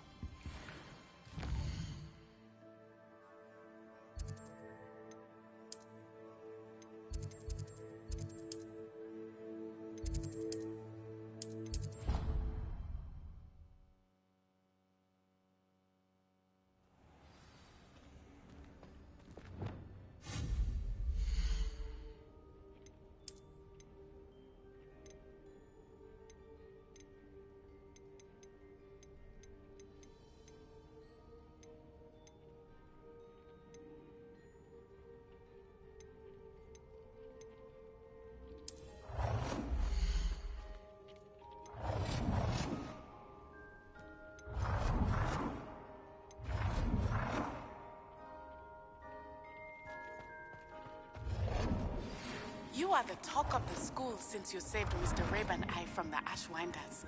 You are the talk of the school since you saved Mr. Rabe and I from the Ashwinders.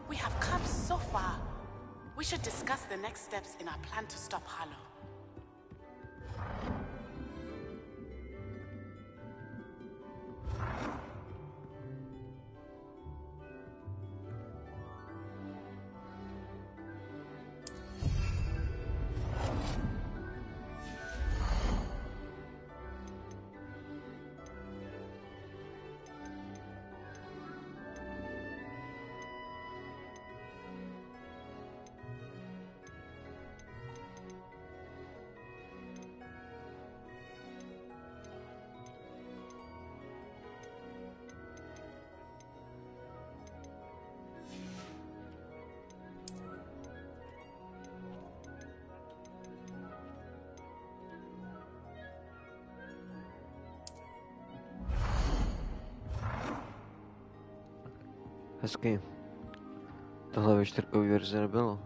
We have come so far. We should discuss the next steps in our plan to stop Harlow. Hezky. Tohle ve 4kový verzi nebylo.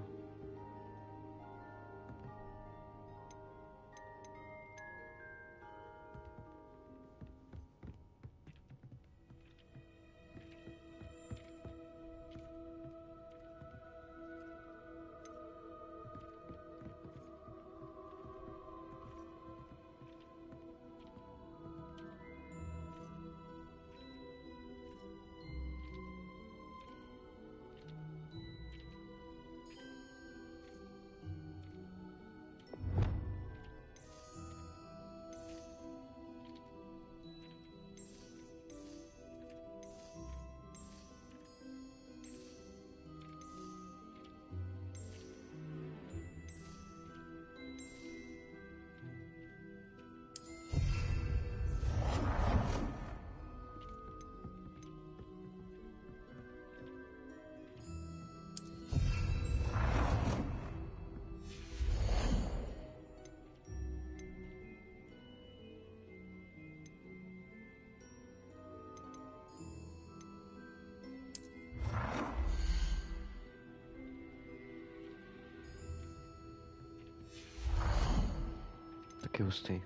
Taky hustý.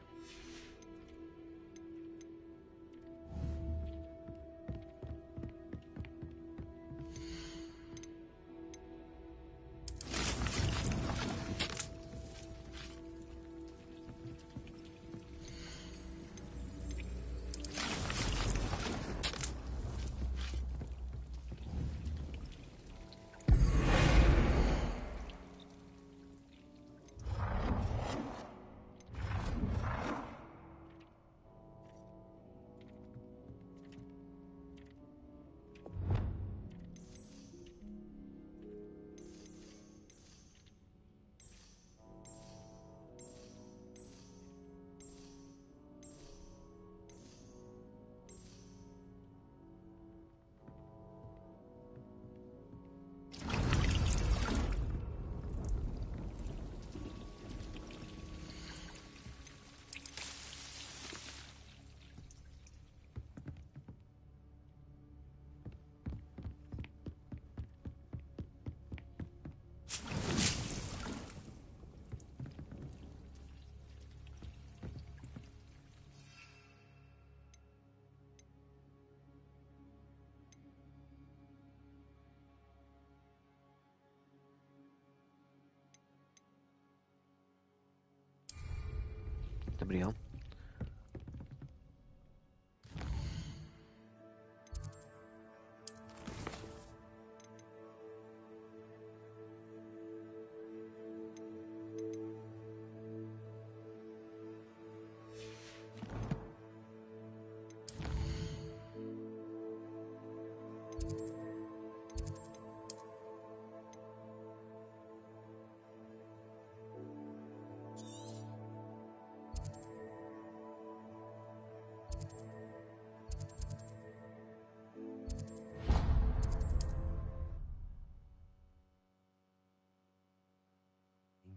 Dobrý, jo.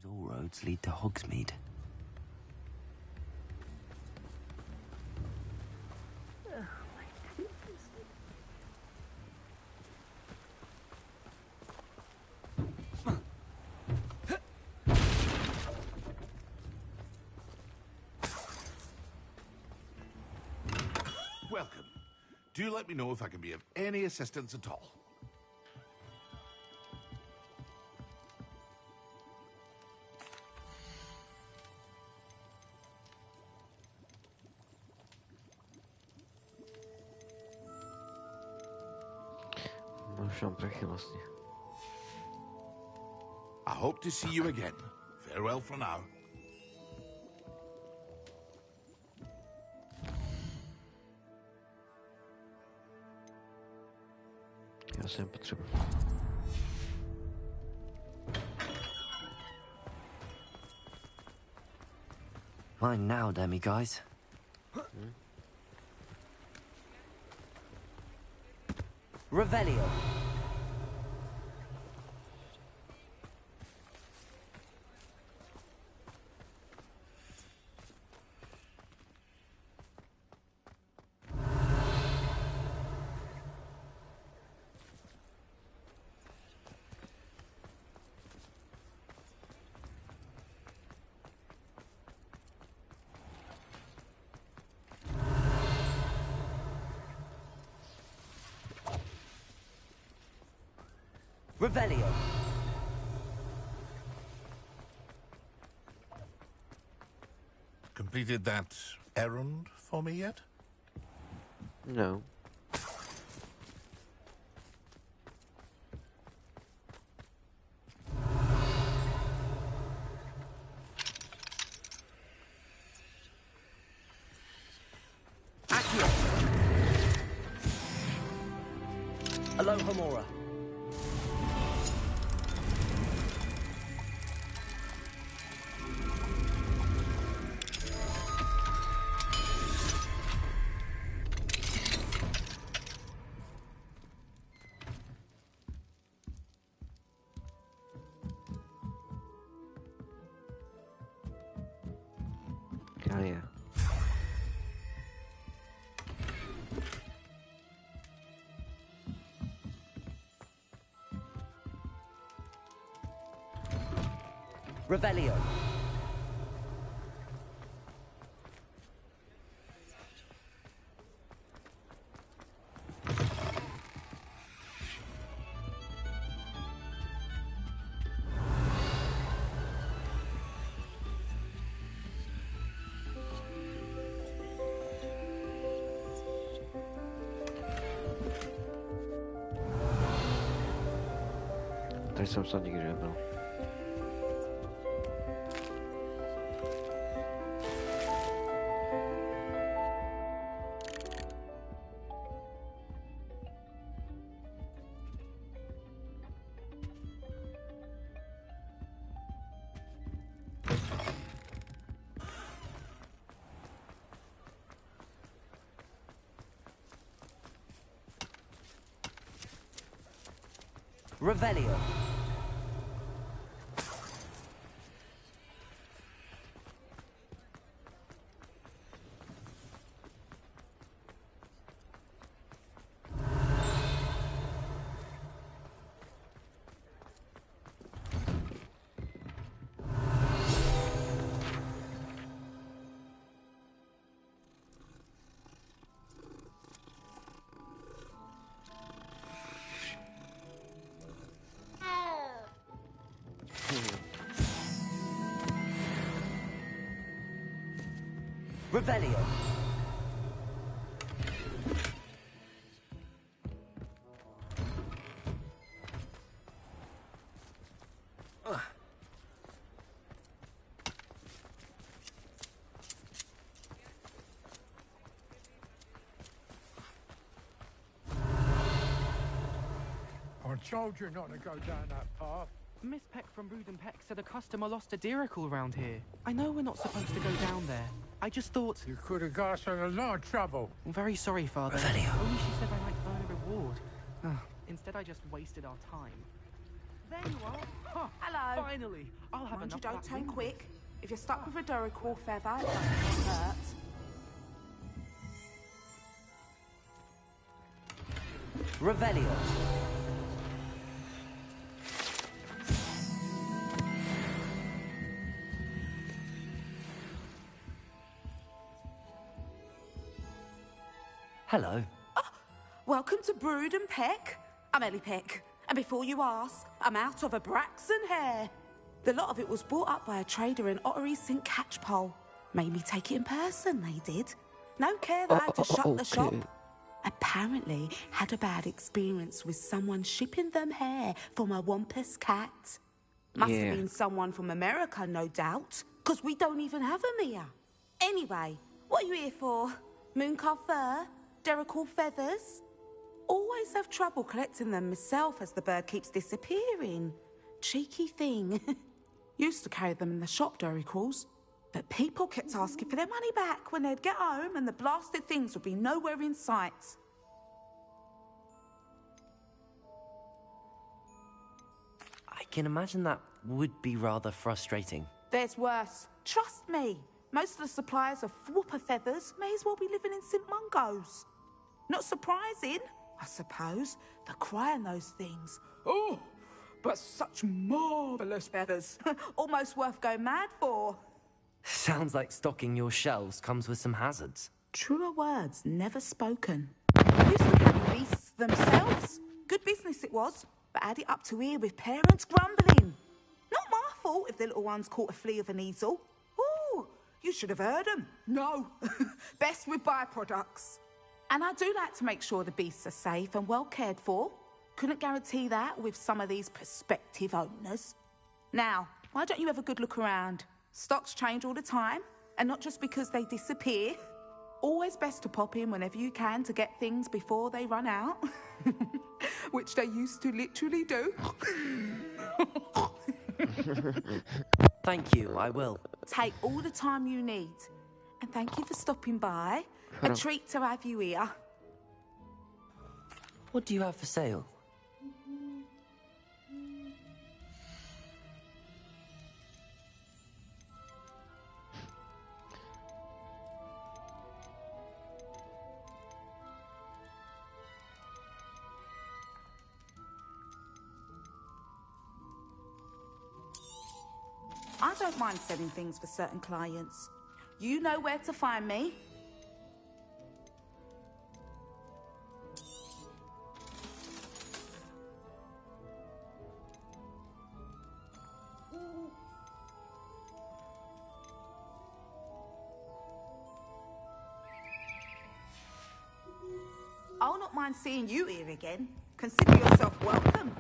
All roads lead to Hogsmeade. Welcome. Do let me know if I can be of any assistance at all. I hope to see you again. Farewell for now. Já jsem potřebuji. Mine now, demi guys. Revelio. Revelio. Completed that errand for me yet? No. Aloha Mora. Yeah. Revelio. Tady jsem snad nikdy nebyl. Revelio. Revelio. I told you not to go down that path. Miss Peck from Brood and Peck said a customer lost a deeracle around here. I know we're not supposed to go down there. I just thought... You could have got us in a lot of trouble. I'm very sorry, Father. Revelio. Only she said I might earn a reward. Instead, I just wasted our time. There you are. Huh, Hello. Finally. I'll have Mind enough you don't of that turn wind. quick. If you're stuck with a Duracle feather, it doesn't hurt. Revelio. Hello. Welcome to Brood and Peck. I'm Ellie Peck. And before you ask, I'm out of a Braxton hair. The lot of it was bought up by a trader in Ottery St. Catchpole. Made me take it in person, they did. No care that I had to shut the shop. Apparently had a bad experience with someone shipping them hair from a Wampus cat. Must have been someone from America, no doubt, because we don't even have them here. Anyway, what are you here for? Mooncar fur? Duracle feathers? Always have trouble collecting them myself as the bird keeps disappearing. Cheeky thing. Used to carry them in the shop, Duracles. But people kept asking for their money back when they'd get home and the blasted things would be nowhere in sight. I can imagine that would be rather frustrating. There's worse. Trust me. Most of the suppliers of whooper feathers may as well be living in St. Mungo's. Not surprising, I suppose, the cry on those things. Oh, but such marvellous feathers. Almost worth going mad for. Sounds like stocking your shelves comes with some hazards. Truer words never spoken. Used to carry beasts themselves. Good business it was, but add it up to here with parents grumbling. Not my fault if the little ones caught a flea of an easel. Ooh, you should have heard them. No, best with byproducts. And I do like to make sure the beasts are safe and well cared for. Couldn't guarantee that with some of these prospective owners. Now, why don't you have a good look around? Stocks change all the time, and not just because they disappear. Always best to pop in whenever you can to get things before they run out. Which they used to literally do. Thank you, I will. Take all the time you need. And thank you for stopping by. A treat to have you here. What do you have for sale? I don't mind selling things for certain clients. You know where to find me. I'll not mind seeing you here again. Consider yourself welcome.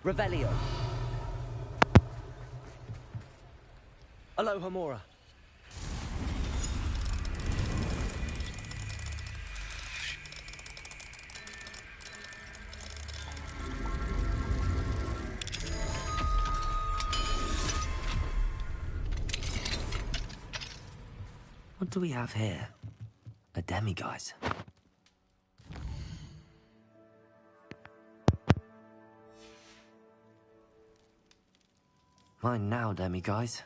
Revelio. Aloha Mora. What do we have here? A demiguise. Mine now, demiguise.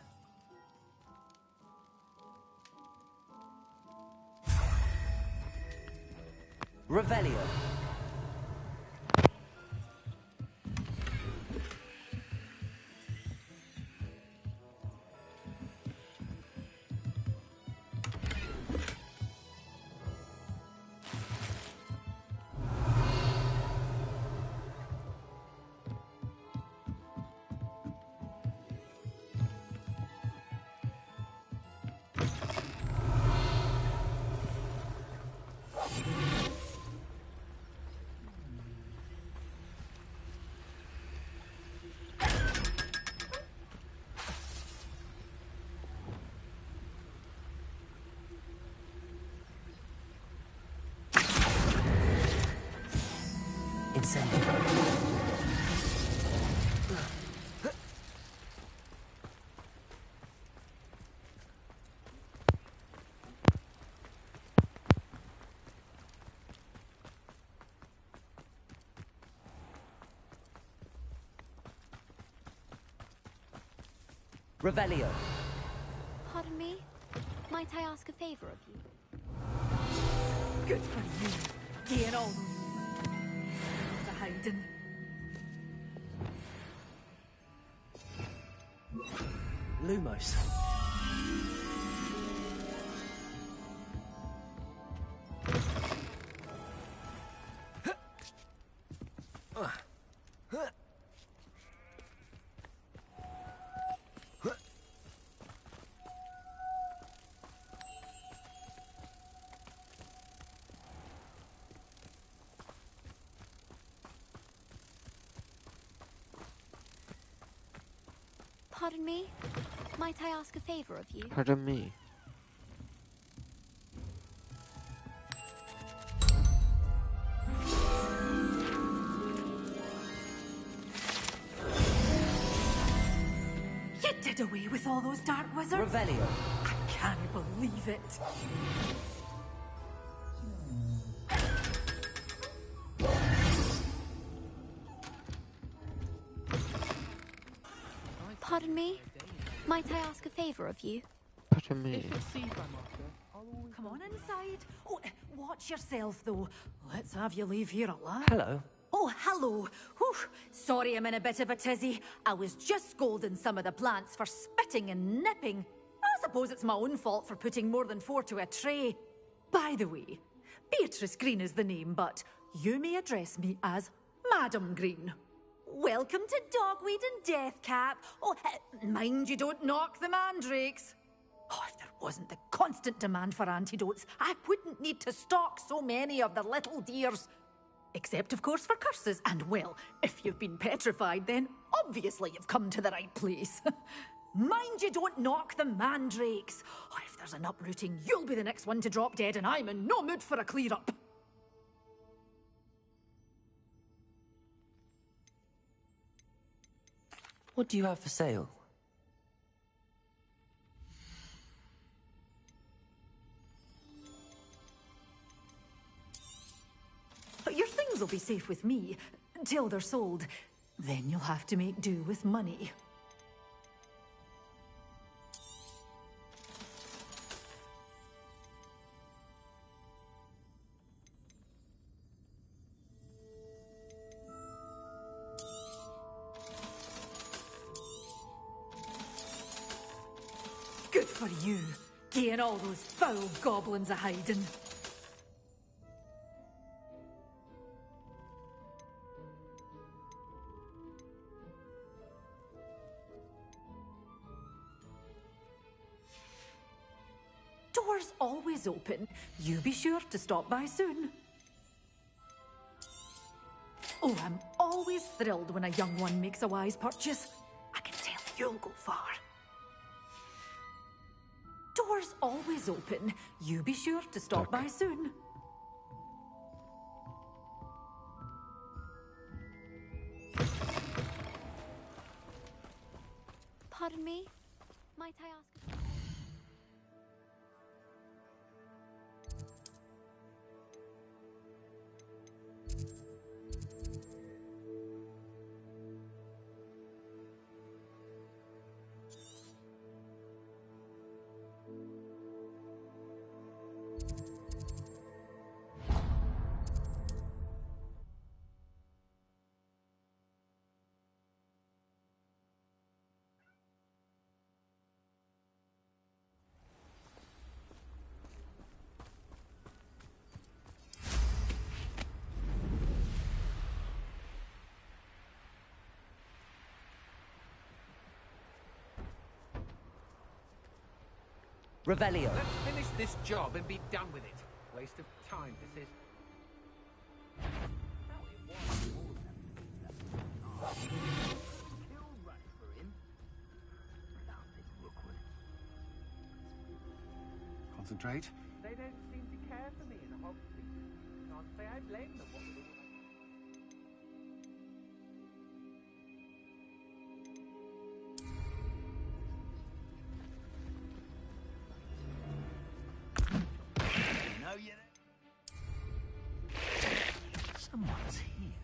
Revelio. would say. Revelio. Pardon me? Might I ask a favor of you? Good for you. Gain all the hiding. Lumos. Pardon me? Might I ask a favor of you? Pardon me. You did away with all those dark wizards? Revelio. I can't believe it. Pardon me? Might I ask a favor of you? Pardon me. Come on inside. Oh, watch yourself, though. Let's have you leave here alive. Hello. Oh, hello. Whew. Sorry I'm in a bit of a tizzy. I was just scolding some of the plants for spitting and nipping. I suppose it's my own fault for putting more than 4 to a tray. By the way, Beatrice Green is the name, but you may address me as Madam Green. Welcome to Dogweed and Deathcap. Oh, mind you don't knock the mandrakes. Oh, if there wasn't the constant demand for antidotes, I wouldn't need to stock so many of the little dears. Except, of course, for curses. And, well, if you've been petrified, then obviously you've come to the right place. Mind you don't knock the mandrakes. Oh, if there's an uprooting, you'll be the next one to drop dead, and I'm in no mood for a clear-up. What do you have for sale? Your things will be safe with me, till they're sold. Then you'll have to make do with money. Good for you, getting all those foul goblins a hiding. Doors always open. You be sure to stop by soon. Oh, I'm always thrilled when a young one makes a wise purchase. I can tell you'll go far. Doors always open. You be sure to stop by soon. Pardon me? Might I ask... Revelio. Let's finish this job and be done with it. Waste of time, this is. Concentrate. They don't seem to care for me in the Hogwarts. Can't say I blame them. Someone's here.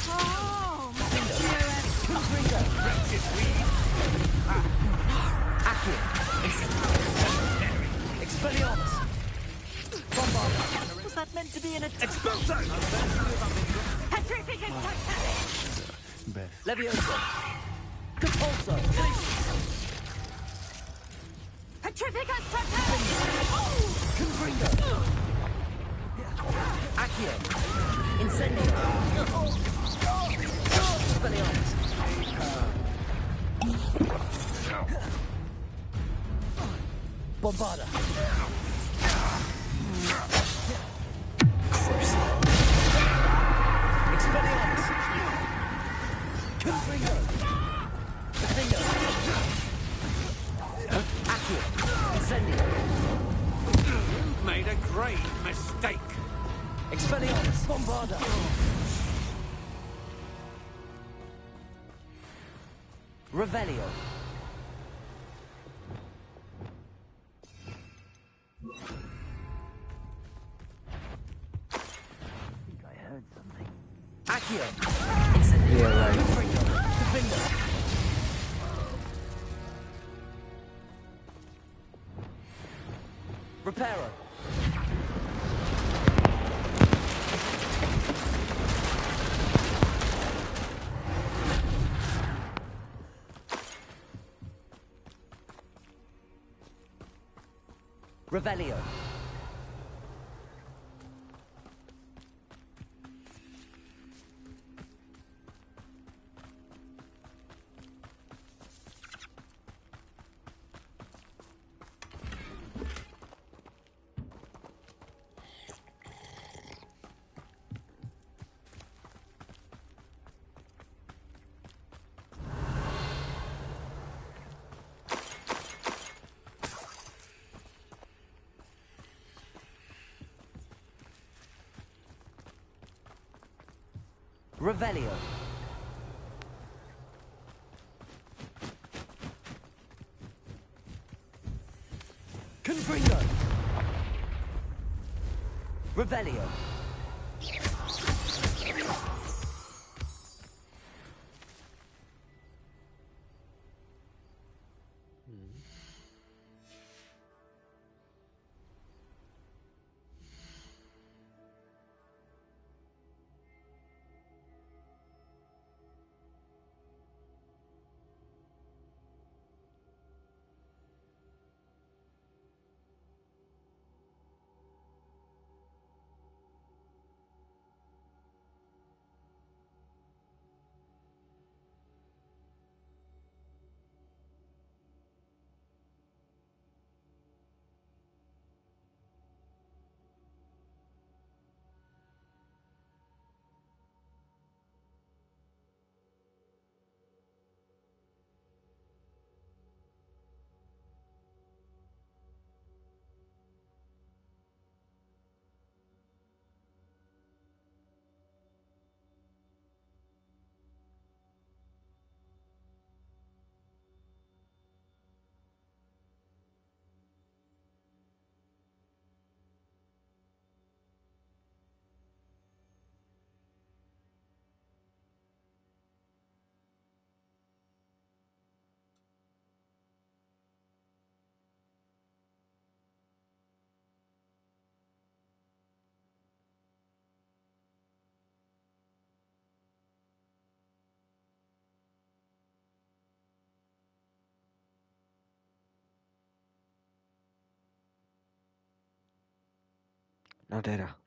Oh, Expelliarmus! Bombard! Was that meant to be an attack? Expulso! Petrificus Totalis! Levioso! Compulso! Petrificus Totalis! Confringo! Accio! Incendio! Expelliarmus! Bombarda! Expelliarmus! Confringo! Confringo! Accio! Incendio! You've made a great mistake. Expelliarmus! Bombarda! Revelio! Accio! Incendio! Yeah, right. Confringo! Confringo! Reparo! Revelio! Revelio! Confringo! Revelio! Nádhera.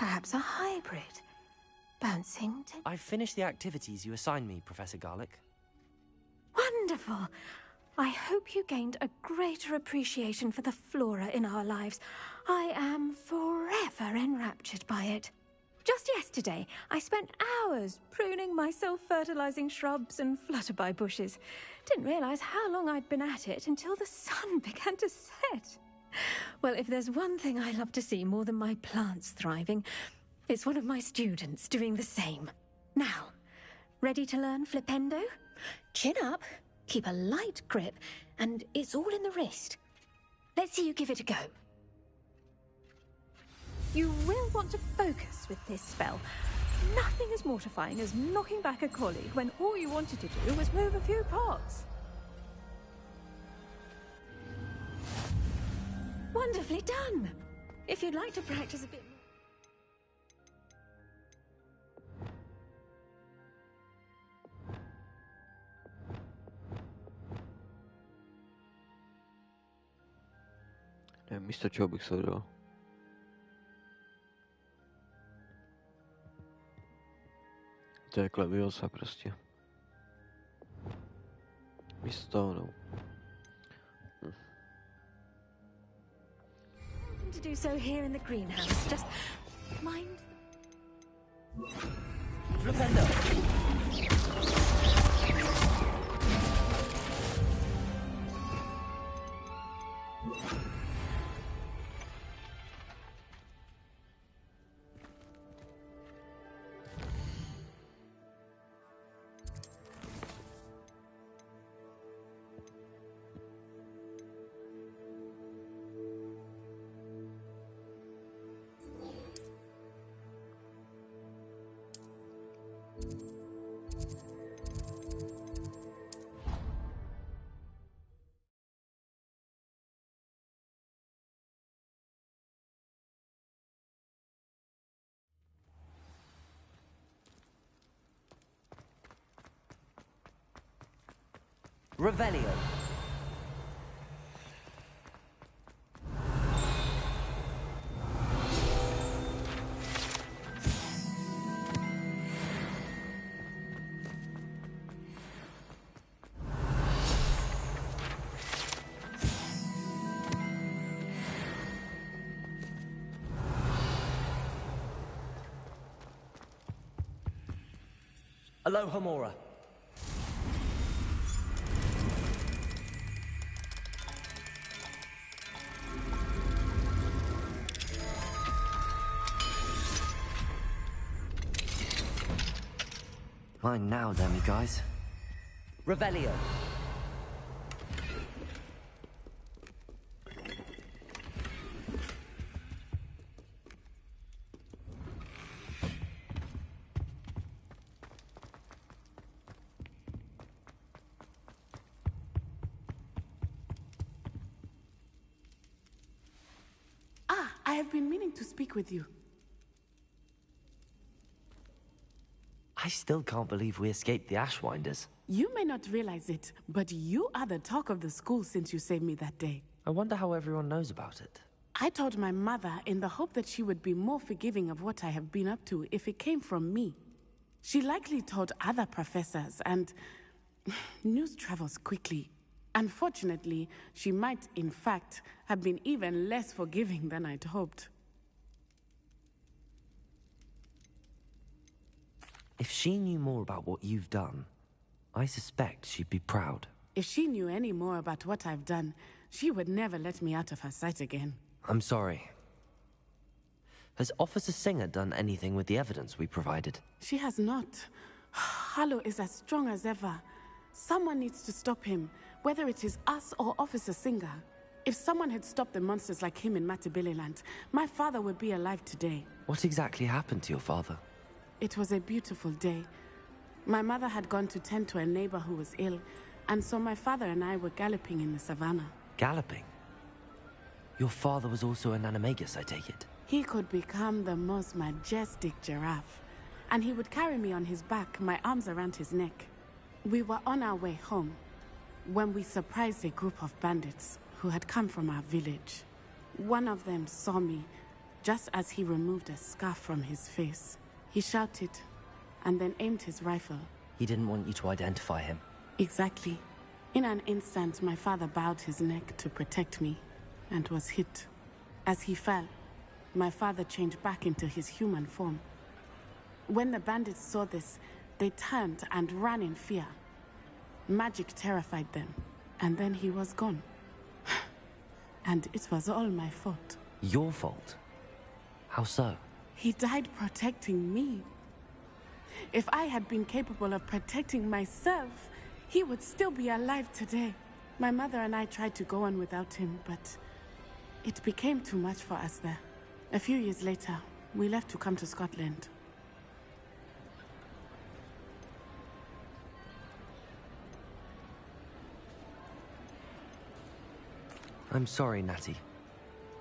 Perhaps a hybrid. Bouncing to... I've finished the activities you assigned me, Professor Garlick. Wonderful! I hope you gained a greater appreciation for the flora in our lives. I am forever enraptured by it. Just yesterday, I spent hours pruning my self-fertilizing shrubs and flutterby bushes. Didn't realize how long I'd been at it until the sun began to set. Well, if there's one thing I love to see more than my plants thriving, it's one of my students doing the same. Now, ready to learn flipendo? Chin up, keep a light grip, and it's all in the wrist. Let's see you give it a go. You will want to focus with this spell. Nothing as mortifying as knocking back a colleague when all you wanted to do was move a few pots. Wonderfully done! If you'd like to practice a bit more... Nevím, místo čeho bych se dal. To je Leviosa prostě. Místo toho, no. To do so here in the greenhouse. Just mind. Flipendo! Revelio. Aloha Mora. Mine now, dummy guys. Revelio. I have been meaning to speak with you. I still can't believe we escaped the Ashwinders. You may not realize it, but you are the talk of the school since you saved me that day. I wonder how everyone knows about it. I told my mother in the hope that she would be more forgiving of what I have been up to if it came from me. She likely told other professors, and news travels quickly. Unfortunately, she might, in fact, have been even less forgiving than I'd hoped. If she knew more about what you've done, I suspect she'd be proud. If she knew any more about what I've done, she would never let me out of her sight again. I'm sorry. Has Officer Singer done anything with the evidence we provided? She has not. Harlow is as strong as ever. Someone needs to stop him, whether it is us or Officer Singer. If someone had stopped the monsters like him in Matabeleland, my father would be alive today. What exactly happened to your father? It was a beautiful day. My mother had gone to tend to a neighbor who was ill, and so my father and I were galloping in the savannah. Galloping? Your father was also an animagus, I take it? He could become the most majestic giraffe, and he would carry me on his back, my arms around his neck. We were on our way home when we surprised a group of bandits who had come from our village. One of them saw me, Just as he removed a scarf from his face, he shouted and then aimed his rifle. He didn't want you to identify him. Exactly. In an instant, my father bowed his neck to protect me and was hit. As he fell, my father changed back into his human form. When the bandits saw this, they turned and ran in fear. Magic terrified them, and then he was gone. And it was all my fault. Your fault? How so? He died protecting me. If I had been capable of protecting myself, he would still be alive today. My mother and I tried to go on without him, but it became too much for us there. A few years later, we left to come to Scotland. I'm sorry, Natty.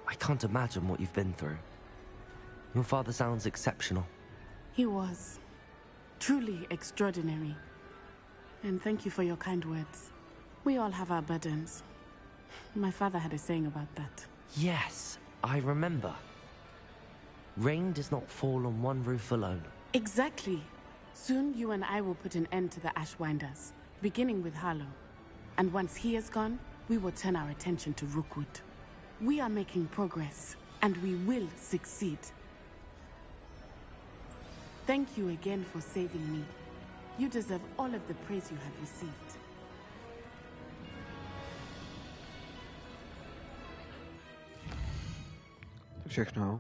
I can't imagine what you've been through. Your father sounds exceptional. He was. Truly extraordinary. And thank you for your kind words. We all have our burdens. My father had a saying about that. Yes, I remember. Rain does not fall on one roof alone. Exactly. Soon you and I will put an end to the Ashwinders, beginning with Harlow. And once he is gone, we will turn our attention to Rookwood. We are making progress, and we will succeed. Thank you again for saving me. You deserve all of the praise you have received. Všechno.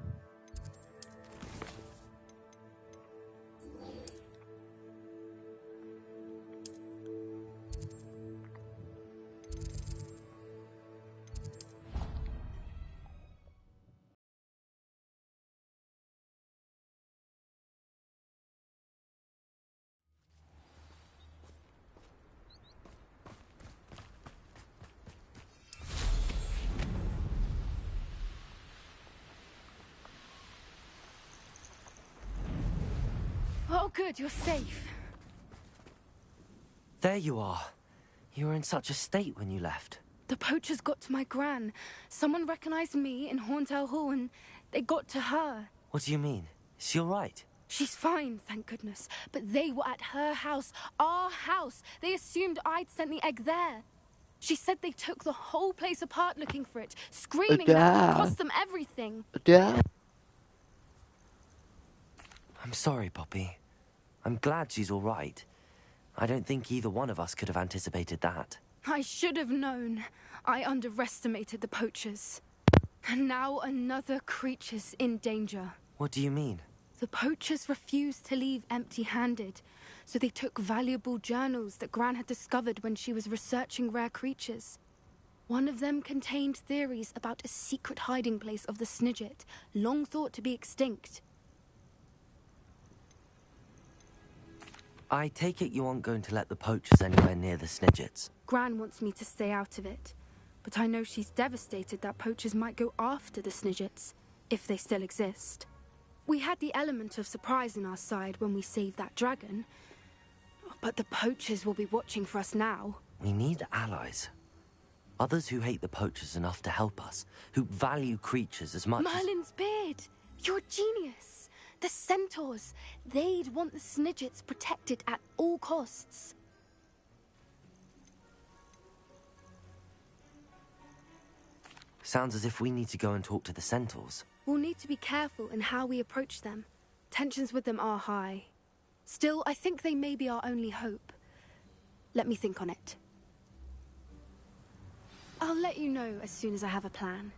Oh, good, you're safe. There you are. You were in such a state when you left. The poachers got to my gran. Someone recognized me in Horntail Hall and they got to her. What do you mean? Is she all right? She's fine, thank goodness. But they were at her house, our house. They assumed I'd sent the egg there. She said they took the whole place apart looking for it, screaming that it cost them everything. Dad. I'm sorry, Poppy. I'm glad she's all right. I don't think either one of us could have anticipated that. I should have known. I underestimated the poachers. And now another creature's in danger. What do you mean? The poachers refused to leave empty-handed, so they took valuable journals that Gran had discovered when she was researching rare creatures. One of them contained theories about a secret hiding place of the Snidget, long thought to be extinct. I take it you aren't going to let the poachers anywhere near the Snidgets. Gran wants me to stay out of it, but I know she's devastated that poachers might go after the Snidgets, if they still exist. We had the element of surprise on our side when we saved that dragon, but the poachers will be watching for us now. We need allies. Others who hate the poachers enough to help us, who value creatures as much Merlin's beard! You're a genius! The centaurs! They'd want the Snidgets protected at all costs. Sounds as if we need to go and talk to the centaurs. We'll need to be careful in how we approach them. Tensions with them are high. Still, I think they may be our only hope. Let me think on it. I'll let you know as soon as I have a plan.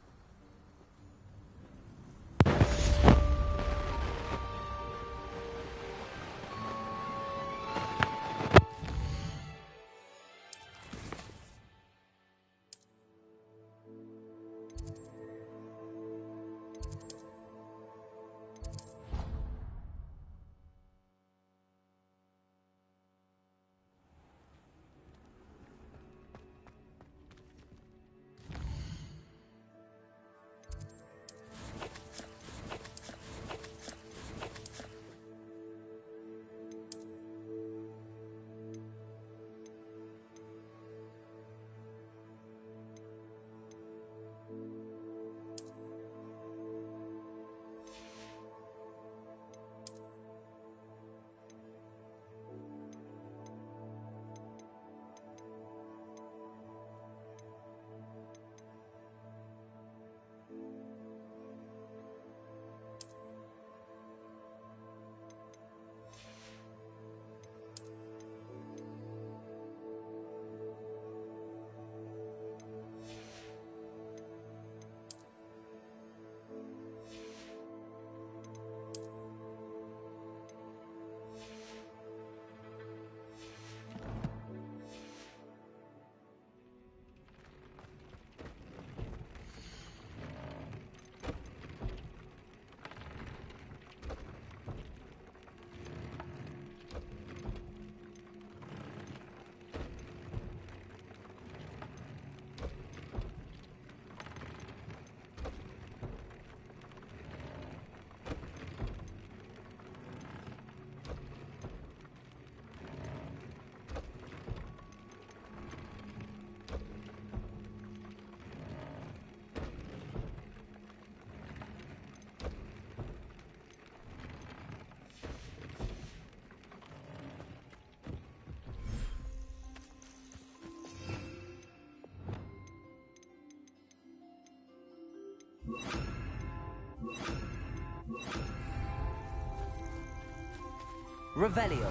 Revelio.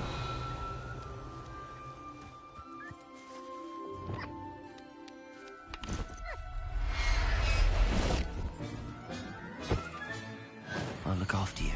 I'll look after you.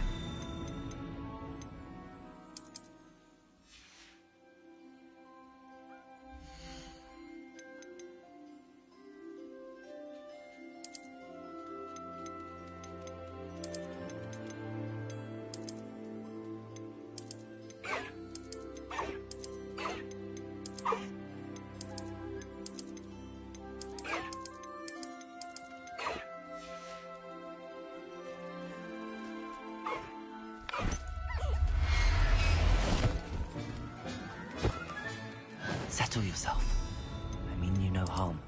Settle yourself. I mean you no harm.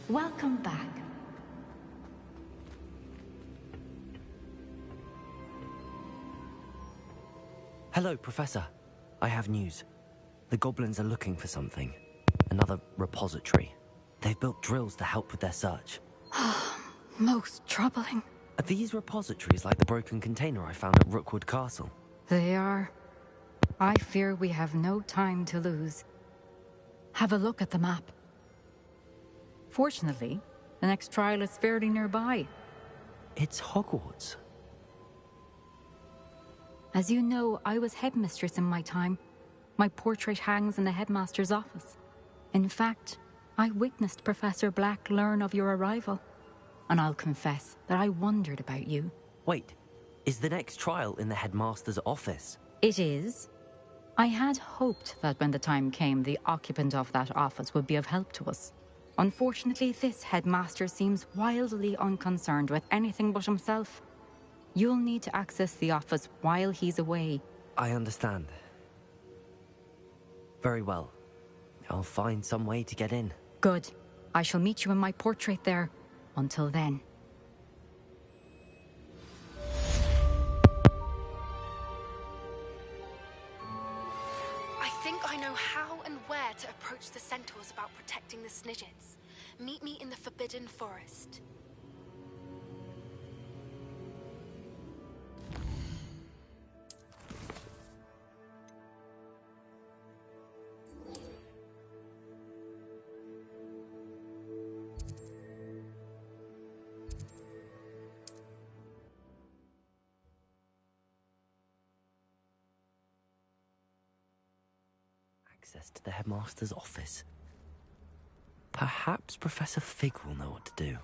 Welcome back. Hello, Professor. I have news. The goblins are looking for something. Another repository. They've built drills to help with their search. Most troubling. Are these repositories like the broken container I found at Rookwood Castle? They are. I fear we have no time to lose. Have a look at the map. Fortunately, the next trial is fairly nearby. It's Hogwarts. As you know, I was headmistress in my time. My portrait hangs in the headmaster's office. In fact, I witnessed Professor Black learn of your arrival. And I'll confess that I wondered about you. Wait, is the next trial in the headmaster's office? It is. I had hoped that when the time came, the occupant of that office would be of help to us. Unfortunately, this headmaster seems wildly unconcerned with anything but himself. You'll need to access the office while he's away. I understand. Very well. I'll find some way to get in. Good. I shall meet you in my portrait there. Until then. I think I know how and where to approach the centaurs about protecting the Snidgets. Meet me in the Forbidden Forest. Access to the headmaster's office. Perhaps Professor Fig will know what to do.